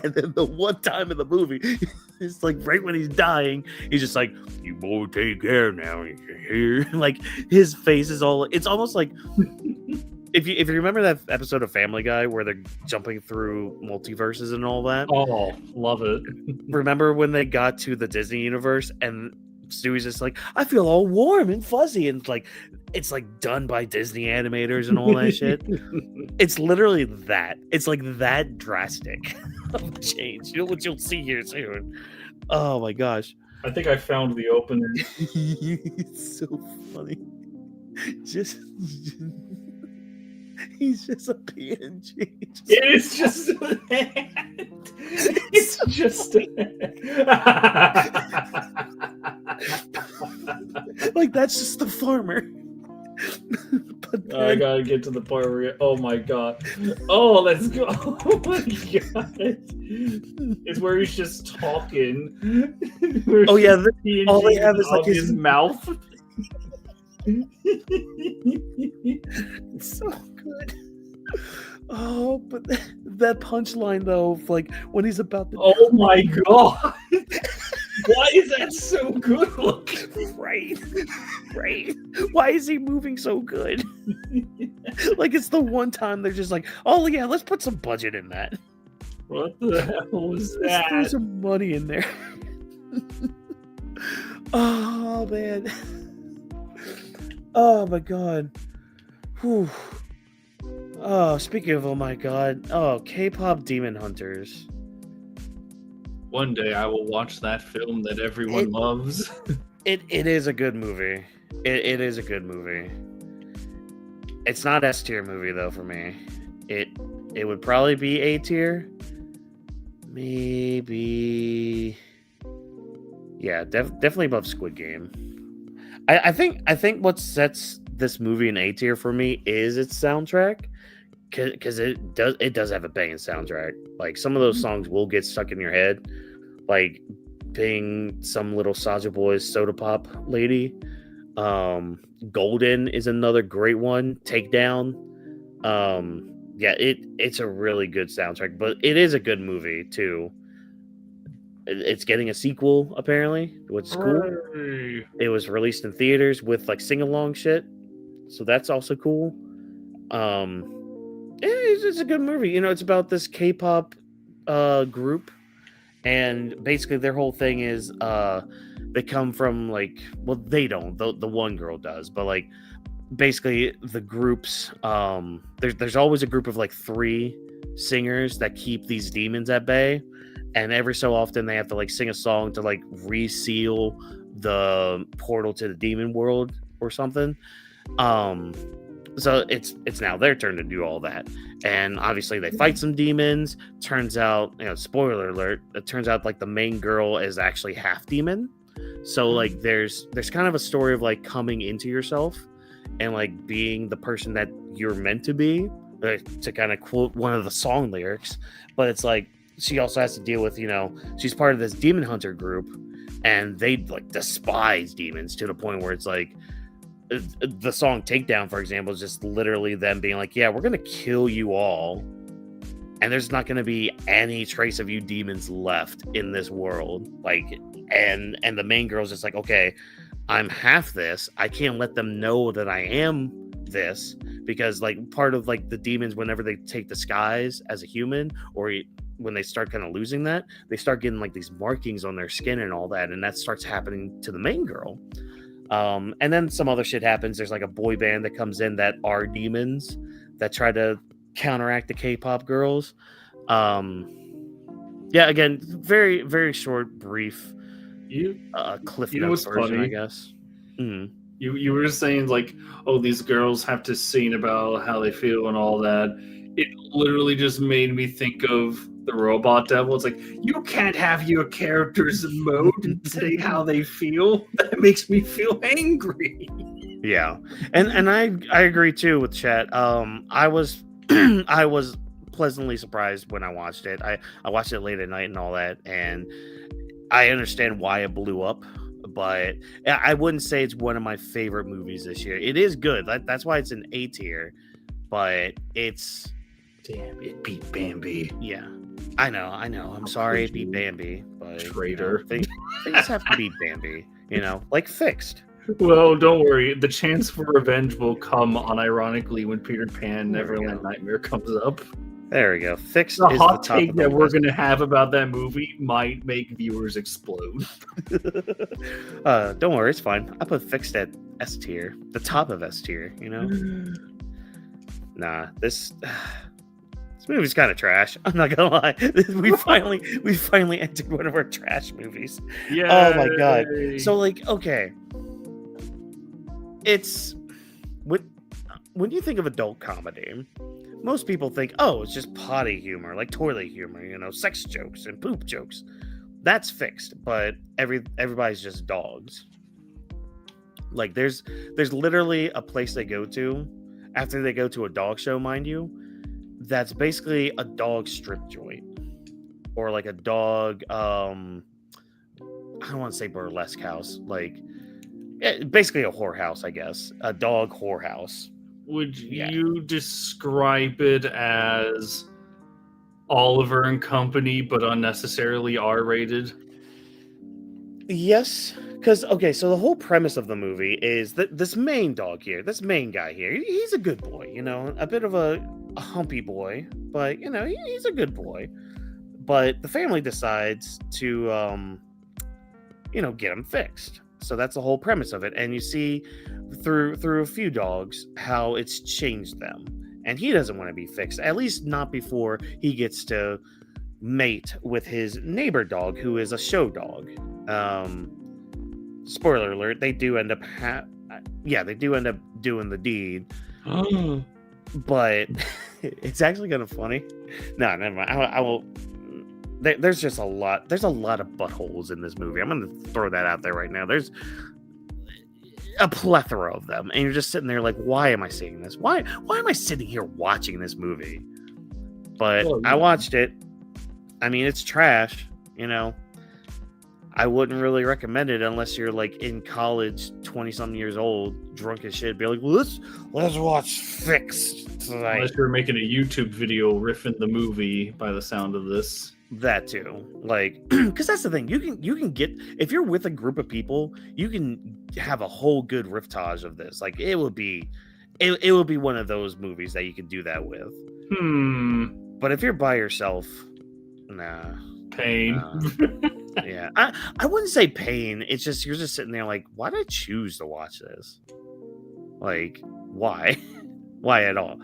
And then the one time in the movie, it's like right when he's dying, he's just like, "You boy take care now, you hear?" Like his face is all. It's almost like. If you remember that episode of Family Guy where they're jumping through multiverses and all that. Oh, love it. Remember when they got to the Disney universe and Stewie's just like, "I feel all warm and fuzzy," and it's like done by Disney animators and all that shit. It's literally that. It's like that drastic of a change. You know what you'll see here soon. Oh my gosh. I think I found the opener. It's so funny. He's just a PNG. It is just a hand. It's just a like that's just the farmer. But then, I gotta get to the part where oh my god. Oh, let's go. Oh my god. It's where he's just talking. Oh yeah, all they PNG have is like his mouth. It's so good. Oh, but that punchline though, of like when he's about to. Oh my god! Why is that so good looking? Right. Why is he moving so good? Like it's the one time they're just like, "Oh yeah, let's put some budget in that." What the hell was Let's throw that? some money in there. Oh man. Oh my god. Whew. Oh, speaking of oh my god. Oh, K-pop Demon Hunters. One day I will watch that film that everyone loves. It is a good movie. It is a good movie. It's not S tier movie though for me. It would probably be A tier. Maybe. Yeah, definitely above Squid Game. I think what sets this movie in A tier for me is its soundtrack, because it does have a banging soundtrack. Like some of those songs will get stuck in your head, like being some little Soulja Boy's Soda Pop lady. Golden is another great one. Takedown. Yeah, it's a really good soundtrack, but it is a good movie too. It's getting a sequel apparently, which is cool. Hey. It was released in theaters with like sing-along shit, so that's also cool. It's a good movie. It's about this K-pop group, and basically their whole thing is they come from like, well, they don't. The one girl does, but like basically the groups, there's always a group of like 3 singers that keep these demons at bay, and every so often they have to like sing a song to like reseal the portal to the demon world or something. So it's now their turn to do all that, and obviously they fight some demons. Turns out, spoiler alert, it turns out like the main girl is actually half demon. So like there's kind of a story of like coming into yourself and like being the person that you're meant to be, to kind of quote one of the song lyrics. But it's like she also has to deal with, she's part of this demon hunter group, and they like despise demons to the point where it's like the song Takedown, for example, is just literally them being like, yeah, we're gonna kill you all, and there's not gonna be any trace of you demons left in this world. Like, and the main girl's just like, okay, I'm half this, I can't let them know that I am this, because like part of like the demons, whenever they take disguise as a human, or when they start kind of losing that, they start getting like these markings on their skin and all that, and that starts happening to the main girl. And then some other shit happens. There's like a boy band that comes in that are demons that try to counteract the K-pop girls. Yeah, again, very, very short, brief, Cliff Notes version, funny? I guess. Mm-hmm. You were saying like, oh, these girls have to sing about how they feel and all that. It literally just made me think of the Robot Devil. It's like, you can't have your characters emote and say how they feel. That makes me feel angry. Yeah, and I agree too with chat. I was I was pleasantly surprised when I watched it. I watched it late at night and all that, and I understand why it blew up. But I wouldn't say it's one of my favorite movies this year. It is good. That's why it's an A tier. But it's... Damn, it beat Bambi. Yeah. I know. I'm sorry it beat Bambi. But traitor. Things have to beat Bambi. Like Fixed. Well, don't worry. The chance for revenge will come unironically when Peter Pan Neverland Nightmare comes up. There we go. Fixed the is hot the top take of the that list. we're going to have about that movie might make viewers explode. Don't worry, it's fine. I put Fixed at S tier, the top of S tier. Nah, this movie's kind of trash. I'm not gonna lie. We finally entered one of our trash movies. Yeah. Oh my god. So like, okay, it's when you think of adult comedy, most people think, oh, it's just potty humor, like toilet humor, sex jokes and poop jokes. That's Fixed, but everybody's just dogs. Like there's literally a place they go to after they go to a dog show, mind you, that's basically a dog strip joint, or like a dog, I don't want to say burlesque house, like basically a whorehouse, I guess, a dog whorehouse. Would you describe it as Oliver and Company, but unnecessarily R-rated? Yes, because, okay, so the whole premise of the movie is that this main dog here, this main guy here, he's a good boy, a bit of a humpy boy, but, he's a good boy. But the family decides to, get him fixed. So that's the whole premise of it. And you see through a few dogs how it's changed them. And he doesn't want to be fixed, at least not before he gets to mate with his neighbor dog, who is a show dog. Spoiler alert, they do end up doing the deed. But it's actually kind of funny. No, never mind. I will. There's just a lot. There's a lot of buttholes in this movie. I'm going to throw that out there right now. There's a plethora of them, and you're just sitting there like, why am I seeing this? Why am I sitting here watching this movie? But I watched it. I mean, it's trash. I wouldn't really recommend it unless you're like in college, 20-something years old, drunk as shit. Be like, well, let's watch Fixed tonight. Unless you're making a YouTube video riffing the movie by the sound of this. That too, like, because that's the thing. You can get, if you're with a group of people, you can have a whole good riftage of this. Like, it would be it will be one of those movies that you can do that with. But if you're by yourself, nah. Pain. Yeah, I wouldn't say pain. It's just you're just sitting there like, why did I choose to watch this? Like, why? Why at all?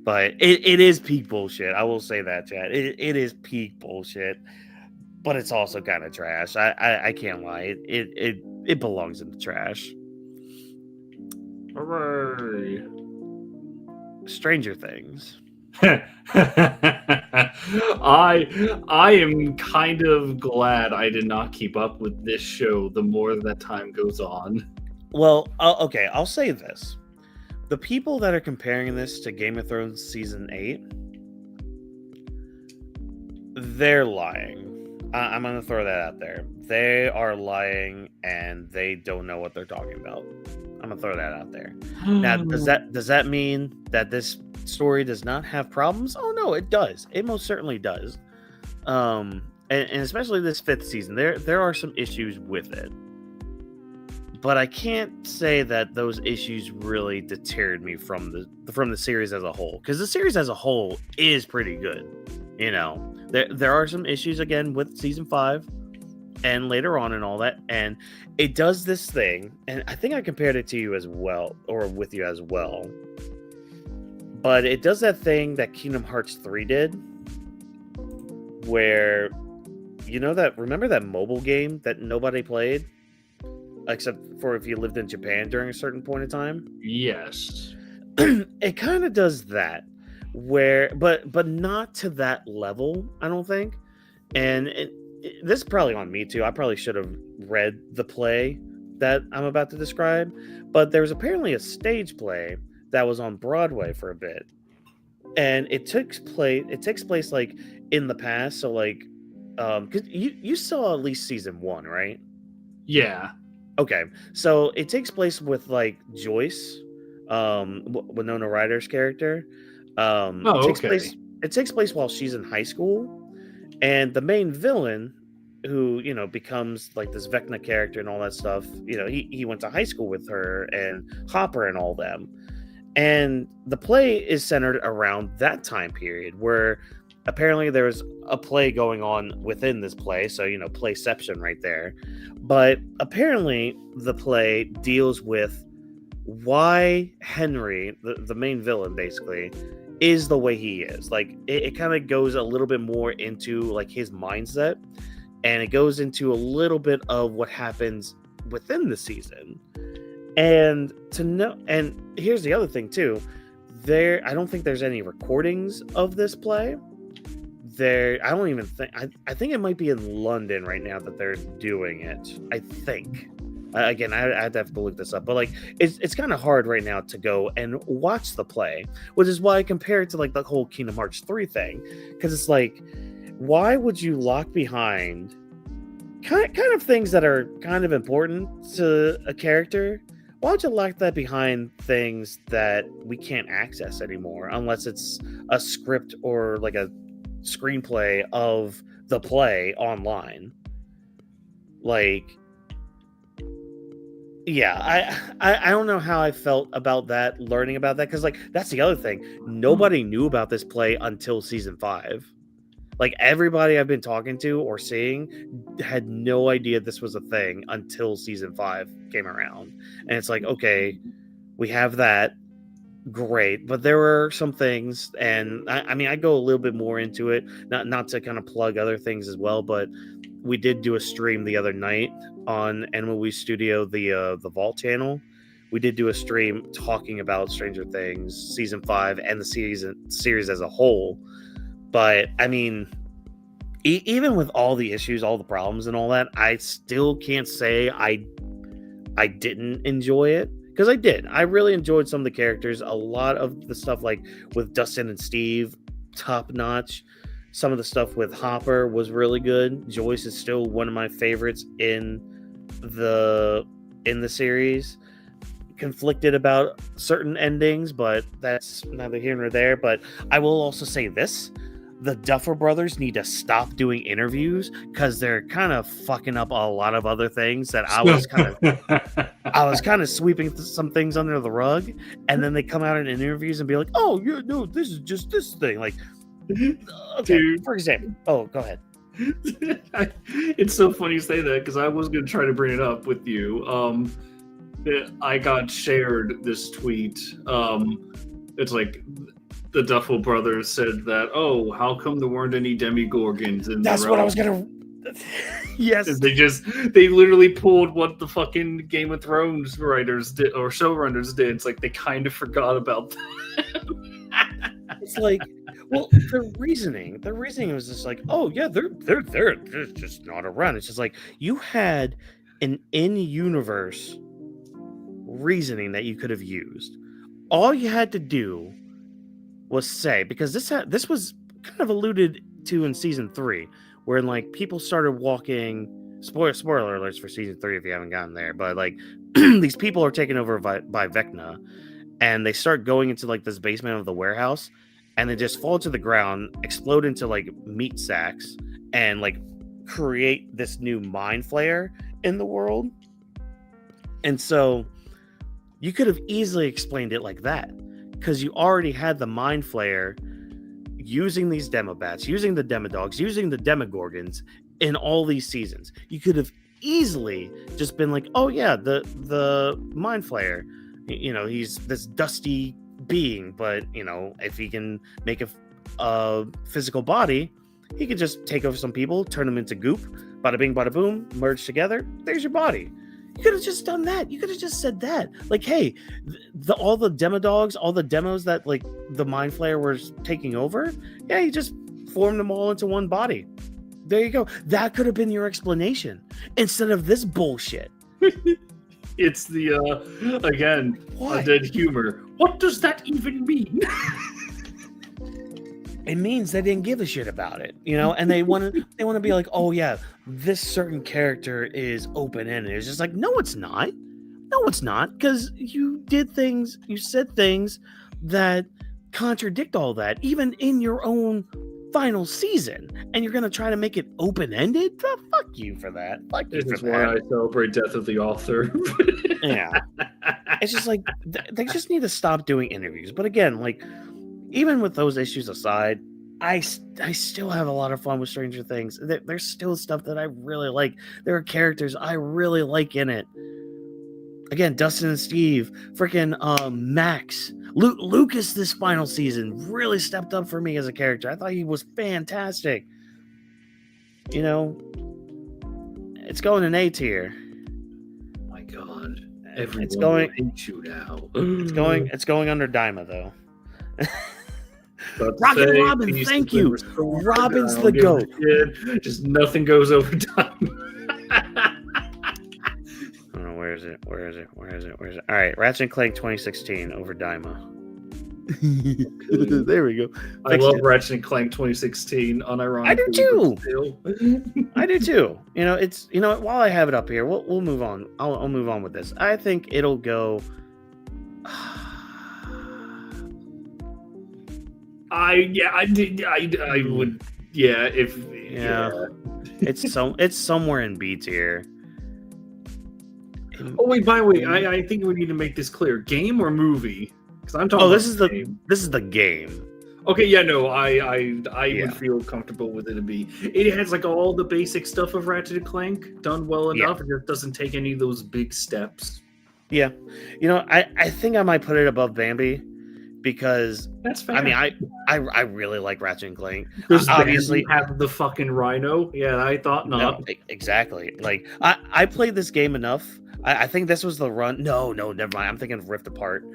But it is peak bullshit. I will say that, Chad. It is peak bullshit. But it's also kind of trash. I can't lie. It belongs in the trash. Hooray. Stranger Things. I am kind of glad I did not keep up with this show the more that time goes on. Well, okay, I'll say this. The people that are comparing this to Game of Thrones Season 8, they're lying. I'm going to throw that out there. They are lying, and they don't know what they're talking about. I'm going to throw that out there. Now, does that mean that this story does not have problems? Oh, no, it does. It most certainly does. And especially this 5th season, there are some issues with it. But I can't say that those issues really deterred me from the series as a whole, because the series as a whole is pretty good. You know, there are some issues again with season 5 and later on and all that, and it does this thing, and I think I compared it to you as well, or with you as well. But it does that thing that Kingdom Hearts 3 did, where remember that mobile game that nobody played? Except for if you lived in Japan during a certain point in time. Yes. It kind of does that, but not to that level, I don't think. And this is probably on me too. I probably should have read the play that I'm about to describe. But there was apparently a stage play that was on Broadway for a bit, and it takes place like in the past. So like, because you saw at least season 1, right? Yeah. Okay, so it takes place with like Joyce, Winona Ryder's character. It takes place while she's in high school, and the main villain, who becomes like this Vecna character and all that stuff. He went to high school with her and Hopper and all them, and the play is centered around that time period where apparently there's a play going on within this play, so playception right there. But apparently the play deals with why Henry, the main villain basically, is the way he is. Like it kind of goes a little bit more into like his mindset, and it goes into a little bit of what happens within the season. And here's the other thing too. I don't think there's any recordings of this play. I don't even think. I think it might be in London right now that they're doing it. I think. Again, I'd have to look this up, but like it's kind of hard right now to go and watch the play, which is why I compare it to like the whole Kingdom Hearts 3 thing, because it's like, why would you lock behind kind of things that are kind of important to a character? Why would you lock that behind things that we can't access anymore, unless it's a script or like a screenplay of the play online? Like, yeah, I don't know how I felt about that, learning about that, because like that's the other thing. Nobody knew about this play until season 5. Like everybody I've been talking to or seeing had no idea this was a thing until season 5 came around. And it's like, okay, we have that. Great, but there were some things, and I mean I go a little bit more into it, not to kind of plug other things as well, but we did do a stream the other night on Anima W3 Studio, the Vault channel. We did do a stream talking about Stranger Things season 5 and the series as a whole. But I mean, even with all the issues, all the problems and all that, I still can't say I didn't enjoy it. Because I did. I really enjoyed some of the characters. A lot of the stuff like with Dustin and Steve, top notch. Some of the stuff with Hopper was really good. Joyce is still one of my favorites in the series. Conflicted about certain endings, but that's neither here nor there. But I will also say this. The Duffer Brothers need to stop doing interviews because they're kind of fucking up a lot of other things that I was kind of I was kind of sweeping some things under the rug, and then they come out in interviews and be like, "Oh, yeah, no, this is just this thing." Like, okay, Dude. for example. Oh, go ahead. It's so funny you say that because I was going to try to bring it up with you. I got shared this tweet. It's like the Duffel brothers said that, oh, how come there weren't any demigorgons in That's the what I realm? was gonna. Yes, They literally pulled what the fucking Game of Thrones writers did or showrunners did. It's like they kind of forgot about that. it's like, well, the reasoning was just like, oh yeah, they're just not around. It's just like you had an in-universe reasoning that you could have used. All you had to do was say, because this was kind of alluded to in season 3, where like people started walking. Spoiler alerts for season 3 if you haven't gotten there, but like these people are taken over by Vecna, and they start going into like this basement of the warehouse, and they just fall to the ground, explode into like meat sacks, and like create this new mind flayer in the world. And so you could have easily explained it like that, because you already had the mind flayer using these demobats, using the demodogs, using the demogorgons in all these seasons. You could have easily just been like, oh yeah, the mind flayer, you know, he's this dusty being, but you know, if he can make a physical body, he could just take over some people, turn them into goop, bada bing bada boom, merge together, there's your body. You could have just done that. You could have just said that. Like, hey, all the demodogs, all the demos that like the mind flayer was taking over, yeah, you just formed them all into one body. There you go. That could have been your explanation instead of this bullshit. It's the again, undead humor. What does that even mean? It means they didn't give a shit about it, you know, and they want to be like, oh yeah, this certain character is open-ended. It's just like, no, it's not. No, it's not, because you said things that contradict all that, even in your own final season, and you're gonna try to make it open-ended? Fuck you for that. Fuck you This for is that. why I celebrate Death of the Author. Yeah. It's just like, they just need to stop doing interviews. But again, like, even with those issues aside, I still have a lot of fun with Stranger Things. There's still stuff that I really like. There are characters I really like in it. Again, Dustin and Steve, freaking Max, Lucas this final season really stepped up for me as a character. I thought he was fantastic. You know, it's going in A tier. My God, everyone It's going. will hate you now. It's going under Daima though. Rocket Robin, thank you. Robin's the GOAT. Just nothing goes over time. Oh, where is it? All right, Ratchet and Clank 2016 over Daima. There we go. I love Ratchet and Clank 2016. Unironically, I do too. I do too. You know, it's, you know, while I have it up here, we'll move on. I'll move on with this. I think it'll go. I would, it's somewhere in B tier. Oh wait, by the way, I think we need to make this clear: game or movie? Because I'm talking. Oh, this is the game. Okay, yeah, no, I would feel comfortable with it to be. It has like all the basic stuff of Ratchet and Clank done well enough, and it doesn't take any of those big steps. Yeah, you know, I think I might put it above Bambi. Because that's fair. I mean, I really like Ratchet and Clank. Obviously, have the fucking rhino. Yeah, I thought not. No, exactly. Like I played this game enough. I think this was the run. No, never mind. I'm thinking of Rift Apart.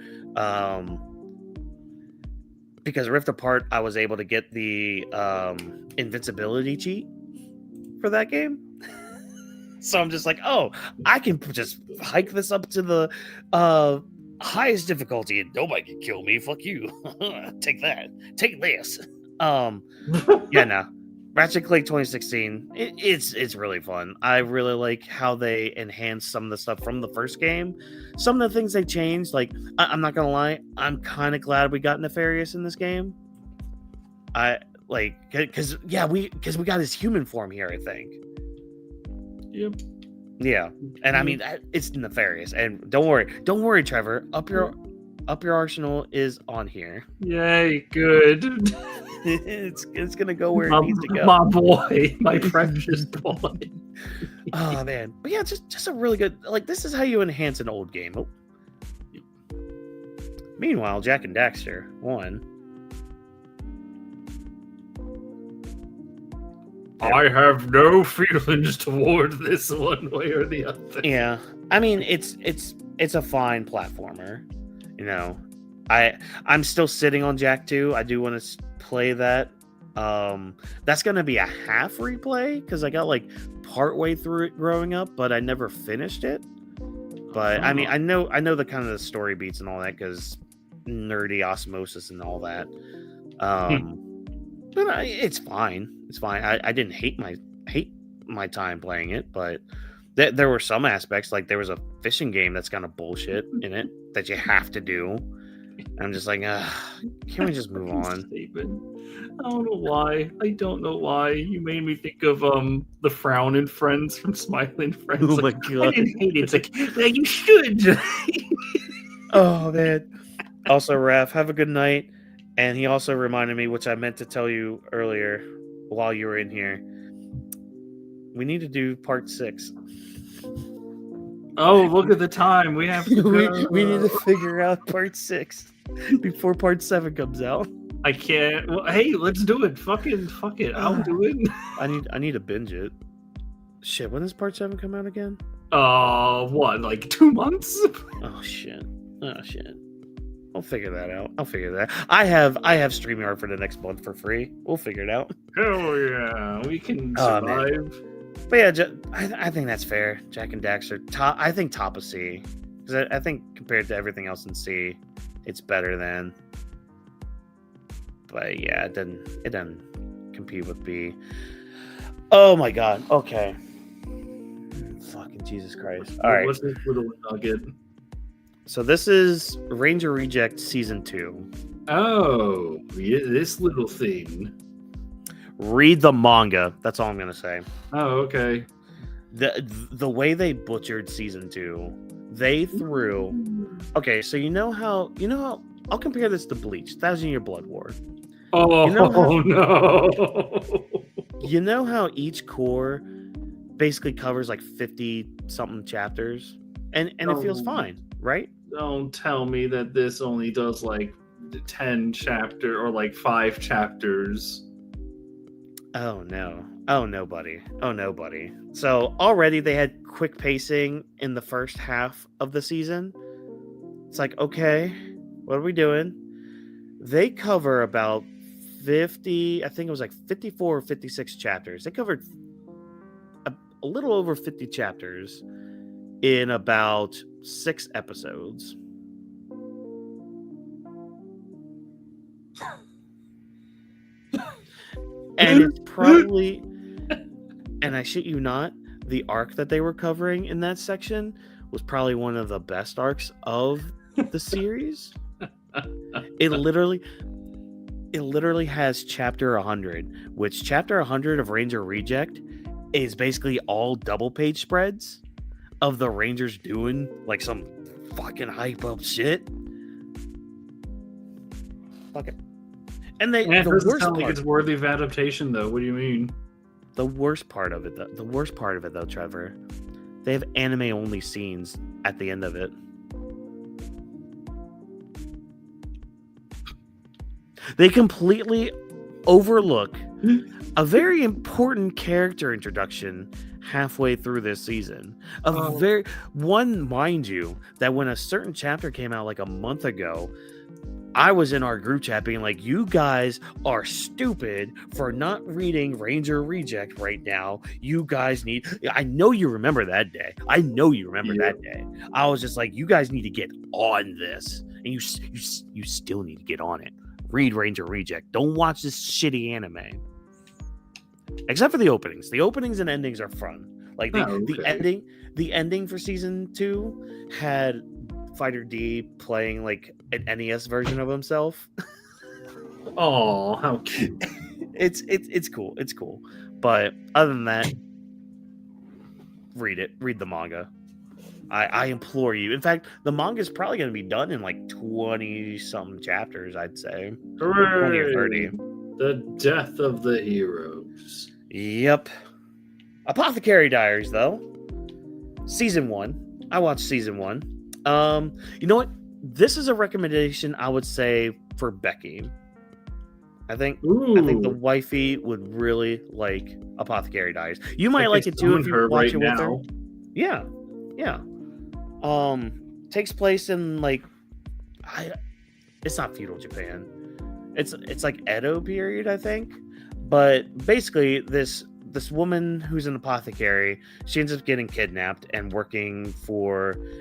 Because Rift Apart, I was able to get the invincibility cheat for that game. So I'm just like, oh, I can just hike this up to the highest difficulty and nobody can kill me. Fuck you. Take that. Take this. Yeah, no. Ratchet & Clank 2016. It's really fun. I really like how they enhanced some of the stuff from the first game. Some of the things they changed, like I'm not gonna lie, I'm kind of glad we got Nefarious in this game. I like because we got his human form here. I think. Yep. Yeah, and I mean it's nefarious. And don't worry, Trevor. Up your arsenal is on here. Yay, good. it's gonna go where it needs to go. My boy, my precious boy. Oh man, but yeah, just a really good. Like, this is how you enhance an old game. Oh. Meanwhile, Jack and Daxter won. I have no feelings toward this one way or the other. Yeah, I mean it's a fine platformer. You know, I'm still sitting on Jack 2. I do want to play that. That's gonna be a half replay because I got like partway through it growing up, but I never finished it. But I mean, I know the kind of the story beats and all that because nerdy osmosis and all that. But it's fine. It's fine. I didn't hate my time playing it, but there were some aspects, like there was a fishing game that's kind of bullshit in it that you have to do. I'm just like, can we just move on? I don't know why. You made me think of the Frown and Friends from Smiling Friends. Oh my god! I didn't hate it. It's like, yeah, you should. Oh man. Also, Raph, have a good night. And he also reminded me, which I meant to tell you earlier while you were in here, we need to do part 6. Oh, look at the time. We have to we need to figure out part 6 before part 7 comes out. I can't. Well, hey, let's do it. Fuck it. I'll do it. I need to binge it. Shit, when does part 7 come out again? What, like 2 months? Oh shit. I'll figure that out. I have StreamYard for the next month for free. We'll figure it out. Oh yeah, we can survive. But yeah, I think that's fair. Jack and Daxter, I think top of C, because I think compared to everything else in C, it's better than. But yeah, it doesn't compete with B. Oh my god. Okay. Fucking Jesus Christ. All right. What's this little nugget? So this is Ranger Reject Season 2. Oh, yeah, this little thing. Read the manga. That's all I'm gonna say. Oh, okay. The way they butchered Season 2, they threw. Okay, so you know how I'll compare this to Bleach, 1,000-Year Blood War. Oh no! You know how each core basically covers like 50 something chapters, and it feels fine, right? Don't tell me that this only does like 10 chapter or like 5 chapters. Oh no, buddy. So already they had quick pacing in the first half of the season. It's like, okay, what are we doing? They cover about 50, I think it was like 54 or 56 chapters. They covered a little over 50 chapters in about 6 episodes. And it's probably, and I shit you not, the arc that they were covering in that section was probably one of the best arcs of the series. It literally has chapter 100, which chapter 100 of Ranger Reject is basically all double page spreads of the Rangers doing like some fucking hype up shit. Fuck it. And the worst sound like it's worthy of adaptation, though. What do you mean? The worst part of it, though, Trevor, they have anime-only scenes at the end of it. They completely overlook a very important character introduction halfway through this season. Mind you, that when a certain chapter came out like a month ago, I was in our group chat being like, you guys are stupid for not reading Ranger Reject right now. You guys need... I know you remember that day. That day. I was just like, you guys need to get on this. And you still need to get on it. Read Ranger Reject. Don't watch this shitty anime. Except for the openings. The openings and endings are fun. Like the ending for season 2 had Fighter D playing like an NES version of himself. Oh, how cute. It's cool. But other than that, read it. Read the manga. I implore you. In fact, the manga is probably going to be done in like 20-some chapters, I'd say. 20 or 30. The death of the heroes. Yep. Apothecary Diaries, though. Season 1. I watched season 1. You know what? This is a recommendation I would say for Becky. I think the wifey would really like Apothecary Diaries. You might like it too if you watch it with her. Yeah. Takes place in like it's not feudal Japan. It's like Edo period, I think. But basically this woman who's an apothecary, she ends up getting kidnapped and working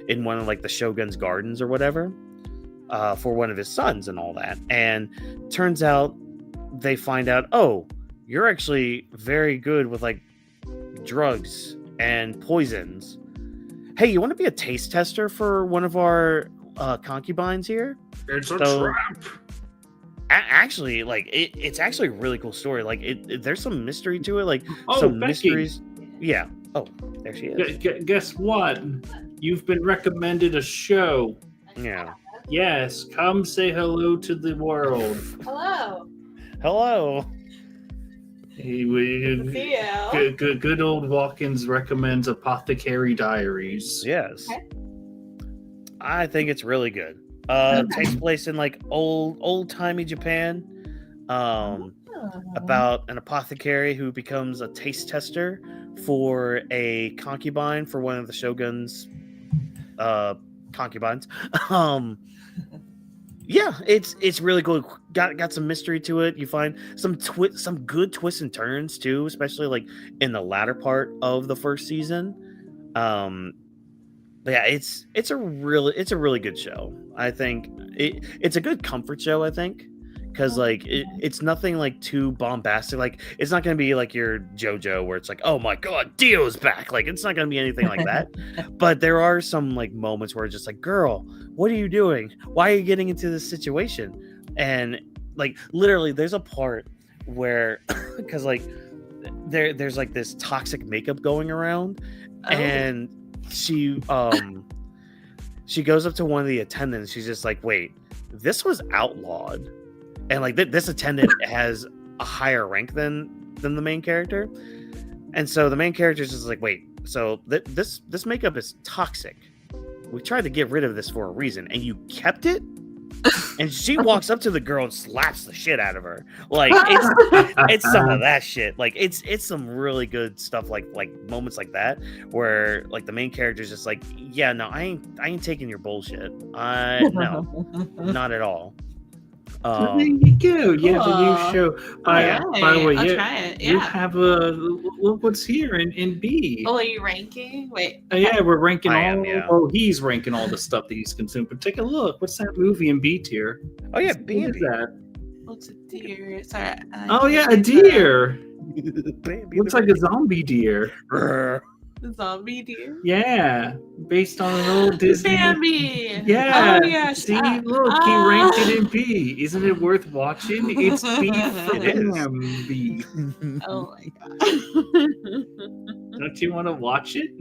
in one of like the shogun's gardens or whatever, for one of his sons and all that. And turns out they find out, oh, you're actually very good with like drugs and poisons. Hey, you want to be a taste tester for one of our concubines here? It's a trap. Actually, like it's actually a really cool story. Like there's some mystery to it. Like Becky. Mysteries. Yeah. Oh, there she is. Guess what? You've been recommended a show. Yeah. Yes, come say hello to the world. Hello. Good old Watkins recommends Apothecary Diaries. Yes. Okay. I think it's really good. Takes place in like old-timey Japan. About an apothecary who becomes a taste tester for a concubine for one of the shogun's concubines. Yeah, it's really cool. Got some mystery to it. You find some good twists and turns too, especially like in the latter part of the first season. But yeah, it's a really good show. I think it's a good comfort show. I think because like it's nothing like too bombastic. Like it's not going to be like your JoJo where it's like, oh my god, Dio's back. Like it's not going to be anything like that. But there are some like moments where it's just like, girl, what are you doing? Why are you getting into this situation? And like literally, there's a part where because like there's like this toxic makeup going around, and she goes up to one of the attendants. She's just like, wait, this was outlawed. And like this attendant has a higher rank than the main character, and so the main character is just like, wait, so this makeup is toxic. We tried to get rid of this for a reason, and you kept it. And she walks up to the girl and slaps the shit out of her. Like it's some of that shit. Like it's some really good stuff. Like moments like that where like the main character is just like, yeah, no, I ain't taking your bullshit. No, not at all. There you go. You have a new show. By the way, you have a look what's here in B. Oh, are you ranking? Wait. Yeah, we're ranking Oh, he's ranking all the stuff that he's consumed. But take a look. What's that movie in B tier? Oh yeah, B. What is that? Looks a deer. Sorry. Oh yeah, a deer. Looks like a zombie deer. The zombie deer? Yeah, based on an old Disney. Bambi! Yeah. Oh, yeah. See, look, he ranked it in B. Isn't it worth watching? It's B for Bambi. Oh my god. Don't you want to watch it?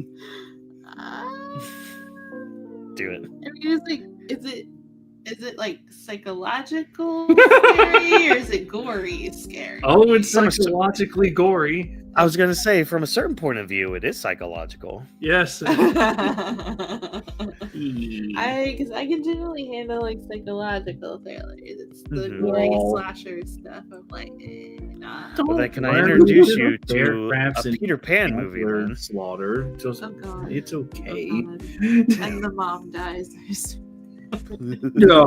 Do it. I mean, is it like psychological scary or is it gory scary? Oh, it's psychologically gory. I was gonna say, from a certain point of view, it is psychological. Yes. Because I can generally handle like psychological thrillers. It's the gory slasher stuff. I'm like, nah. Well, then can I introduce you to a Peter Pan movie? Then? Slaughter. Just, it's okay. Oh, and the mom dies. No,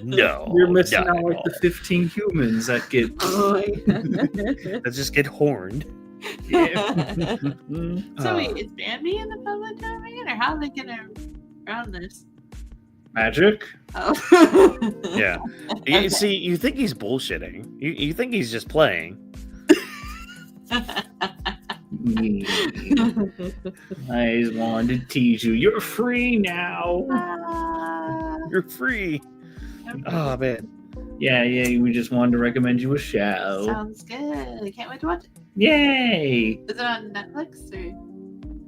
no, you're missing out like the 15 humans that get that just get horned. Yeah. So wait, is Bambi in the public domain, or how are they gonna around this? Magic? Oh, yeah. You see, you think he's bullshitting. You think he's just playing. I just wanted to tease you. You're free now. You're free. Oh man. Yeah. We just wanted to recommend you a show. Sounds good. I can't wait to watch it. Yay! Is it on Netflix or?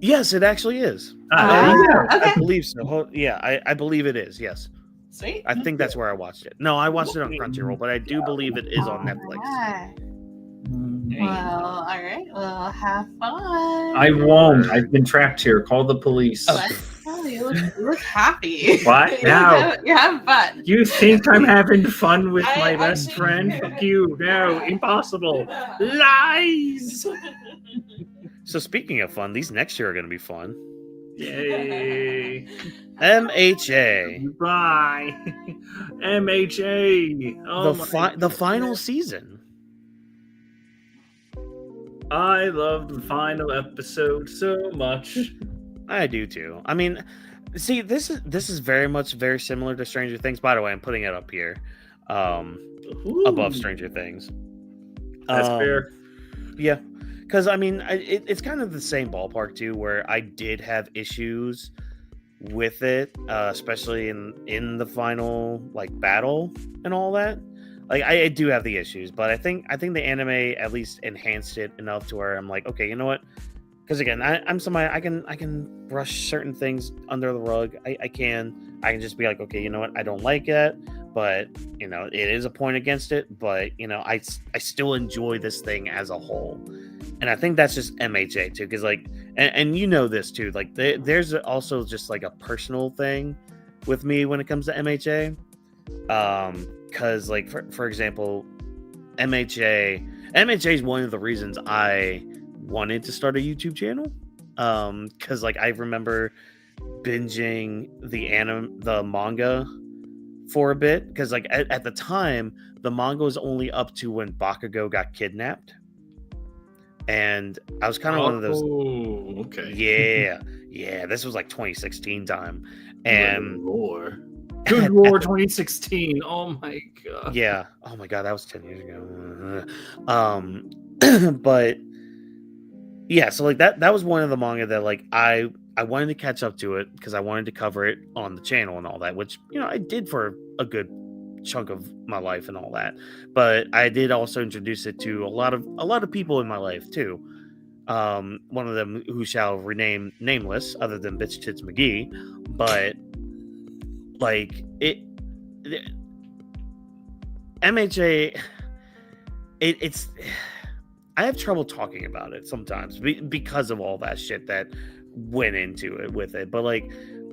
Yes, it actually is. There you go. Okay. I believe so. Yeah, I believe it is. Yes, Sweet. I think that's where I watched it. No, I watched it on Crunchyroll, but I do believe it is on Netflix. Alright. Mm. Well, all right. Well, have fun. I won't. I've been trapped here. Call the police. What? Oh, you look happy. What? Now? You're having fun. You think I'm having fun with I- my I best think- friend? Fuck you. No, impossible. Lies. So speaking of fun, these next year are going to be fun. Yay. MHA, Bye. MHA. Oh the final season. I love the final episode so much. I do too. I mean, see, this is very similar to Stranger Things. By the way, I'm putting it up here, above Stranger Things. That's fair. Yeah, because I mean, it's kind of the same ballpark too, where I did have issues with it, especially in the final like battle and all that. Like I do have the issues, but I think the anime at least enhanced it enough to where I'm like, okay, you know what? Because again, I'm somebody I can brush certain things under the rug. I can just be like, okay, you know what? I don't like it, but you know, it is a point against it. But you know, I still enjoy this thing as a whole, and I think that's just MHA too. Because like, and you know this too. Like there's also just like a personal thing with me when it comes to MHA. Because like for example, MHA is one of the reasons I wanted to start a YouTube channel. Because like I remember binging the manga for a bit, because like at the time the manga was only up to when Bakugo got kidnapped, and I was kind of one of those. Oh, okay. Yeah. This was like 2016 time, and Good War 2016. Oh my god. Yeah. Oh my god, that was 10 years ago. But yeah, so like that was one of the manga that like I wanted to catch up to it because I wanted to cover it on the channel and all that, which you know I did for a good chunk of my life and all that. But I did also introduce it to a lot of people in my life too. One of them who shall remain nameless, other than Bitch Tits McGee, but like MHA, it's I have trouble talking about it sometimes because of all that shit that went into it with it. But like,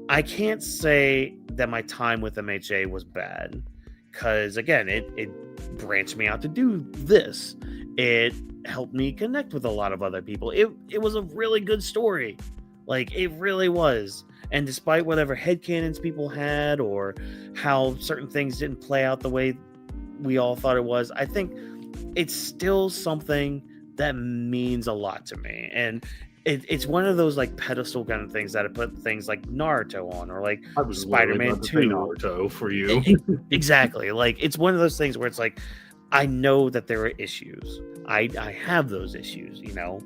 I can't say that my time with MHA was bad, because again, it branched me out to do this. It helped me connect with a lot of other people. It was a really good story, like it really was. And despite whatever headcanons people had or how certain things didn't play out the way we all thought it was, I think it's still something that means a lot to me. And it's one of those like pedestal kind of things that I put things like Naruto on, or like Spider-Man 2. Naruto for you. Exactly. Like it's one of those things where it's like, I know that there are issues. I have those issues, you know.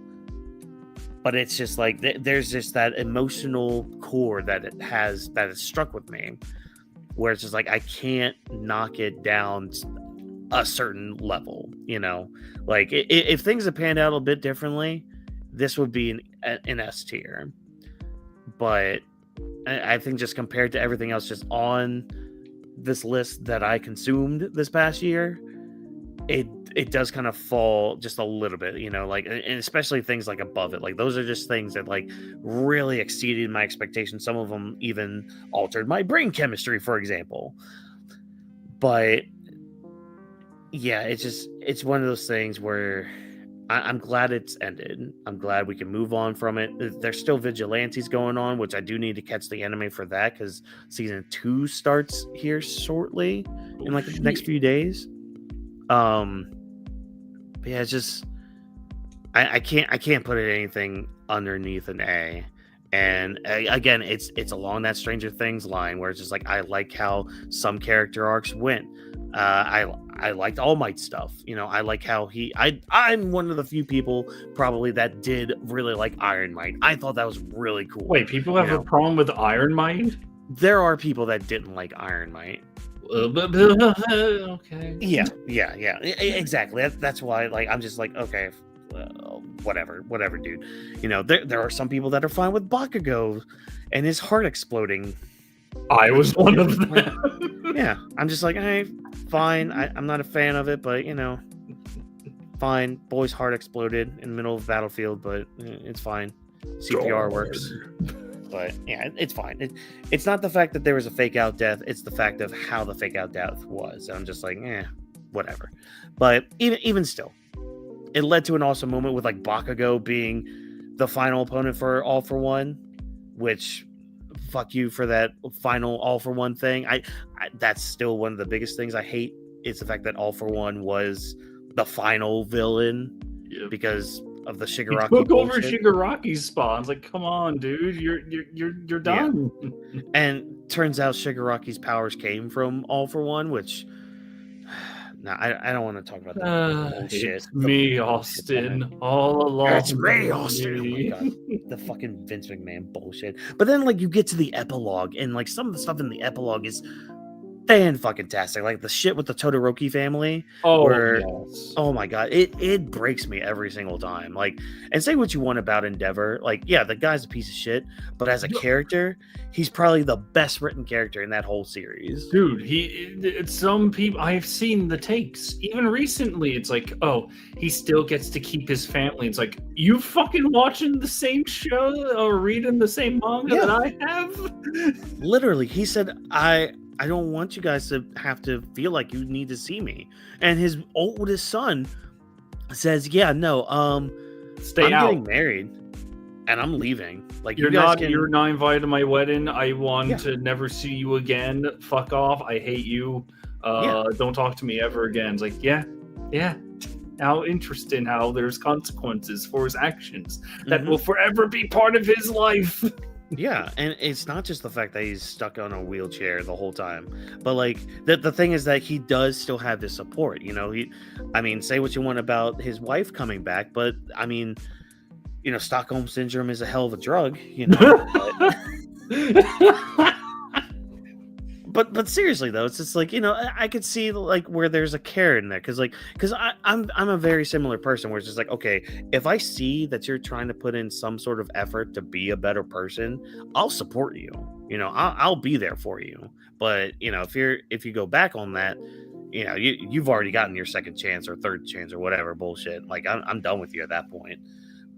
But it's just like there's just that emotional core that has struck with me, where it's just like I can't knock it down a certain level, you know. Like if things had panned out a bit differently, this would be an S tier. But I think just compared to everything else just on this list that I consumed this past year, it does kind of fall just a little bit, you know, like, and especially things like above it. Like those are just things that like really exceeded my expectations. Some of them even altered my brain chemistry, for example. But yeah, it's one of those things where I'm glad it's ended. I'm glad we can move on from it. There's still Vigilantes going on, which I do need to catch the anime for that, because season 2 starts here shortly in like the next few days. But yeah, it's just I can't put it anything underneath an A. And again, it's along that Stranger Things line where it's just like I like how some character arcs went. I liked All Might's stuff. You know, I like how I'm one of the few people probably that did really like Iron Might. I thought that was really cool. Wait, people have a problem with Iron Might? There are people that didn't like Iron Might. Okay. Yeah, exactly. That's why, like, I'm just like, okay, whatever, dude. You know, there are some people that are fine with Bakugo and his heart exploding. I was one of them. Yeah, I'm just like, hey, fine. I'm not a fan of it, but you know, fine. Boy's heart exploded in the middle of the battlefield, but it's fine. CPR works. But yeah, it's fine. It's not the fact that there was a fake out death. It's the fact of how the fake out death was. I'm just like, whatever. But even still, it led to an awesome moment with like Bakugo being the final opponent for All for One, which fuck you for that final All for One thing. I that's still one of the biggest things I hate. Is the fact that All for One was the final villain because of the Shigaraki. He took over Shigaraki's spot. I was like, come on, dude, you're done. Yeah. And turns out Shigaraki's powers came from All for One, which I don't want to talk about that bullshit. It's me, Austin, all along. It's me, Austin. Oh my god, the fucking Vince McMahon bullshit. But then, like, you get to the epilogue, and like some of the stuff in the epilogue is fan-fucking-tastic. Like the shit with the Todoroki family. Oh, yes. Oh my god, it breaks me every single time. Like, and say what you want about Endeavor, like, yeah, the guy's a piece of shit, but as a character, he's probably the best written character in that whole series. Dude, some people, I've seen the takes, even recently, it's like, oh, he still gets to keep his family. It's like, you fucking watching the same show or reading the same manga that I have? Literally, he said, I don't want you guys to have to feel like you need to see me. And his oldest son says, yeah, no, I'm getting married and I'm leaving. Like, you're not invited to my wedding. I want to never see you again. Fuck off. I hate you. Don't talk to me ever again. It's like, yeah. How interesting how there's consequences for his actions that will forever be part of his life. Yeah, and it's not just the fact that he's stuck on a wheelchair the whole time, but like the thing is that he does still have his support. You know, say what you want about his wife coming back, but I mean, you know, Stockholm syndrome is a hell of a drug. You know, but seriously though, it's just like, you know, I could see like where there's a care in there because I'm a very similar person where it's just like, okay, if I see that you're trying to put in some sort of effort to be a better person, I'll support you. You know, I'll be there for you. But you know, if you go back on that, you know, you've already gotten your second chance or third chance or whatever bullshit. Like I'm done with you at that point.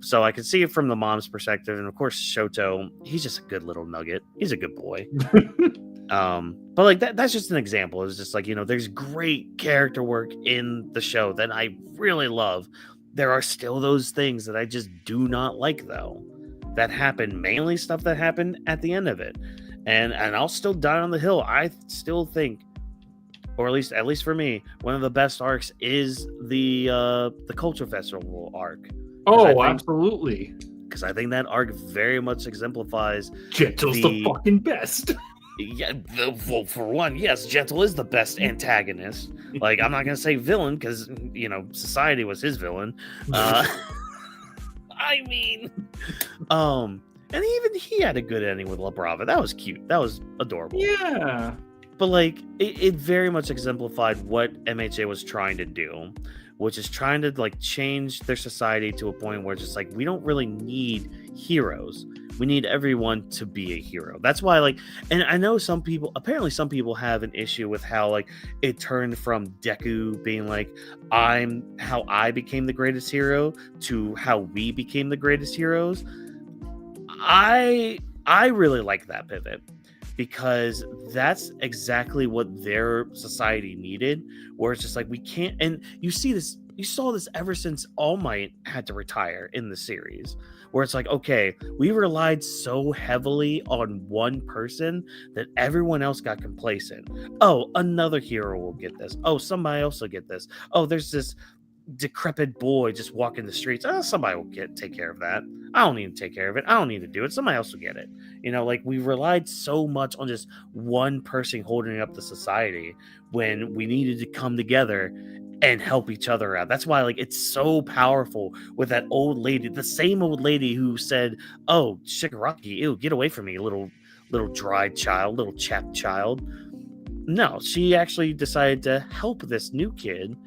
So I can see it from the mom's perspective, and of course Shoto, he's just a good little nugget. He's a good boy. But like that's just an example. It's just like, you know, there's great character work in the show that I really love. There are still those things that I just do not like though. That happen, mainly stuff that happened at the end of it. And I'll still die on the hill. I still think, or at least for me, one of the best arcs is the Culture Festival arc. Oh, absolutely. Because I think that arc very much exemplifies Gentle's the fucking best. Yeah, well, for one, yes, Gentle is the best antagonist. Like, I'm not gonna say villain because, you know, Society was his villain. I mean, and even he had a good ending with La Brava. That was cute. That was adorable. Yeah. But like, it very much exemplified what MHA was trying to do, which is trying to like change their society to a point where it's just like, we don't really need heroes. We need everyone to be a hero. That's why, like, and I know some people have an issue with how like it turned from Deku being like, how I became the greatest hero to how we became the greatest heroes. I really like that pivot because that's exactly what their society needed, where it's just like, we can't, and you saw this ever since All Might had to retire in the series, where it's like, okay, we relied so heavily on one person that everyone else got complacent. Oh, another hero will get this. Oh, somebody else will get this. Oh, there's this decrepit boy just walking the streets. Oh, somebody will take care of that. I don't need to take care of it. I don't need to do it. Somebody else will get it. You know, like, we relied so much on just one person holding up the society when we needed to come together and help each other out. That's why, like, it's so powerful with that old lady, the same old lady who said, oh, Shigaraki, ew, get away from me, little dried child, little chapped child. No, she actually decided to help this new kid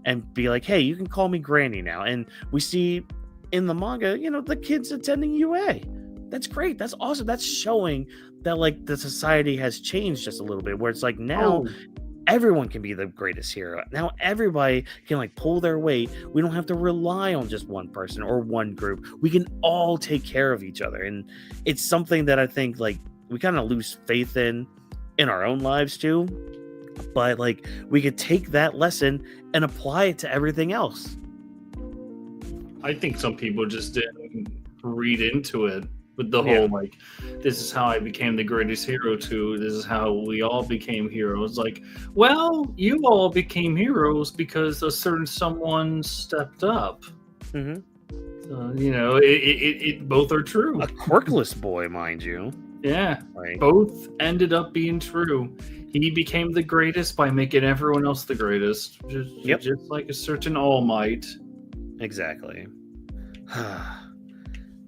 and be like, hey, you can call me Granny now. And we see in the manga, the kids attending UA. That's great. That's awesome. That's showing that like the society has changed just a little bit, where it's like now everyone can be the greatest hero. Now everybody can like pull their weight. We don't have to rely on just one person or one group. We can all take care of each other. And it's something that I think like we kind of lose faith in our own lives too. But like we could take that lesson and apply it to everything else. I think some people just didn't read into it with the whole like, this is how I became the greatest hero to this is how we all became heroes. Like, well, you all became heroes because a certain someone stepped up. Mm-hmm. It both are true. A quirkless boy, mind you. Yeah, both ended up being true. He became the greatest by making everyone else the greatest. Just like a certain All Might. Exactly.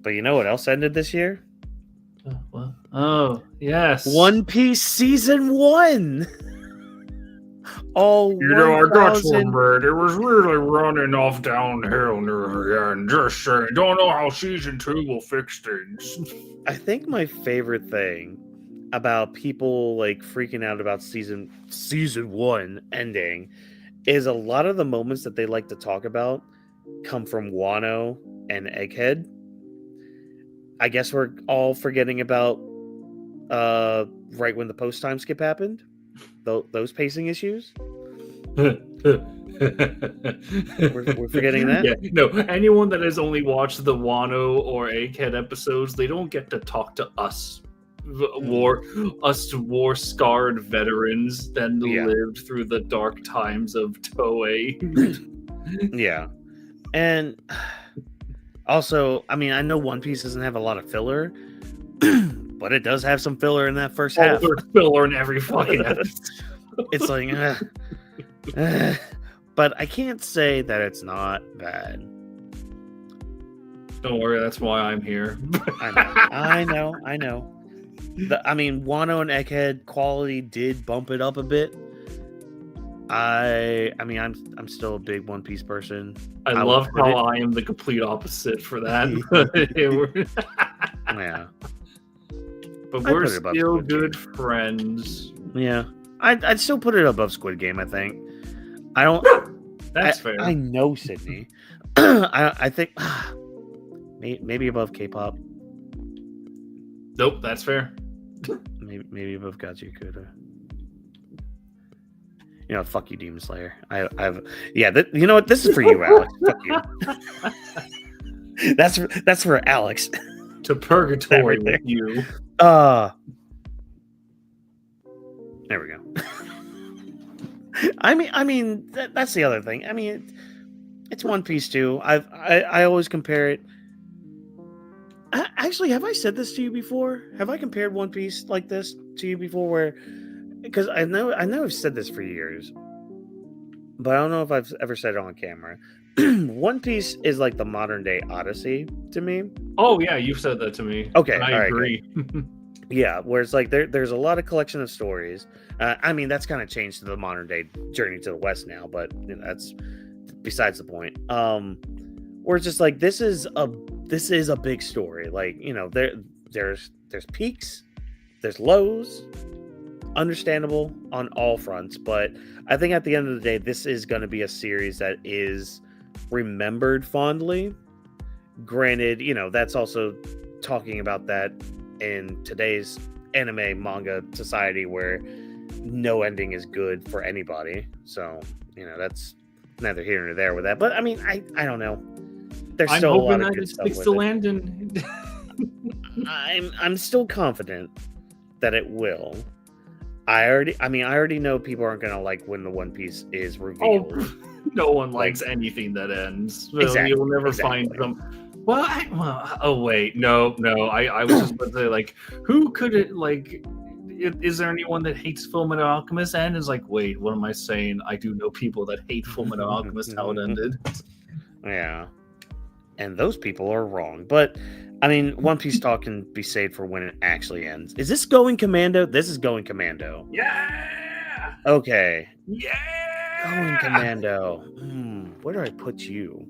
But you know what else ended this year? What? Oh, yes. One Piece Season 1! Oh, I got one, but it was really running off downhill near the end. Just saying. Don't know how Season 2 will fix things. I think my favorite thing about people like freaking out about season 1 ending is a lot of the moments that they like to talk about come from Wano and Egghead. I guess we're all forgetting about right when the post time skip happened, those pacing issues. We're forgetting that. Yeah, no. Anyone that has only watched the Wano or Egghead episodes, they don't get to talk to us, war-scarred veterans that lived through the dark times of Toei. Yeah, and also, I mean, I know One Piece doesn't have a lot of filler, but it does have some filler in that first half. There's filler in every fucking episode. It's like, but I can't say that it's not bad. Don't worry, that's why I'm here. I know. I mean, Wano and Egghead quality did bump it up a bit. I mean, I'm still a big One Piece person. I love how I am the complete opposite for that. Yeah, but we're still good friends. Yeah, I'd still put it above Squid Game. I think. I don't. That's fair. I know, Sydney. I think maybe above K-pop. Nope, that's fair. Maybe above Gachikuta. Fuck you, Demon Slayer. You know what? This is for you, Alex. Fuck you. That's for Alex. To purgatory with you. There we go. I mean, that's the other thing. I mean, it's One Piece too. I always compare it. Actually, have I said this to you before? Have I compared One Piece like this to you before? Because I know I've said this for years, but I don't know if I've ever said it on camera. One Piece is like the modern day Odyssey to me. Oh yeah, you've said that to me. Okay, I agree. Yeah, where it's like there's a lot of collection of stories. I mean, that's kind of changed to the modern day Journey to the West now, but that's besides the point. Where it's just like this is a big story. Like, there's peaks, there's lows. Understandable on all fronts, but I think at the end of the day, this is going to be a series that is remembered fondly. Granted, that's also talking about that in today's anime manga society where no ending is good for anybody. So, that's neither here nor there with that. But I mean, I don't know. There's still a lot of good stuff with it. I'm still confident that it will. I already know people aren't gonna like when the One Piece is revealed. Oh, no one likes anything that ends. So exactly, you'll never find them. Well, wait, no. I was just about to say, like, who could it like? Is there anyone that hates Fullmetal Alchemist? And is like, wait, what am I saying? I do know people that hate Fullmetal Alchemist. How it ended. Yeah, and those people are wrong, but. I mean, One Piece talk can be saved for when it actually ends. Is this going commando? This is going commando. Yeah! Okay. Yeah! Going Commando. Where do I put you?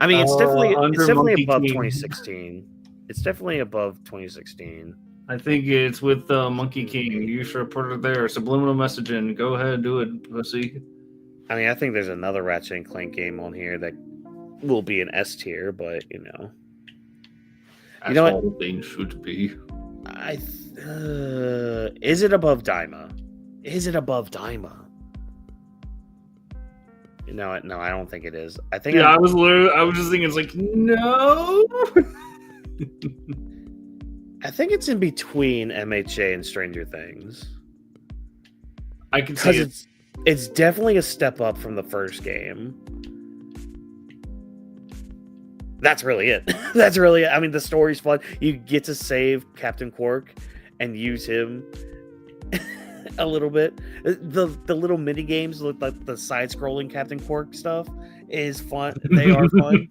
I mean, it's definitely Monkey above King. 2016. It's definitely above 2016. I think it's with Monkey King. You should put it there. Subliminal messaging. Go ahead, do it, pussy. I mean, I think there's another Ratchet and Clank game on here that will be an S tier, but you know. That's all the things should be. Is it above Daima? Is it above Daima? No, I don't think it is. I think. Yeah, I was just thinking, it's like, no. I think it's in between MHA and Stranger Things. I can see it. It's definitely a step up from the first game. That's really it. That's really it. I mean, the story's fun. You get to save Captain Quark and use him a little bit. The little mini games, like the side-scrolling Captain Quark stuff, is fun. They are fun.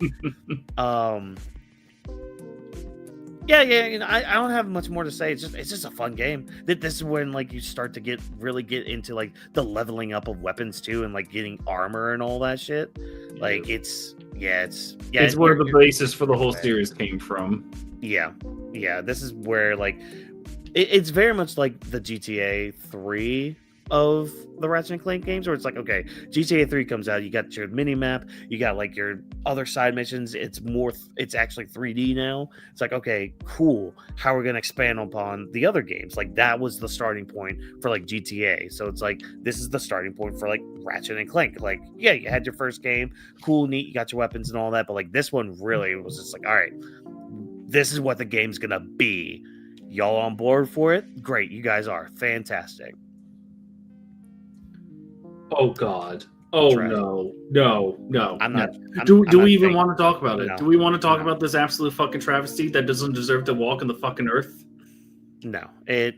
Yeah. You know, I don't have much more to say. It's just a fun game. This is when like you start to really get into like the leveling up of weapons too, and like getting armor and all that shit. Like it's where the basis for the whole series came from. Yeah. This is where like it's very much like the GTA 3 of the Ratchet and Clank games, where it's like, okay, GTA 3 comes out, you got your mini map, you got like your other side missions. It's actually 3D now. It's like, okay, cool. How are we gonna expand upon the other games? Like that was the starting point for like GTA. So it's like this is the starting point for like Ratchet and Clank. Like, yeah, you had your first game, cool, neat, you got your weapons and all that, but like this one really was just like, all right, this is what the game's gonna be. Y'all on board for it? Great, you guys are fantastic. Oh God! Oh Trash. No! I'm not. Do we even want to talk about it? No. Do we want to talk about this absolute fucking travesty that doesn't deserve to walk in the fucking earth? No, it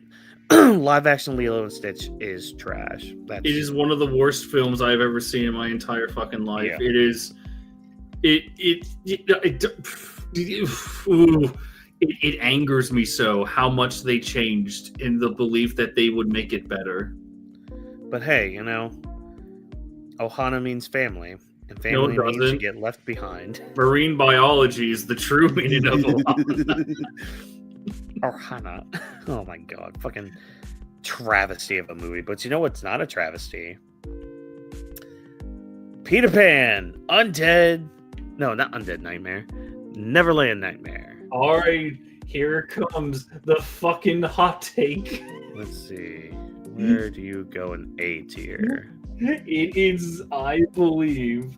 live action Lilo and Stitch is trash. It is one of the worst films I've ever seen in my entire fucking life. Yeah. It is. It angers me so how much they changed in the belief that they would make it better. But hey, you know, Ohana means family, and family means you get left behind. Marine biology is the true meaning of Ohana. Ohana. Oh my god, fucking travesty of a movie. But you know what's not a travesty? Peter Pan, Undead. No, not Undead Nightmare. Neverland Nightmare. All right, here comes the fucking hot take. Let's see. Where do you go in A tier? It is, I believe.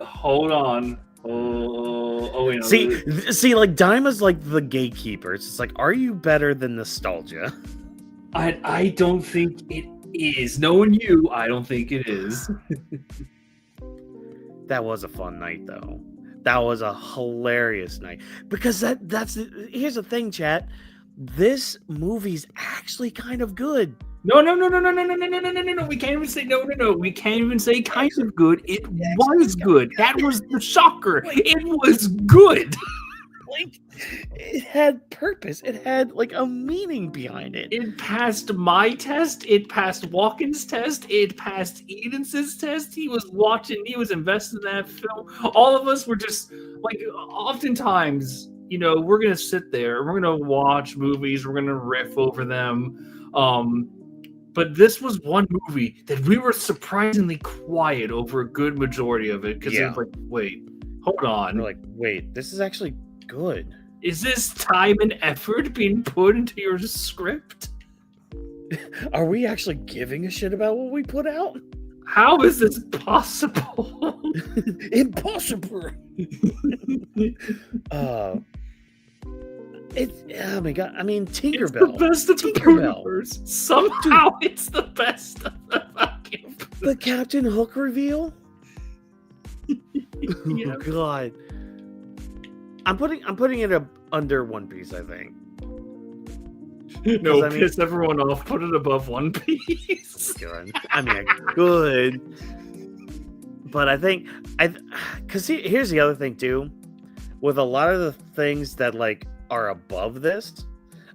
Hold on. Oh wait. No, see, like Daima's like the gatekeepers. It's like, are you better than nostalgia? I don't think it is. Knowing you, I don't think it is. That was a fun night, though. That was a hilarious night because here's the thing, chat. This movie's actually kind of good. No. We can't even say no. We can't even say kind of good. It was good. That was the shocker. It was good. Like, it had purpose. It had like a meaning behind it. It passed my test. It passed Walken's test. It passed Edens's test. He was watching. He was invested in that film. All of us were just like, oftentimes, you know, we're going to sit there, we're going to watch movies, we're going to riff over them. But this was one movie that we were surprisingly quiet over a good majority of it. Because it was like, wait, hold on. We're like, wait, this is actually good. Is this time and effort being put into your script? Are we actually giving a shit about what we put out? How is this possible? Impossible. Oh my god! I mean, Tinkerbell. It's the best of the universe. Somehow, it's the best of the fucking. The Captain Hook reveal. Yeah. Oh god! I'm putting it under One Piece. I think. No, piss everyone off. Put it above One Piece. Good. I mean, I could, but I think because here's the other thing too. With a lot of the things that like are above this,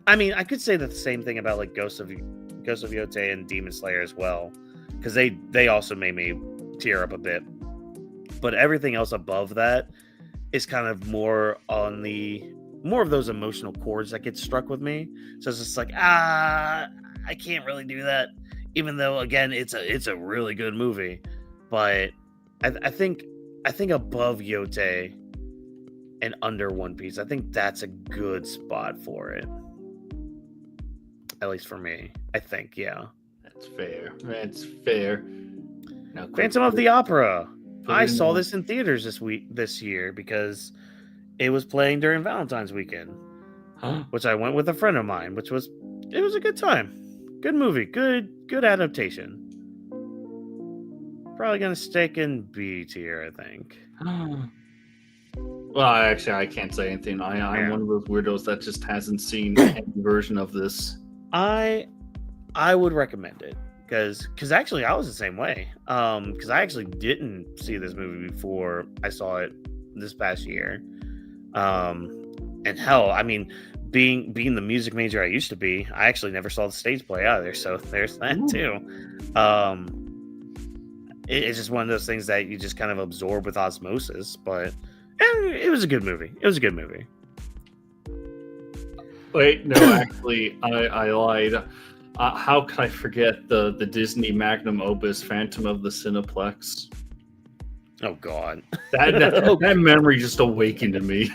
I mean, I could say the same thing about like Ghost of Yotei and Demon Slayer as well. because they also made me tear up a bit. But everything else above that is kind of more of those emotional chords that get struck with me. So it's just like, I can't really do that. Even though, again, it's a really good movie. But I think above Yote and under One Piece, I think that's a good spot for it. At least for me, I think, yeah. That's fair. Now, Phantom of the Opera. I saw this in theaters this year because it was playing during Valentine's weekend, which I went with a friend of mine, it was a good time. Good movie, good adaptation. Probably gonna stick in B tier, I think. Well, actually, I can't say anything. I'm one of those weirdos that just hasn't seen any version of this. I would recommend it because actually I was the same way. Because I actually didn't see this movie before I saw it this past year. And hell, I mean, being the music major I used to be, I actually never saw the stage play either. So there's that too. It's just one of those things that you just kind of absorb with osmosis. But it was a good movie. Wait, no, actually, I lied. How could I forget the Disney magnum opus, Phantom of the Cineplex? Oh God, that memory just awakened in me.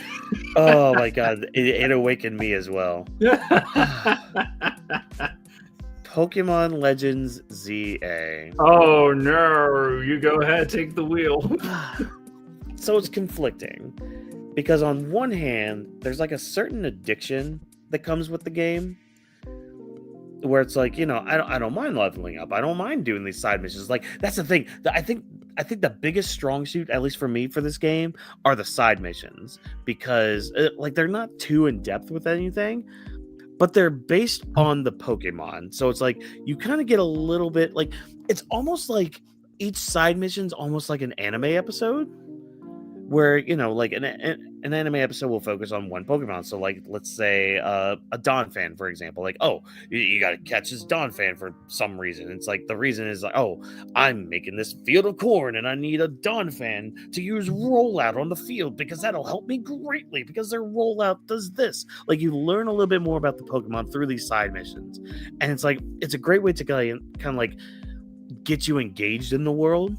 Oh my God, it awakened me as well. Pokemon Legends ZA. Oh no, you go ahead, take the wheel. So it's conflicting because on one hand, there's like a certain addiction that comes with the game, where it's like, I don't mind leveling up. I don't mind doing these side missions. Like, that's the thing. I think the biggest strong suit, at least for me, for this game, are the side missions because like they're not too in depth with anything, but they're based on the Pokemon. So it's like you kind of get a little bit like it's almost like each side mission's almost like an anime episode. Where, like an anime episode will focus on one Pokemon. So, like, let's say a Donphan, for example. Like, oh, you got to catch this Donphan for some reason. It's like the reason is like, oh, I'm making this field of corn and I need a Donphan to use rollout on the field because that'll help me greatly because their rollout does this. Like, you learn a little bit more about the Pokemon through these side missions. And it's like, it's a great way to kind of like get you engaged in the world.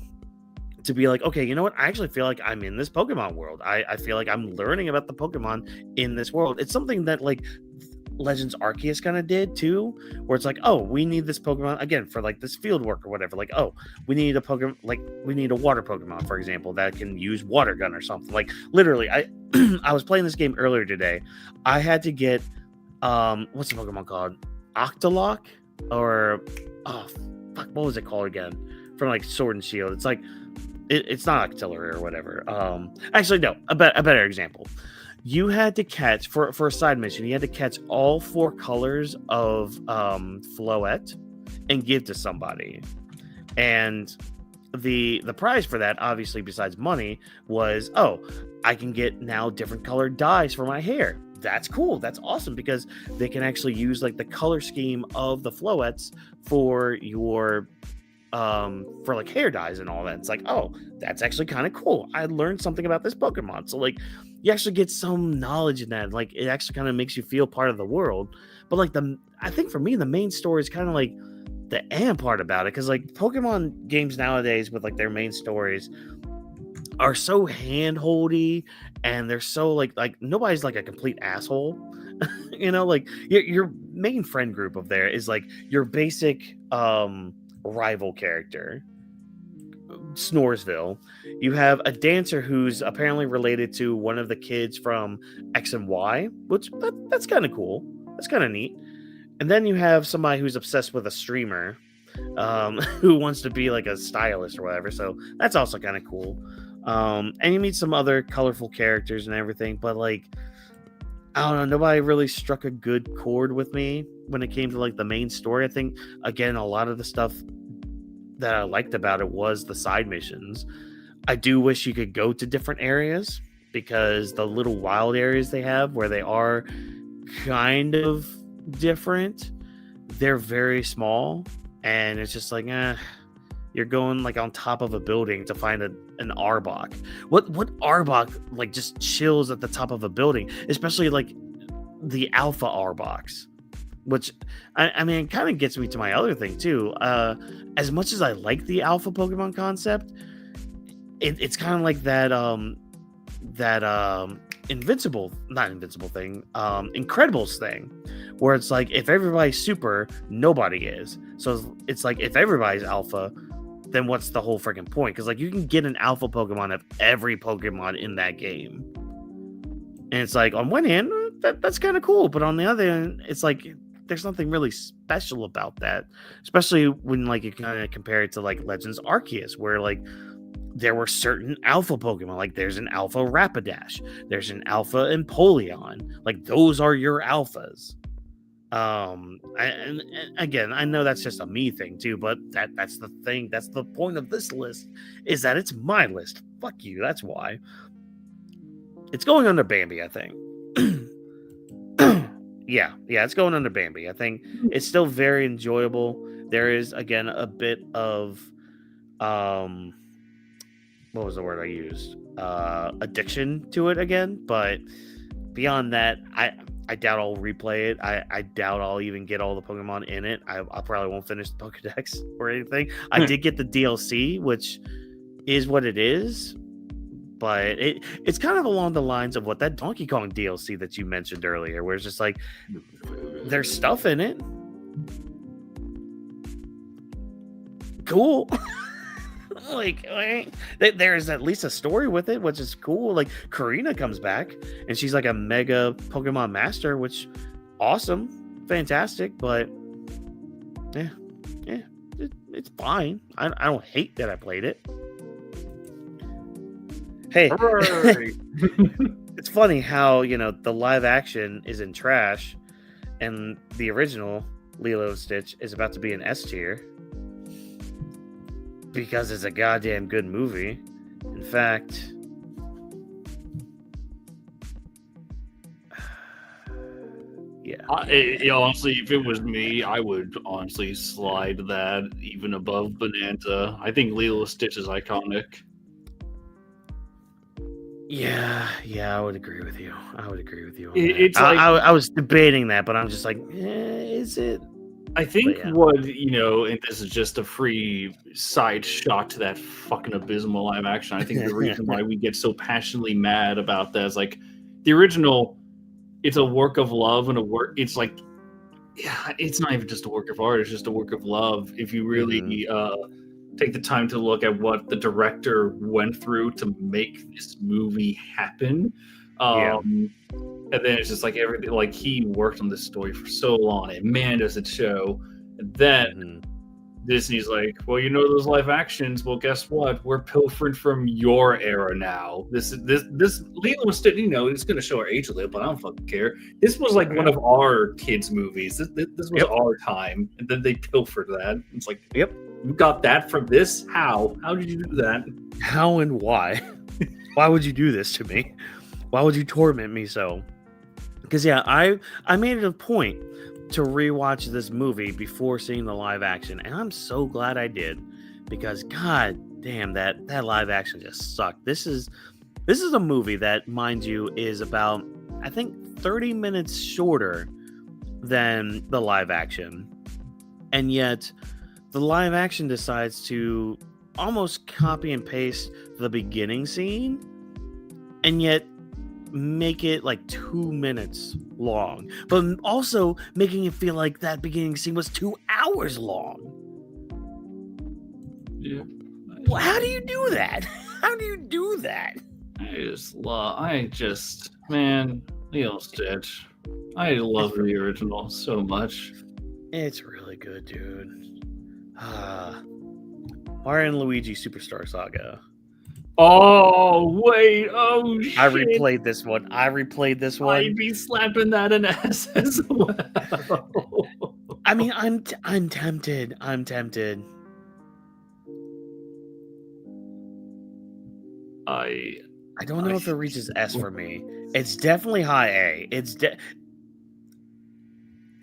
To be like, okay, you know what? I actually feel like I'm in this Pokemon world. I feel like I'm learning about the Pokemon in this world. It's something that like Legends Arceus kind of did too, where it's like, oh, we need this Pokemon again for like this field work or whatever. Like, oh, we need a Pokemon, like we need a water Pokemon, for example, that can use water gun or something. Like literally, I was playing this game earlier today. I had to get what's the Pokemon called? Octolock or what was it called again? From like Sword and Shield. It's like it's not Octillery or whatever. Actually, no. A better example. You had to catch for a side mission. You had to catch all 4 colors of Floette and give to somebody. And the prize for that, obviously, besides money, was I can get now different colored dyes for my hair. That's cool. That's awesome because they can actually use like the color scheme of the Floettes for your for like hair dyes and all that. It's like, oh, that's actually kind of cool. I learned something about this Pokemon. So like you actually get some knowledge in that. Like it actually kind of makes you feel part of the world. But like I think for me, the main story is kind of like the part about it. Cause like Pokemon games nowadays with like their main stories are so handholdy and they're so like nobody's like a complete asshole. Like your main friend group of there is like your basic rival character, Snoresville. You have a dancer who's apparently related to one of the kids from X and Y, which that's kind of cool. That's kind of neat. And then you have somebody who's obsessed with a streamer, who wants to be like a stylist or whatever. So that's also kind of cool. And you meet some other colorful characters and everything, but like I don't know, nobody really struck a good chord with me when it came to like the main story. I think again, a lot of the stuff that I liked about it was the side missions. I do wish you could go to different areas because the little wild areas they have where they are kind of different, they're very small and it's just like you're going like on top of a building to find an Arbok. What Arbok like just chills at the top of a building, especially like the alpha Arboks, which I mean it kind of gets me to my other thing too. As much as I like the alpha Pokemon concept, it's kind of like that Incredibles thing, where it's like if everybody's super, nobody is. So it's like if everybody's alpha, then what's the whole freaking point? Because like you can get an alpha Pokemon of every Pokemon in that game, and it's like on one hand that's kind of cool, but on the other hand, it's like there's nothing really special about that, especially when like you kind of compare it to like Legends Arceus, where like there were certain alpha Pokemon, like there's an alpha Rapidash, there's an alpha Empoleon, like those are your alphas. And again, I know that's just a me thing too, but that's the thing, that's the point of this list, is that it's my list. Fuck you, that's why. It's going under Bambi, I think. yeah, it's going under Bambi. I think it's still very enjoyable. There is again a bit of what was the word I used? Addiction to it again, but beyond that, I doubt I'll replay it. I doubt I'll even get all the Pokemon in it. I probably won't finish the Pokedex or anything. I did get the DLC, which is what it is, but it's kind of along the lines of what that Donkey Kong DLC that you mentioned earlier, where it's just like there's stuff in it. Cool. Like there's at least a story with it, which is cool. Like Karina comes back and she's like a mega Pokemon master, which awesome, fantastic. But yeah, it's fine. I don't hate that I played it. Hey, it's funny how the live action is in trash, and the original Lilo and Stitch is about to be an S tier. Because it's a goddamn good movie. In fact, yeah. Honestly, if it was me, I would honestly slide that even above Bonanza. I think Lilo and Stitch is iconic. Yeah, I would agree with you. On It's that. like, I was debating that, but I'm just like, is it? I think yeah. And this is just a free side shot to that fucking abysmal live action. I think the reason why we get so passionately mad about that is like the original, it's a work of love and it's like, yeah, it's not even just a work of art, it's just a work of love. If you really take the time to look at what the director went through to make this movie happen. And then it's just like everything, like he worked on this story for so long, and man, does it show. And then Disney's like, well, those live actions. Well, guess what? We're pilfering from your era now. This Lilo and Stitch, it's going to show our age a little, but I don't fucking care. This was like one of our kids' movies. This was our time, and then they pilfered that. It's like, yep, you got that from this? How did you do that? How and why? Why would you do this to me? Why would you torment me so? Because I made it a point to rewatch this movie before seeing the live action, and I'm so glad I did, because god damn, that live action just sucked. This is a movie that, mind you, is about, I think, 30 minutes shorter than the live action, and yet the live action decides to almost copy and paste the beginning scene, and yet make it like 2 minutes long, but also making it feel like that beginning scene was 2 hours long. Yeah. Well, how do you do that? Man, Lilo and Stitch. I love the original so much. It's really good, dude. Mario and Luigi Superstar Saga. Oh, wait. Oh, shit. I replayed this one. I'd be slapping that in ass as well. I mean, I'm tempted. I don't know if it reaches S for me. It's definitely high A.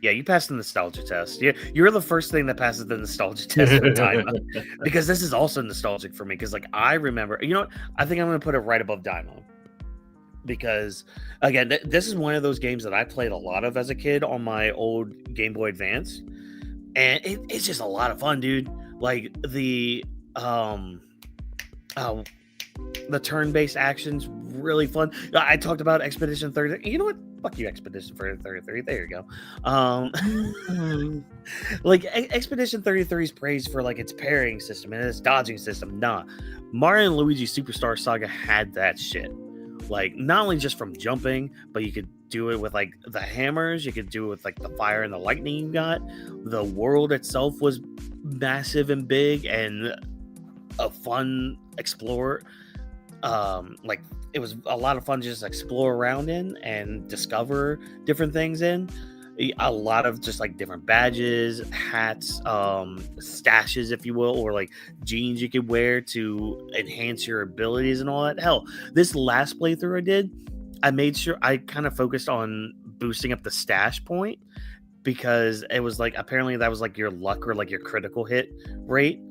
Yeah, you passed the nostalgia test. You're the first thing that passes the nostalgia test for Dyma. Because this is also nostalgic for me. Because, like, I remember, you know what? I think I'm going to put it right above Dyma. Because, again, this is one of those games that I played a lot of as a kid on my old Game Boy Advance. And it's just a lot of fun, dude. Like, the turn-based action's really fun. I talked about Expedition 33. You know what? Fuck you, Expedition 33. There you go. Like, Expedition 33's praised for, like, its parrying system and its dodging system. Nah. Mario and Luigi Superstar Saga had that shit. Like, not only just from jumping, but you could do it with, like, the hammers. You could do it with, like, the fire and the lightning you got. The world itself was massive and big and a fun explorer. Like, it was a lot of fun to just explore around in and discover different things in. A lot of just, like, different badges, hats, stashes, if you will, or, like, jeans you could wear to enhance your abilities and all that. Hell, this last playthrough I did, I made sure I kind of focused on boosting up the stash point, because it was, like, apparently that was, like, your luck or, like, your critical hit rate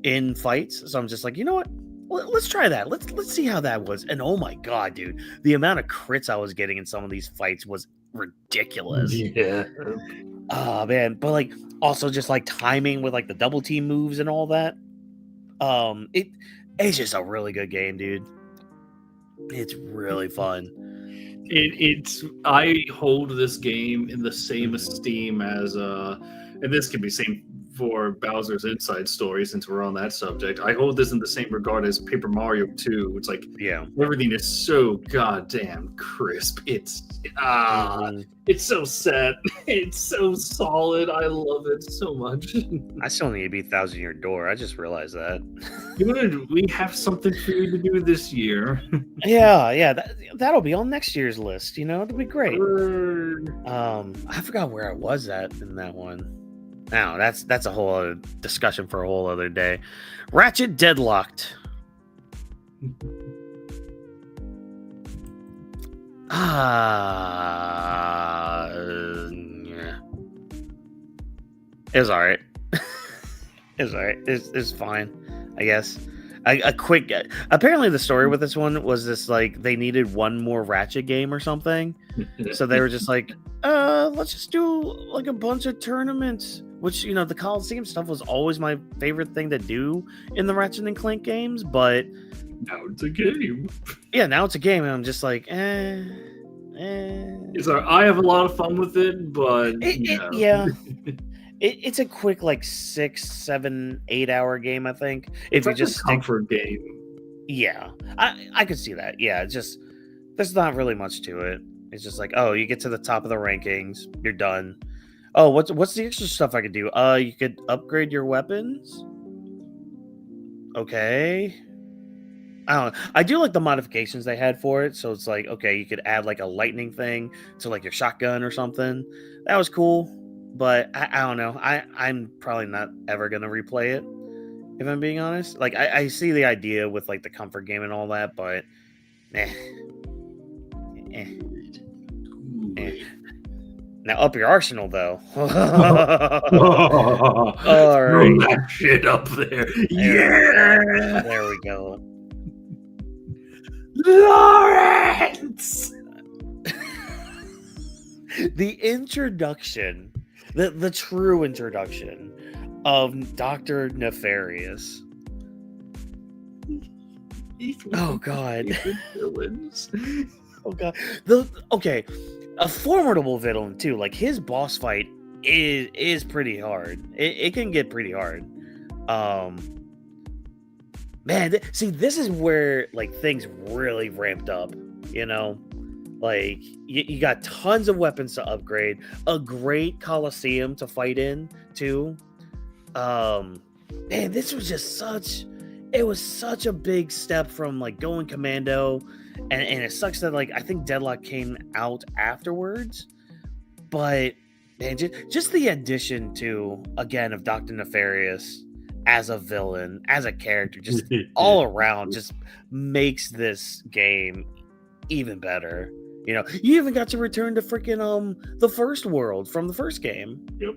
in fights. So I'm just like, you know what? Let's try that. Let's see how that was. And oh my god, dude, the amount of crits I was getting in some of these fights was ridiculous. Yeah. Oh man, but, like, also just, like, timing with, like, the double team moves and all that. It's just a really good game, dude. It's really fun. I hold this game in the same esteem as and this can be same for Bowser's Inside Story, since we're on that subject. I hold this in the same regard as Paper Mario 2. It's like, Yeah. everything is so goddamn crisp. It's so set. It's so solid. I love it so much. I still need to beat Thousand Year Door. I just realized that. Good. We have something for you to do this year. Yeah, that'll be on next year's list. You know, it'll be great. Word. I forgot where I was at in that one. Now that's a whole other discussion for a whole other day. Ratchet Deadlocked. Yeah. It was alright. It was alright. It's fine, I guess. A quick. Apparently, the story with this one was this, like, they needed one more Ratchet game or something, so they were just like, let's just do, like, a bunch of tournaments. Which, you know, the Coliseum stuff was always my favorite thing to do in the Ratchet and Clank games, but now it's a game. Yeah, now it's a game, and I'm just like, It's I have a lot of fun with it, but yeah. It's a quick, like, 6, 7, 8 hour game, I think. If you just a comfort game. Yeah, I could see that. Yeah, it's just, there's not really much to it. It's just like, oh, you get to the top of the rankings, you're done. Oh, what's the extra stuff I could do? You could upgrade your weapons. Okay. I don't know. I do like the modifications they had for it. So it's like, okay, you could add, like, a lightning thing to, like, your shotgun or something. That was cool. But I don't know. I'm probably not ever going to replay it, if I'm being honest. Like, I see the idea with, like, the comfort game and all that, but Now up your arsenal, though. All right. Throw that shit up there. Yeah. There we go. Lawrence! The introduction, the true introduction of Dr. Nefarious. Oh god. Villains. Oh god. Okay. A formidable villain too. Like, his boss fight is pretty hard. It can get pretty hard. Man, see, this is where, like, things really ramped up, you know? Like, you got tons of weapons to upgrade, a great Coliseum to fight in, too. Man, this was just such a big step from, like, going commando, and it sucks that, like, I think Deadlock came out afterwards, but, man, just the addition to, again, of Dr. Nefarious as a villain, as a character, just all around, just makes this game even better. You know, you even got to return to freaking the first world from the first game. Yep.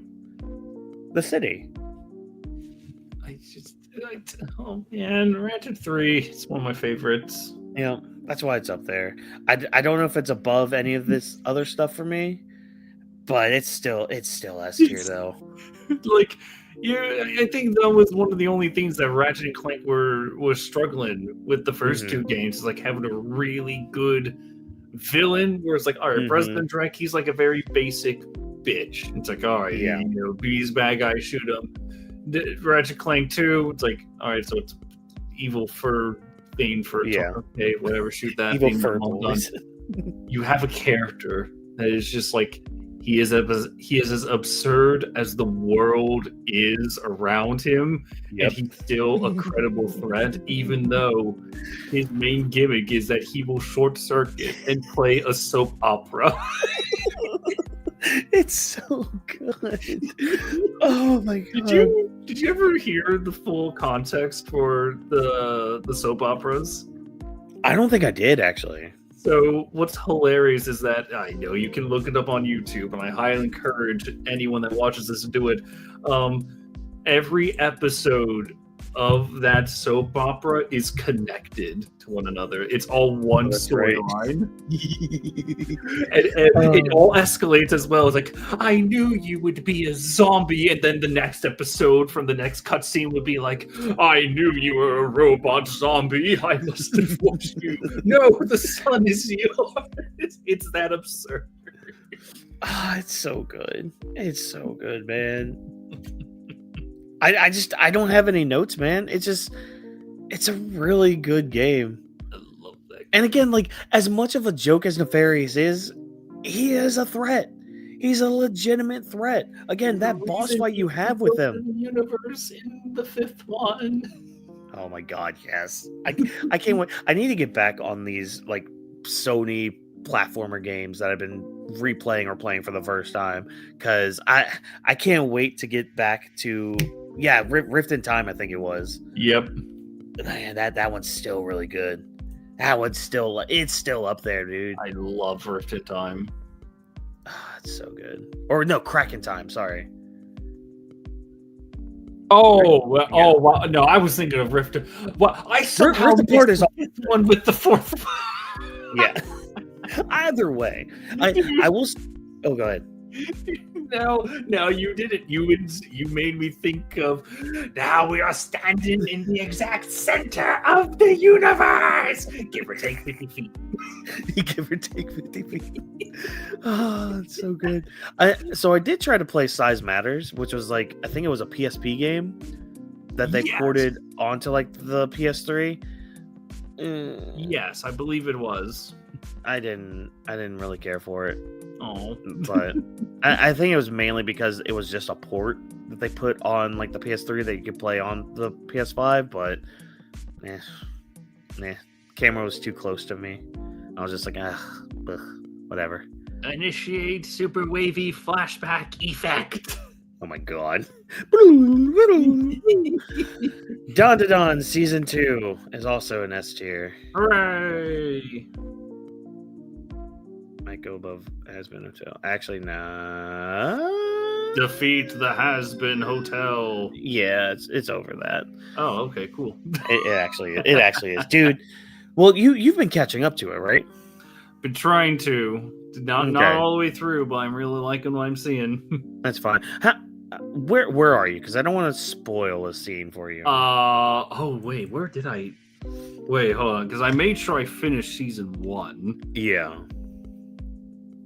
The city. Oh man, Ratchet 3. It's one of my favorites. Yeah, that's why it's up there. I don't know if it's above any of this other stuff for me, but it's still S tier though. Like, I think that was one of the only things that Ratchet and Clank was struggling with the first two games, is like having a really good villain where it's like, all right, President Drake, he's like a very basic bitch. It's like, all right, you know, he's bad guy, shoot him. Ratchet Clank 2, it's like, all right, so it's evil fur thing for okay, whatever, shoot that evil thing. fur All boys. done. You have a character that is just like, he is as absurd as the world is around him, and he's still a credible threat, even though his main gimmick is that he will short circuit and play a soap opera. It's so good. Oh my god! Did you ever hear the full context for the soap operas? I don't think I did actually. So what's hilarious is that, I know you can look it up on YouTube, and I highly encourage anyone that watches this to do it. Every episode of that soap opera is connected to one another. It's all one storyline. and it all escalates as well. It's like, I knew you would be a zombie, and then the next episode from the next cutscene would be like, I knew you were a robot zombie. I must have watched you. No, the sun is yours. It's that absurd. It's so good. It's so good, man. I don't have any notes, man. It's a really good game. I love that game. And again, like, as much of a joke as Nefarious is, he is a threat. He's a legitimate threat. Again, that boss fight you have with him. Universe in the fifth one. Oh my god, yes. I can't wait. I need to get back on these like Sony platformer games that I've been replaying or playing for the first time, because I can't wait to get back to Rift in Time, I think it was. Yep. Man, that one's still really good. That one's still up there, dude. I love Rift in Time. It's so good. Or no, Crack in Time, sorry. Wow. No, I was thinking of Rift. Well, I somehow Rift Apart is one with the fourth one. Yeah. Either way, I will. Oh, go ahead. No, you did it. You made me think of, now we are standing in the exact center of the universe. Give or take 50 feet. Give or take 50 feet. Oh, it's so good. So I did try to play Size Matters, which was like, I think it was a PSP game that they ported onto like the PS3. Yes, I believe it was. I didn't really care for it. Oh, but I think it was mainly because it was just a port that they put on like the PS3 that you could play on the PS5. But camera was too close to me. I was just like, whatever. Initiate super wavy flashback effect. Oh my god. Dawn to Dawn Season 2 is also an S tier. Hooray! Might go above Has-Been Hotel. Actually, nah. Defeat the Has-Been Hotel. Yeah, it's over that. Oh, okay, cool. It actually is, dude. Well, you've been catching up to it, right? Been trying to. Not all the way through, but I'm really liking what I'm seeing. That's fine. Where are you? Because I don't want to spoil a scene for you. Wait, where did I? Wait, hold on, because I made sure I finished season 1. Yeah.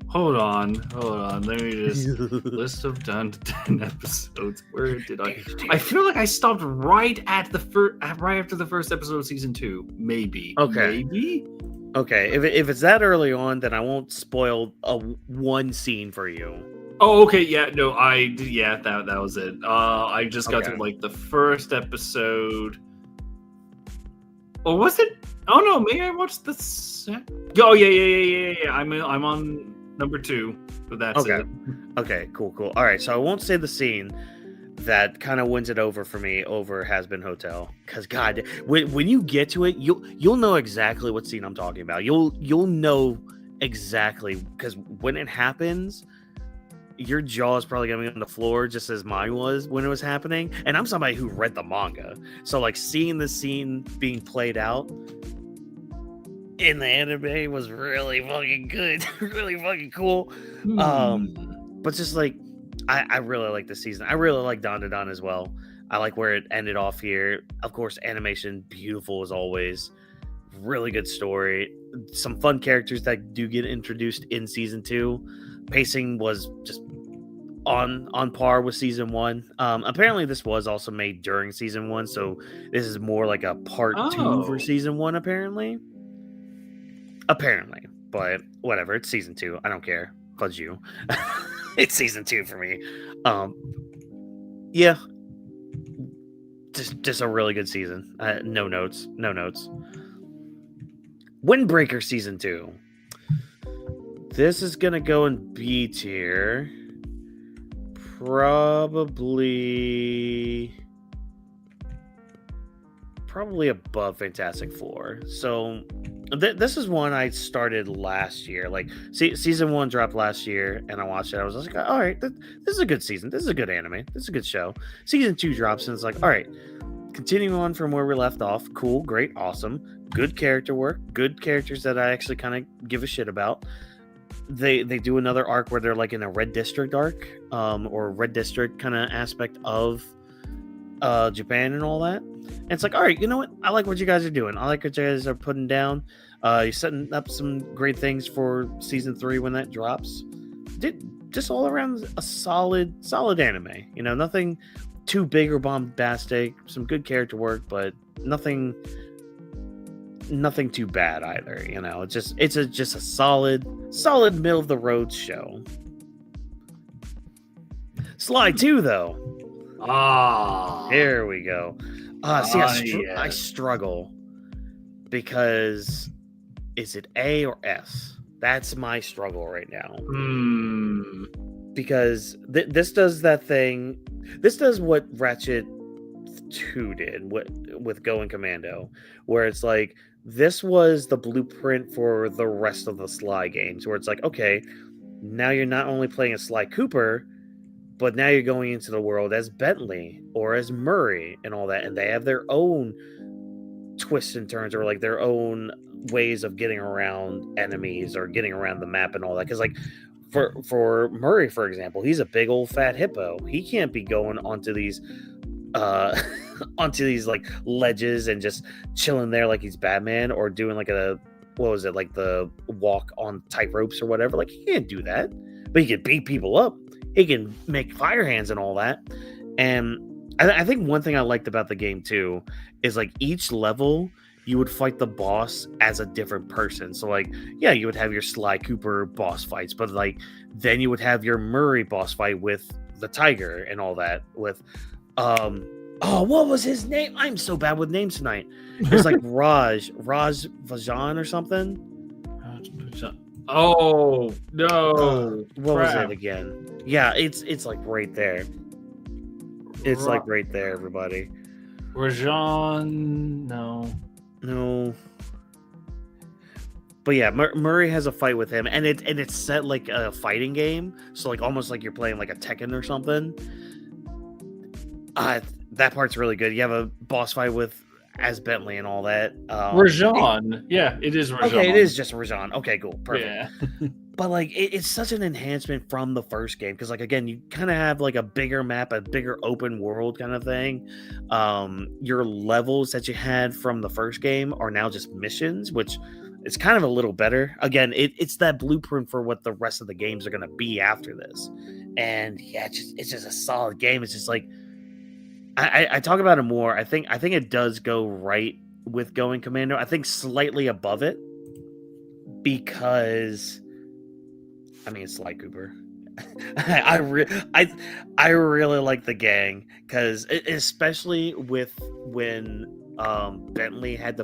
Hold on. Let me just list of done to 10 episodes. Where did I? I feel like I stopped right after the first episode of season 2. Maybe. Okay. Maybe. Okay. If it's that early on, then I won't spoil one scene for you. Oh, okay. Yeah. No. That was it. I just got to like the first episode. Or was it? Oh no. Maybe I watched the. Oh yeah. I'm on number 2, but that's it. Okay, cool. All right, so I won't say the scene that kind of wins it over for me over Has-Been Hotel, because God, when you get to it, you'll know exactly what scene I'm talking about. You'll know exactly, because when it happens, your jaw is probably gonna be on the floor just as mine was when it was happening. And I'm somebody who read the manga, so like seeing the scene being played out in the anime was really fucking good, really fucking cool. But just like I really like this season. I really like Don as well. I like where it ended off here. Of course, animation beautiful as always. Really good story. Some fun characters that do get introduced in season 2. Pacing was just on par with season 1. Apparently this was also made during season 1, so this is more like a part 2 for season 1 apparently, but whatever, it's season 2. I don't care. Fudge you. It's season 2 for me. Yeah, just a really good season. No notes. Windbreaker season 2. This is gonna go in B tier. Probably above Fantastic Four. So this is one I started last year. Like season 1 dropped last year, and I watched it. I was like, all right, this is a good season. This is a good anime. This is a good show. Season 2 drops, and it's like, all right, continuing on from where we left off. Cool, great, awesome. Good character work. Good characters that I actually kind of give a shit about. They do another arc where they're like in a Red District arc, or Red District kind of aspect of Japan and all that. And it's like, all right, you know what? I like what you guys are doing. I like what you guys are putting down. You're setting up some great things for season 3 when that drops. Just all around a solid anime. You know, nothing too big or bombastic. Some good character work, but nothing too bad either. You know, it's just a solid middle of the road show. Sly 2 though. There we go. I struggle because is it A or S? That's my struggle right now. Because this does that thing. This does what Ratchet 2 did with Going Commando, where it's like this was the blueprint for the rest of the Sly games, where it's like, okay, now you're not only playing as Sly Cooper, but now you're going into the world as Bentley or as Murray and all that, and they have their own twists and turns, or like their own ways of getting around enemies or getting around the map and all that. Because like for Murray, for example, he's a big old fat hippo. He can't be going onto these like ledges and just chilling there like he's Batman, or doing like like the walk on tight ropes or whatever. Like he can't do that, but he can beat people up. He can make fire hands and all that. And I think one thing I liked about the game too is like each level you would fight the boss as a different person. So like, yeah, you would have your Sly Cooper boss fights, but like then you would have your Murray boss fight with the tiger and all that. With what was his name? I'm so bad with names tonight. It's like Raj Vajan or something. Oh no! What was it again? Yeah, it's like right there. It's like right there, everybody. Rajan, no. But yeah, Murray has a fight with him, and it's set like a fighting game, so like almost like you're playing like a Tekken or something. That part's really good. You have a boss fight with as Bentley and all that. Rajan. Yeah, it is Rajan. Okay, it is just Rajan. Okay, cool. Perfect. Yeah. But like it's such an enhancement from the first game, because like again, you kind of have like a bigger map, a bigger open world kind of thing. Your levels that you had from the first game are now just missions, which is kind of a little better. Again, it's that blueprint for what the rest of the games are going to be after this. And yeah, it's just a solid game. It's just like I talk about it more. I think it does go right with Going Commando. I think slightly above it, because I mean, it's Sly Cooper. I really like the gang, because especially with when Bentley had to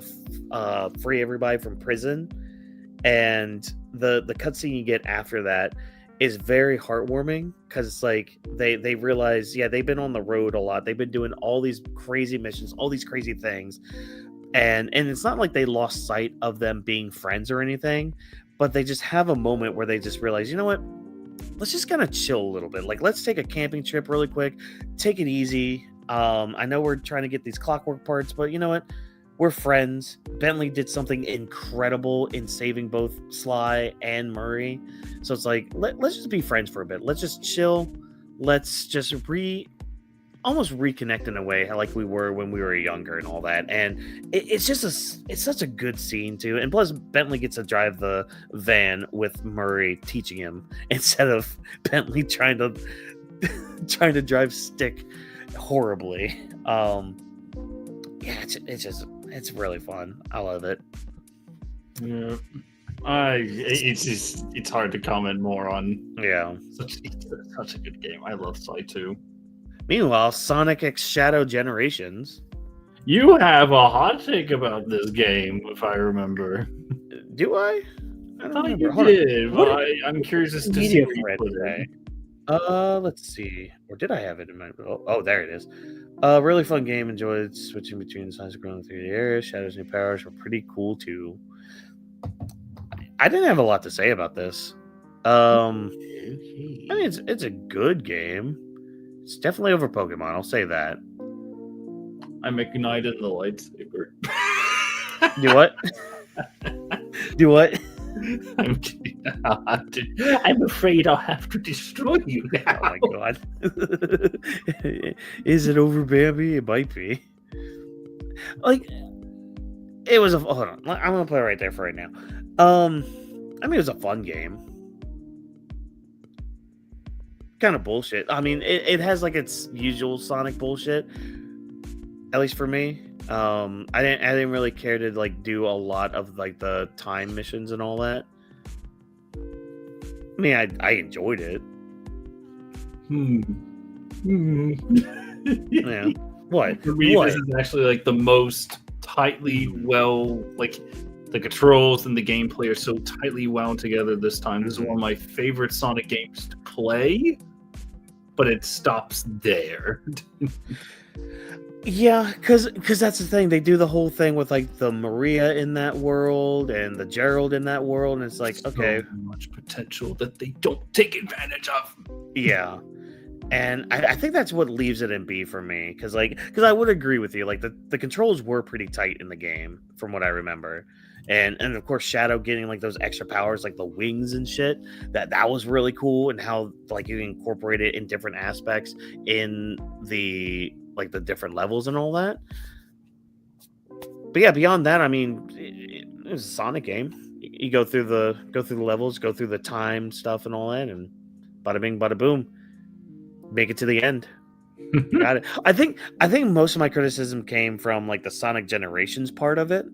free everybody from prison, and the cutscene you get after that is very heartwarming, because it's like they realize, yeah, they've been on the road a lot. They've been doing all these crazy missions, all these crazy things, and it's not like they lost sight of them being friends or anything, but they just have a moment where they just realize, you know what? Let's just kind of chill a little bit. Like, let's take a camping trip really quick. Take it easy. I know we're trying to get these clockwork parts, but you know what? We're friends. Bentley did something incredible in saving both Sly and Murray. So it's like, let's just be friends for a bit. Let's just chill. Let's just almost reconnect in a way like we were when we were younger and all that. And it's such a good scene too. And plus Bentley gets to drive the van with Murray teaching him instead of Bentley trying to drive stick horribly. Yeah, it's really fun. I love it. Yeah. It's hard to comment more on. Yeah. Such a good game. I love Sly 2. Meanwhile, Sonic X Shadow Generations. You have a hot take about this game, if I remember. Do I? I thought you did, but I'm curious as to see what you put in. Let's see. Or did I have it in my... Oh, there it is. Really fun game. Enjoyed switching between the sides of growing 3D areas. Shadow's new powers were pretty cool, too. I didn't have a lot to say about this. I mean, it's a good game. It's definitely over Pokemon. I'll say that. I'm ignited the lightsaber. Do what? Do what? I'm afraid I'll have to destroy you now. Oh my god. Is it over, Bambi? It might be. Like, it was a... Hold on. I'm going to play right there for right now. I mean, it was a fun game. Kind of bullshit. I mean, it has like its usual Sonic bullshit, at least for me. I didn't really care to like do a lot of like the time missions and all that. I mean, I enjoyed it. Yeah. What? For me, what? This is actually like the most tightly like the controls and the gameplay are so tightly wound together this time. This is one of my favorite Sonic games to play, but it stops there. Yeah, because that's the thing. They do the whole thing with like the Maria in that world and the Gerald in that world, and it's like, okay, so much potential that they don't take advantage of. Yeah. And I think that's what leaves it in B for me, because I would agree with you. Like the controls were pretty tight in the game, from what I remember, and of course Shadow getting like those extra powers, like the wings and shit. That was really cool, and how like you incorporate it in different aspects in the like the different levels and all that. But yeah, beyond that, I mean, it was a Sonic game. You go through the levels, go through the time stuff and all that, and bada bing, bada boom. Make it to the end. Got it. I think most of my criticism came from like the Sonic Generations part of it,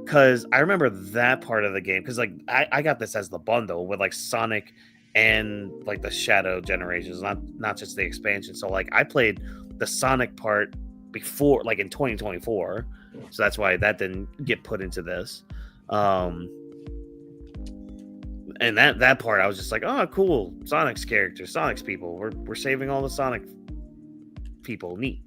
because I remember that part of the game, because like I got this as the bundle with like Sonic and like the Shadow Generations, not just the expansion. So like I played the Sonic part before, like in 2024, so that's why that didn't get put into this. And that part, I was just like, oh, cool. Sonic's characters, Sonic's people. We're saving all the Sonic people. Neat.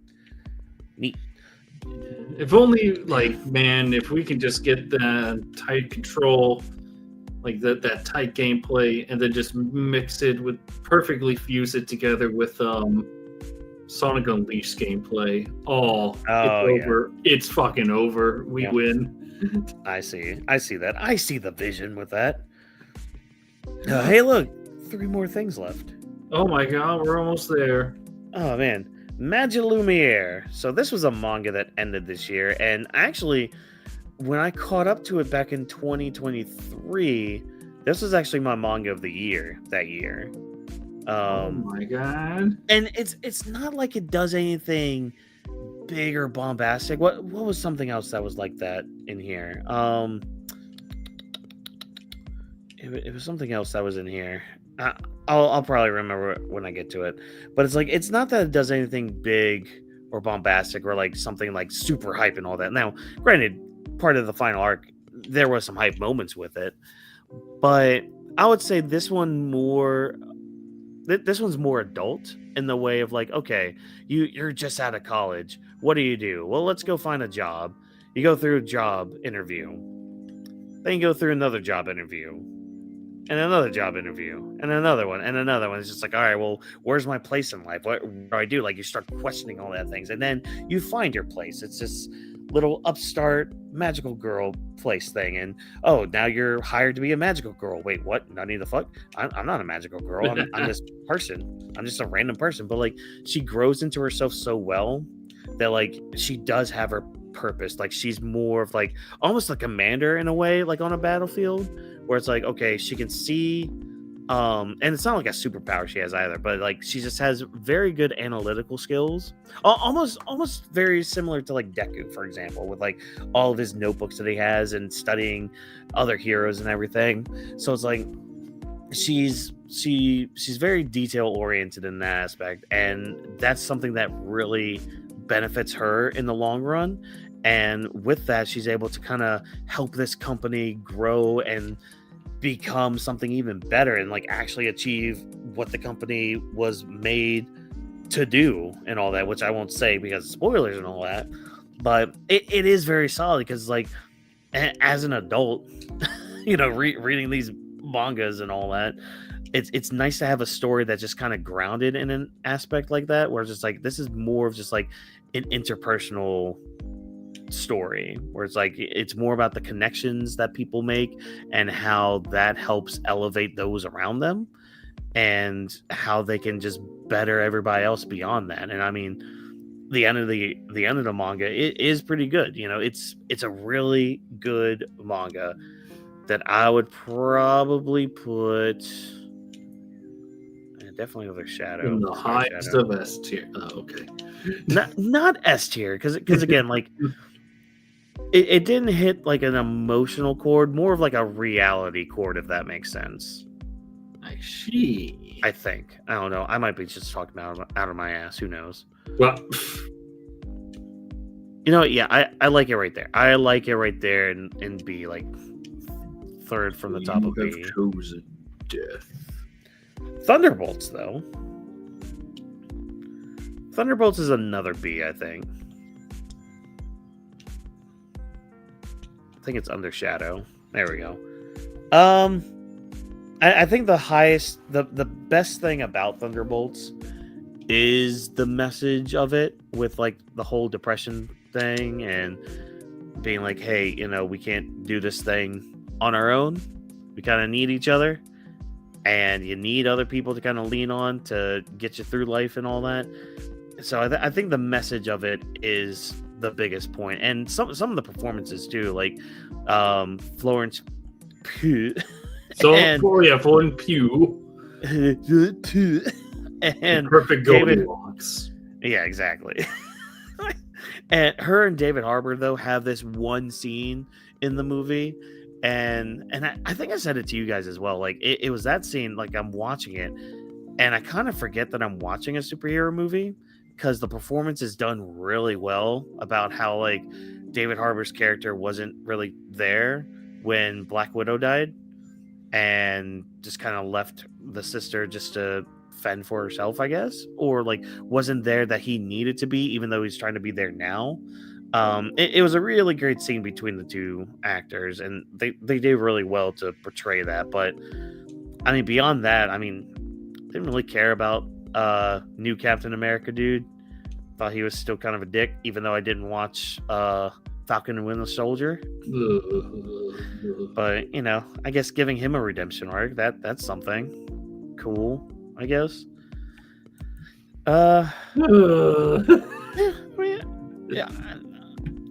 If only, like, man, if we can just get the tight control, like that tight gameplay, and then just mix it with, perfectly fuse it together with Sonic Unleashed gameplay. It's over. Yeah. It's fucking over. We win. I see that. I see the vision with that. Hey, look, 3 more things left. Oh my god, we're almost there. Oh man, Magilumiere. So this was a manga that ended this year, and actually, when I caught up to it back in 2023, this was actually my manga of the year that year. Oh my god! And it's not like it does anything big or bombastic. What was something else that was like that in here? It was something else that was in here. I'll probably remember when I get to it. But it's like, it's not that it does anything big or bombastic or like something like super hype and all that. Now, granted, part of the final arc, there was some hype moments with it. But I would say this one's more adult in the way of like, okay, you're just out of college. What do? Well, let's go find a job. You go through a job interview. Then you go through another job interview. and another job interview, and another one, and another one. It's just like, all right, well, where's my place in life? What do I do? Like, you start questioning all that things, and then you find your place. It's this little upstart magical girl place thing, and oh, now you're hired to be a magical girl. Wait, what? Nani the fuck? I'm not a magical girl. I'm this person. I'm just a random person. But like, she grows into herself so well that like she does have her purpose. Like, she's more of like almost like a commander in a way, like on a battlefield, where it's like, okay, she can see, and it's not like a superpower she has either, but like she just has very good analytical skills, almost very similar to like Deku, for example, with like all of his notebooks that he has and studying other heroes and everything. So it's like she's very detail oriented in that aspect, and that's something that really benefits her in the long run. And with that, she's able to kind of help this company grow and become something even better, and like actually achieve what the company was made to do and all that, which I won't say because of spoilers and all that. But it is very solid because like as an adult, reading these mangas and all that, it's nice to have a story that's just kind of grounded in an aspect like that, where it's just like, this is more of just like an interpersonal story, where it's like it's more about the connections that people make and how that helps elevate those around them, and how they can just better everybody else beyond that. And I mean, the end of the manga, it is pretty good. It's a really good manga that I would probably put definitely overshadow in the highest of S tier. Oh, okay. Not S tier, because again, like it didn't hit like an emotional chord, more of like a reality chord, if that makes sense. I see. I think. I don't know. I might be just talking out of my ass. Who knows? Well, yeah, I like it right there. I like it right there, and B, like third from the top of B. You have chosen death. Thunderbolts, though. Thunderbolts is another B, I think. I think it's under Shadow. There we go. I think the best thing about Thunderbolts is the message of it, with like the whole depression thing and being like, hey, we can't do this thing on our own. We kind of need each other, and you need other people to kind of lean on to get you through life and all that. So I think the message of it is the biggest point, and some of the performances too, like Florence Pugh. Florence Pugh. And perfect Goldilocks. Yeah, exactly. And her and David Harbour, though, have this one scene in the movie, and I think I said it to you guys as well. Like it was that scene, like I'm watching it, and I kind of forget that I'm watching a superhero movie, because the performance is done really well about how like David Harbour's character wasn't really there when Black Widow died, and just kind of left the sister just to fend for herself, I guess, or like wasn't there that he needed to be, even though he's trying to be there now. It was a really great scene between the two actors, and they did really well to portray that. But I mean, beyond that, I mean, didn't really care about new Captain America dude. Thought he was still kind of a dick, even though I didn't watch Falcon and Winter Soldier. But I guess giving him a redemption arc, that's something cool, I guess. Yeah.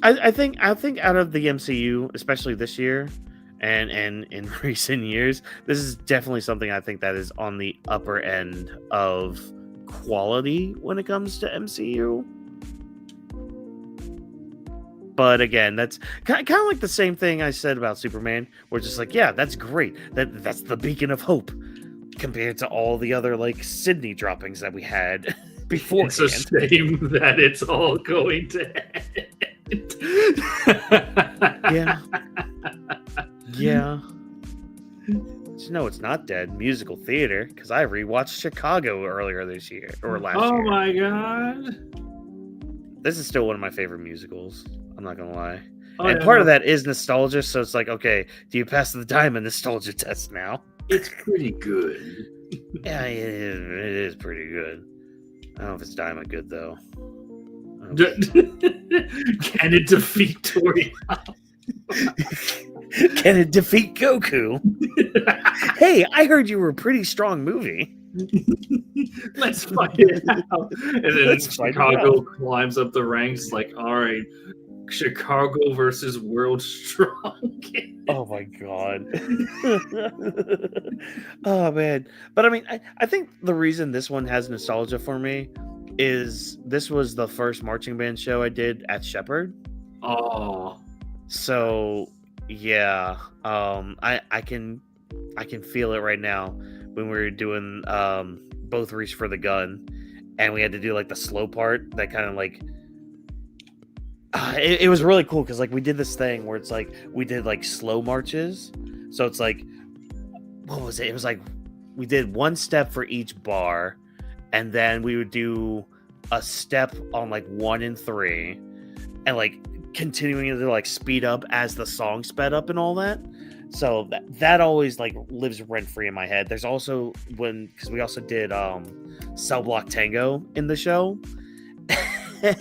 I think out of the MCU, especially this year and in recent years, this is definitely something I think that is on the upper end of quality when it comes to MCU. But again, that's kind of like the same thing I said about Superman. We're just like, yeah, that's great. That's the beacon of hope compared to all the other like Sydney droppings that we had before. It's a shame that it's all going to end. Yeah. No, it's not dead. Musical theater, because I rewatched Chicago earlier this year or last year. Oh my god! This is still one of my favorite musicals. I'm not gonna lie. And part of that is nostalgia, so it's like, okay, do you pass the diamond nostalgia test now? It's pretty good. Yeah, it is pretty good. I don't know if it's Diamond good though. Can it defeat Tori? Can it defeat Goku? Hey, I heard you were a pretty strong movie. Let's find it out. And then Let's find it Chicago climbs up the ranks like, all right, Chicago versus World Strongest. Oh my god. Oh man. But I mean, I think the reason this one has nostalgia for me is this was the first marching band show I did at Shepherd. Oh. So yeah, I can feel it right now when we were doing both reach for the gun, and we had to do like the slow part that kind of like it was really cool because like we did this thing where it's like we did like slow marches. So it's like, what was it? It was like we did one step for each bar, and then we would do a step on like 1 and 3, and like continuing to like speed up as the song sped up and all that. So that always like lives rent free in my head. There's also because we also did Cell Block Tango in the show.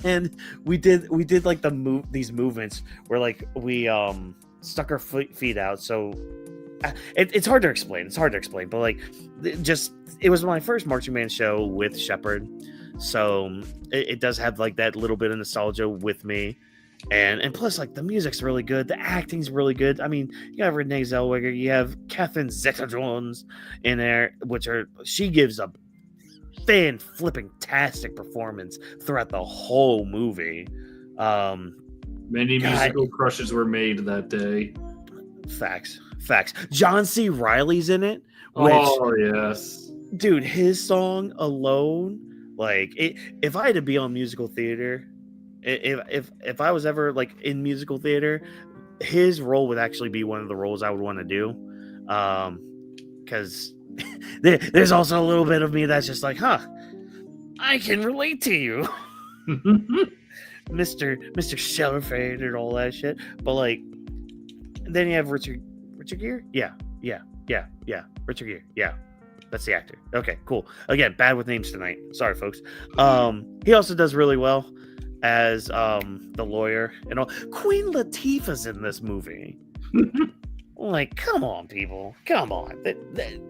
And we did like these movements where like we stuck our feet out. So it's hard to explain. But like it was my first marching band show with Shepherd, so it does have like that little bit of nostalgia with me. And plus, like, the music's really good. The acting's really good. I mean, you have Renee Zellweger. You have Catherine Zeta-Jones in there, she gives a fan-flipping-tastic performance throughout the whole movie. Many musical crushes were made that day. Facts. John C. Reilly's in it. Oh, yes. Dude, his song alone, like, if I had to be on musical theater... If I was ever like in musical theater, his role would actually be one of the roles I would want to do, because there's also a little bit of me that's just like, I can relate to you, Mr. Shellerfade and all that shit. But like, then you have Richard Gere, yeah, Richard Gere, yeah. That's the actor. Okay, cool. Again, bad with names tonight. Sorry, folks. He also does really well as the lawyer and all. Queen Latifah's in this movie. Like, come on, people. Come on.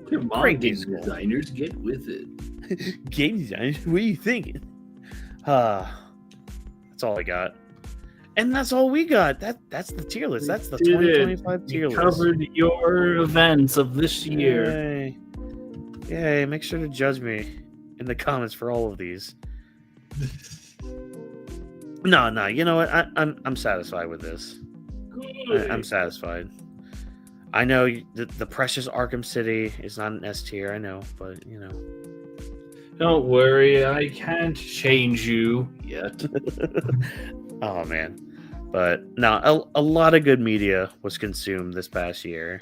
Come on, game designers, get with it. Game designers, what are you thinking? That's all I got. And that's all we got. That's the tier list. That's the 2025 tier list. Covered your events of this year. Yay, make sure to judge me in the comments for all of these. No, you know what? I'm satisfied with this. I'm satisfied. I know the precious Arkham City is not an S tier, I know, but you know. Don't worry, I can't change you yet. Oh man. But no, a lot of good media was consumed this past year.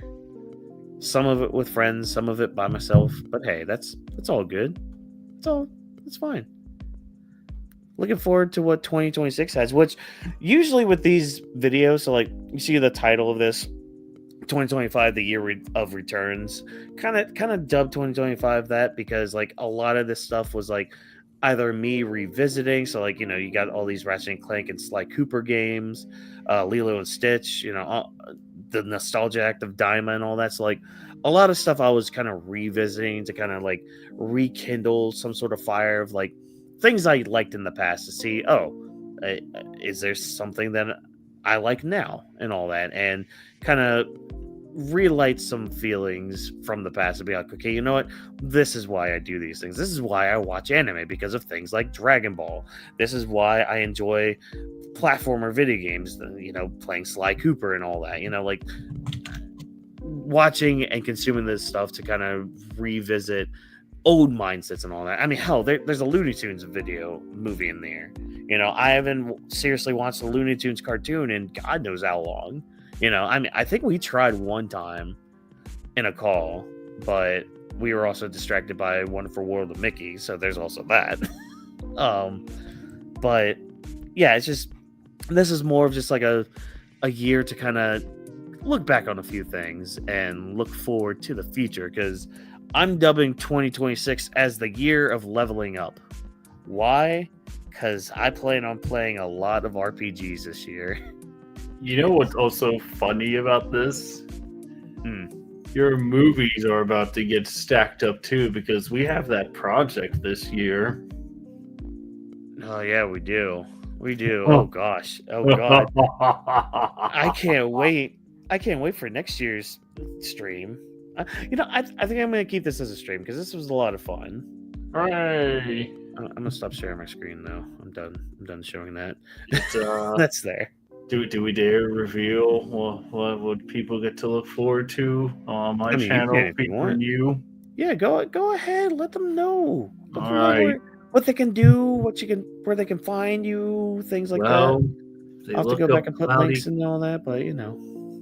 Some of it with friends, some of it by myself. But hey, that's all good. It's fine. Looking forward to what 2026 has, which usually with these videos, so like you see the title of this, 2025, the year of returns, kind of dubbed 2025 that because like a lot of this stuff was like either me revisiting, so like, you know, you got all these Ratchet and Clank and Sly Cooper games, Lilo and Stitch, you know, the nostalgia act of Daima and all that. So like a lot of stuff I was kind of revisiting to kind of like rekindle some sort of fire of like things I liked in the past to see, is there something that I like now and all that, and kind of relight some feelings from the past to be like, okay, you know what? This is why I do these things. This is why I watch anime, because of things like Dragon Ball. This is why I enjoy platformer video games, you know, playing Sly Cooper and all that, you know, like watching and consuming this stuff to kind of revisit old mindsets and all that. I mean, hell, there's a Looney Tunes movie in there. You know, I haven't seriously watched the Looney Tunes cartoon in God knows how long. You know, I mean, I think we tried one time in a call, but we were also distracted by Wonderful World of Mickey, so there's also that. But yeah, it's just, this is more of just like a year to kind of look back on a few things and look forward to the future, because I'm dubbing 2026 as the year of leveling up. Why? Because I plan on playing a lot of RPGs this year. You know what's also funny about this? Hmm. Your movies are about to get stacked up too, because we have that project this year. Oh yeah, we do. We do. Oh gosh. Oh god. I can't wait. I can't wait for next year's stream. I think I'm gonna keep this as a stream because this was a lot of fun. Hooray! I'm gonna stop sharing my screen though. I'm done. I'm done showing that. It's, That's there. Do we dare reveal what would people get to look forward to on my channel you can if you want. featuring you? Yeah, go ahead. Let them know. Let them know Alright. what they can do, where they can find you, things like that. I'll have to go back and put links and all that, but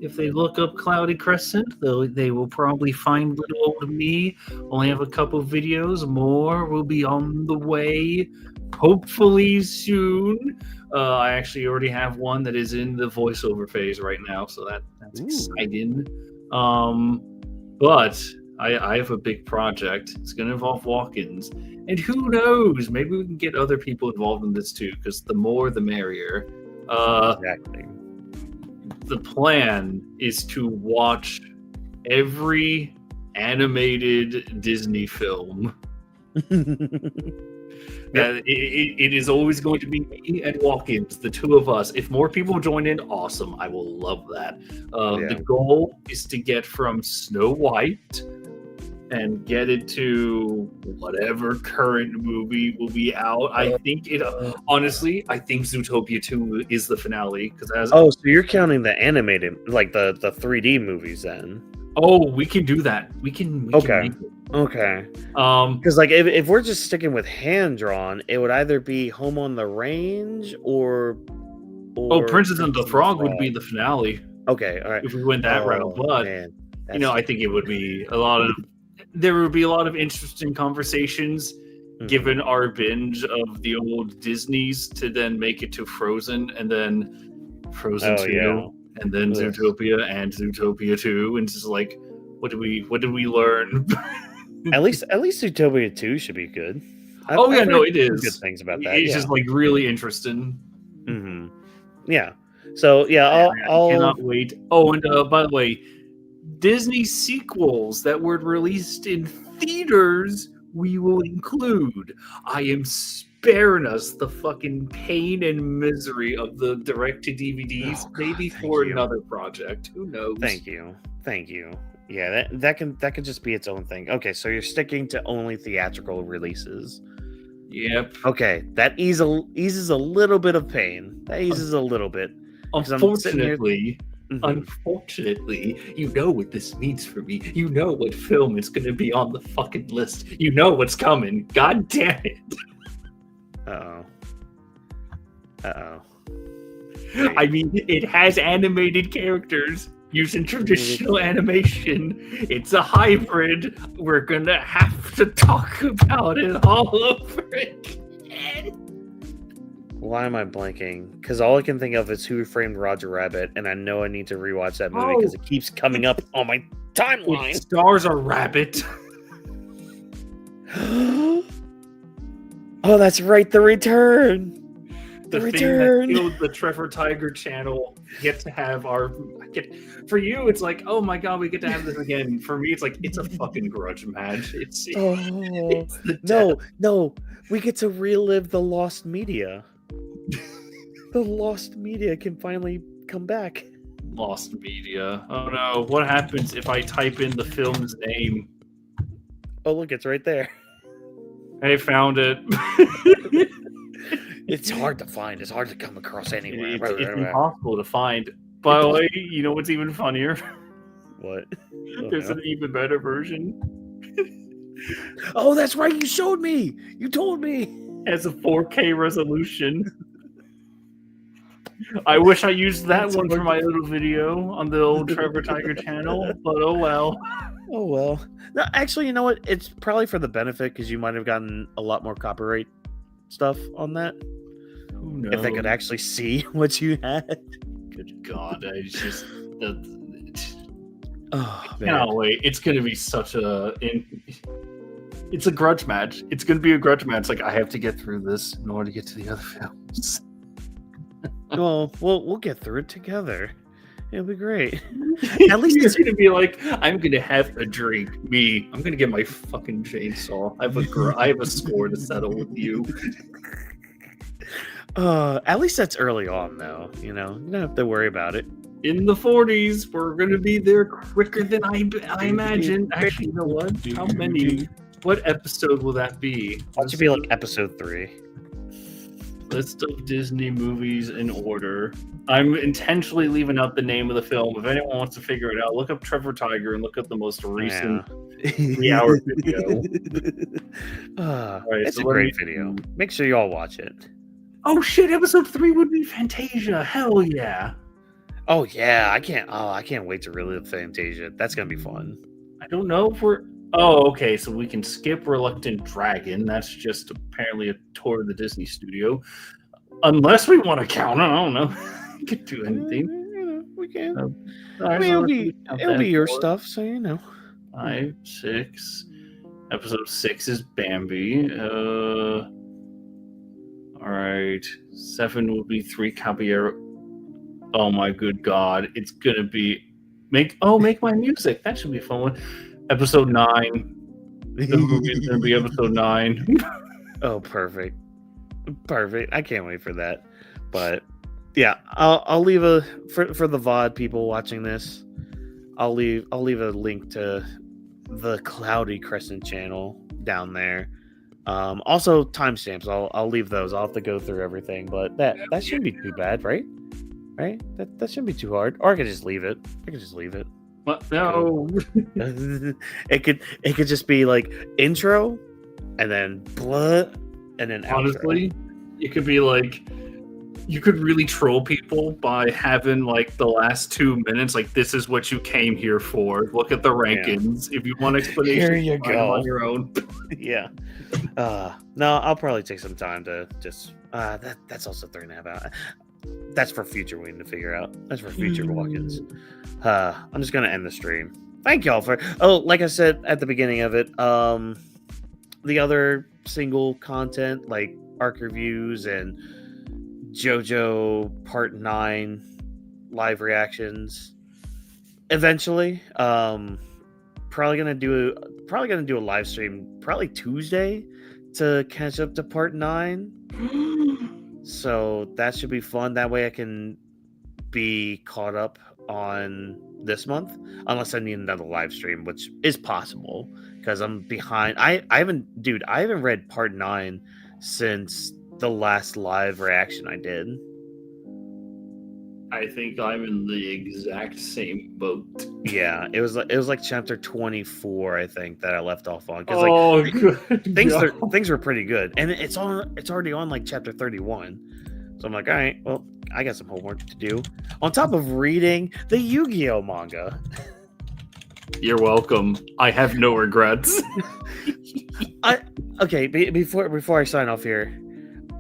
if they look up Cloudy Crescent, they will probably find little old me. Only have a couple videos. More will be on the way, hopefully soon. I actually already have one that is in the voiceover phase right now, so that's exciting. But I have a big project. It's going to involve walk-ins. And who knows? Maybe we can get other people involved in this too, because the more the merrier. exactly. The plan is to watch every animated Disney film. It is always going to be me and walk-ins, the two of us. If more people join in, awesome. I will love that. The goal is to get from Snow White and get it to whatever current movie will be out. I think honestly, I think Zootopia 2 is the finale. So you're counting the animated, like the 3D movies then? Oh, we can do that. We can make it. Okay. Because like if we're just sticking with hand drawn, it would either be Home on the Range or Princess and the Frog would be the finale. Okay, all right. If we went that route, but man, I think it would be there would be a lot of interesting conversations given our binge of the old Disneys to then make it to Frozen and then Frozen 2 and then Zootopia and Zootopia 2 and just like what did we learn? At least Zootopia 2 should be good. It is. Good things about that. It's just like really interesting. Mm-hmm. Yeah. So yeah, I cannot wait. Oh, and by the way, Disney sequels that were released in theaters, we will include. I am sparing us the fucking pain and misery of the direct-to-DVDs, maybe for another project. Who knows? Thank you. Yeah, that can just be its own thing. Okay, so you're sticking to only theatrical releases. Yep. Okay, that eases a little bit of pain. That eases a little bit. Unfortunately, you know what this means for me. You know what film is going to be on the fucking list. You know what's coming. God damn it. Uh-oh. I mean, it has animated characters using traditional animation. It's a hybrid. We're going to have to talk about it all over again. Why am I blanking? Because all I can think of is Who Framed Roger Rabbit, and I know I need to rewatch that movie because it keeps coming up on my timeline. It stars a rabbit. Oh, that's right, The Return. The return. Thing that killed the Trevor Tiger channel. Get to have for you, it's like, oh my god, we get to have this again. For me, it's like it's a fucking grudge match. It's no, we get to relive the lost media. The lost media can finally come back. Lost media. Oh no, what happens if I type in the film's name? Oh look, it's right there. I found it. It's hard to find. It's hard to come across anywhere. It's impossible to find. By the way, you know what's even funnier? What? There's an even better version. Oh, that's right. You showed me. You told me. It has a 4K resolution. I wish I used that one for my little video on the old Trevor Tiger channel, but oh well. Oh well. No, actually, you know what? It's probably for the benefit because you might have gotten a lot more copyright stuff on that. Who knows? If they could actually see what you had. Good God, I just Oh man. Cannot wait. It's gonna be such a. It's a grudge match. It's gonna be a grudge match. Like I have to get through this in order to get to the other films. Well, we'll get through it together. It'll be great. At least You're it's gonna be like, I'm gonna have a drink. Me, I'm gonna get my fucking chainsaw. I have a score to settle with you. at least that's early on though. You don't have to worry about it. In the 40s, we're gonna be there quicker than I imagine. Actually, you know what? How many? What episode will that be? That should be like episode 3. List of Disney movies in order. I'm intentionally leaving out the name of the film. If anyone wants to figure it out, look up Trevor Tiger and look up the most recent 3-hour video. Right, it's a great video. Make sure you all watch it. Oh shit! Episode 3 would be Fantasia. Hell yeah! Oh yeah, I can't wait to relive Fantasia. That's gonna be fun. I don't know if we're. Oh, okay. So we can skip Reluctant Dragon. That's just apparently a tour of the Disney studio. Unless we want to count it, I don't know. We could do anything. We can. Right, it'll be your stuff, so you know. 5, 6. Episode 6 is Bambi. All right. 7 will be 3 Caballero. Oh my good God! It's gonna be make my music. That should be a fun one. Episode 9. The movie's gonna be episode 9. Oh, perfect. I can't wait for that. But yeah, I'll leave for the VOD people watching this. I'll leave a link to the Cloudy Crescent channel down there. Also timestamps. I'll leave those. I'll have to go through everything, but that shouldn't be too bad, right? Right? That shouldn't be too hard. Or I could just leave it. What? No. It could just be like intro and then blood and then Honestly, outro. it could be like you could really troll people by having like the last 2 minutes like this is what you came here for. Look at the rankings. If you want explanation, Here you find them go. on your own. Yeah. No, I'll probably take some time to just that's also 3.5 hours. That's for future Wayne to figure out. That's for future walk-ins. I'm just gonna end the stream. Thank y'all for like I said at the beginning of it, the other single content like arc reviews and JoJo Part 9 live reactions. Eventually, probably gonna do a live stream probably Tuesday to catch up to Part 9. So that should be fun. That way I can be caught up on this month, unless I need another live stream, which is possible because I'm behind. I haven't read Part 9 since the last live reaction I did. I think I'm in the exact same boat. Yeah, it was like chapter 24, I think, that I left off on. Because things were pretty good, and it's already on like chapter 31. So I'm like, all right, well, I got some homework to do on top of reading the Yu-Gi-Oh manga. You're welcome. I have no regrets. Before I sign off here,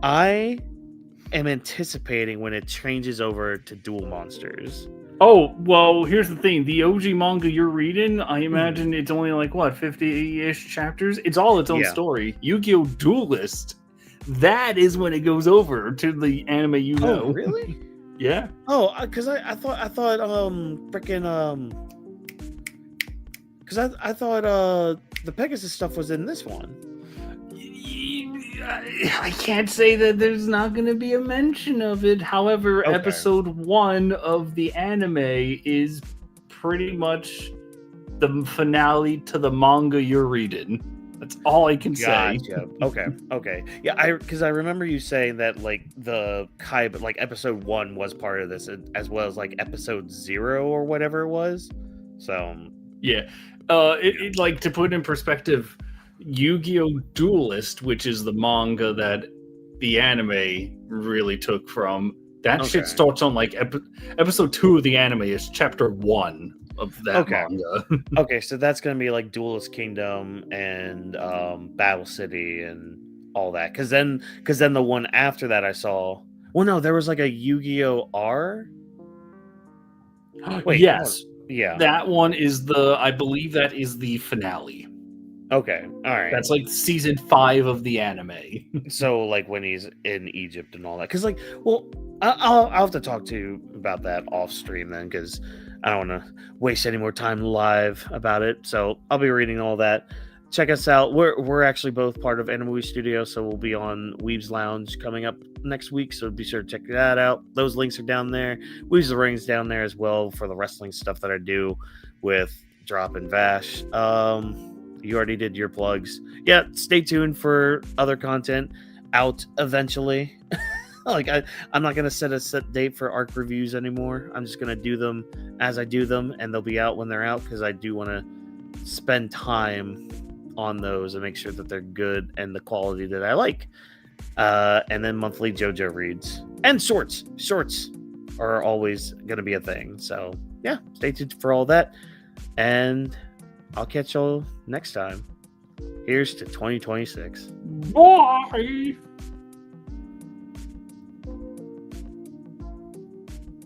I am anticipating when it changes over to Duel Monsters. Oh, well, here's the thing. The OG manga you're reading, I imagine it's only like, 50-ish chapters? It's all its own story. Yu-Gi-Oh! Duelist, that is when it goes over to the anime you know. Oh, really? Yeah. Oh, because I thought the Pegasus stuff was in this one. I can't say that there's not going to be a mention of it. However, Okay. episode 1 of the anime is pretty much the finale to the manga you're reading. That's all I can say. Gotcha. Okay. Yeah, because I remember you saying that like the Kaiba, like episode 1 was part of this, as well as like episode 0 or whatever it was. So yeah, it like to put in perspective. Yu-Gi-Oh! Duelist, which is the manga that the anime really took from, that shit starts on like episode 2 of the anime is chapter 1 of that manga. Okay, so that's gonna be like Duelist Kingdom and Battle City and all that. Because then the one after that I saw. Well, no, there was like a Yu-Gi-Oh! R. Wait, yes. Yeah. That one is I believe that is the finale. Okay. All right. That's like season 5 of the anime. So like when he's in Egypt and all that, because like, well, I'll have to talk to you about that off stream then, because I don't want to waste any more time live about it. So I'll be reading all that. Check us out. We're actually both part of Anima W3 Studio, so we'll be on Weebs Lounge coming up next week. So be sure to check that out. Those links are down there. Weebs the Rings down there as well for the wrestling stuff that I do with Drop and Vash. You already did your plugs. Yeah, stay tuned for other content out eventually. Like I'm not gonna set a set date for arc reviews anymore. I'm just gonna do them as I do them, and they'll be out when they're out, because I do want to spend time on those and make sure that they're good and the quality that I like. And then monthly JoJo reads and shorts. Shorts are always gonna be a thing. So yeah, stay tuned for all that, and I'll catch y'all next time. Here's to 2026. Bye.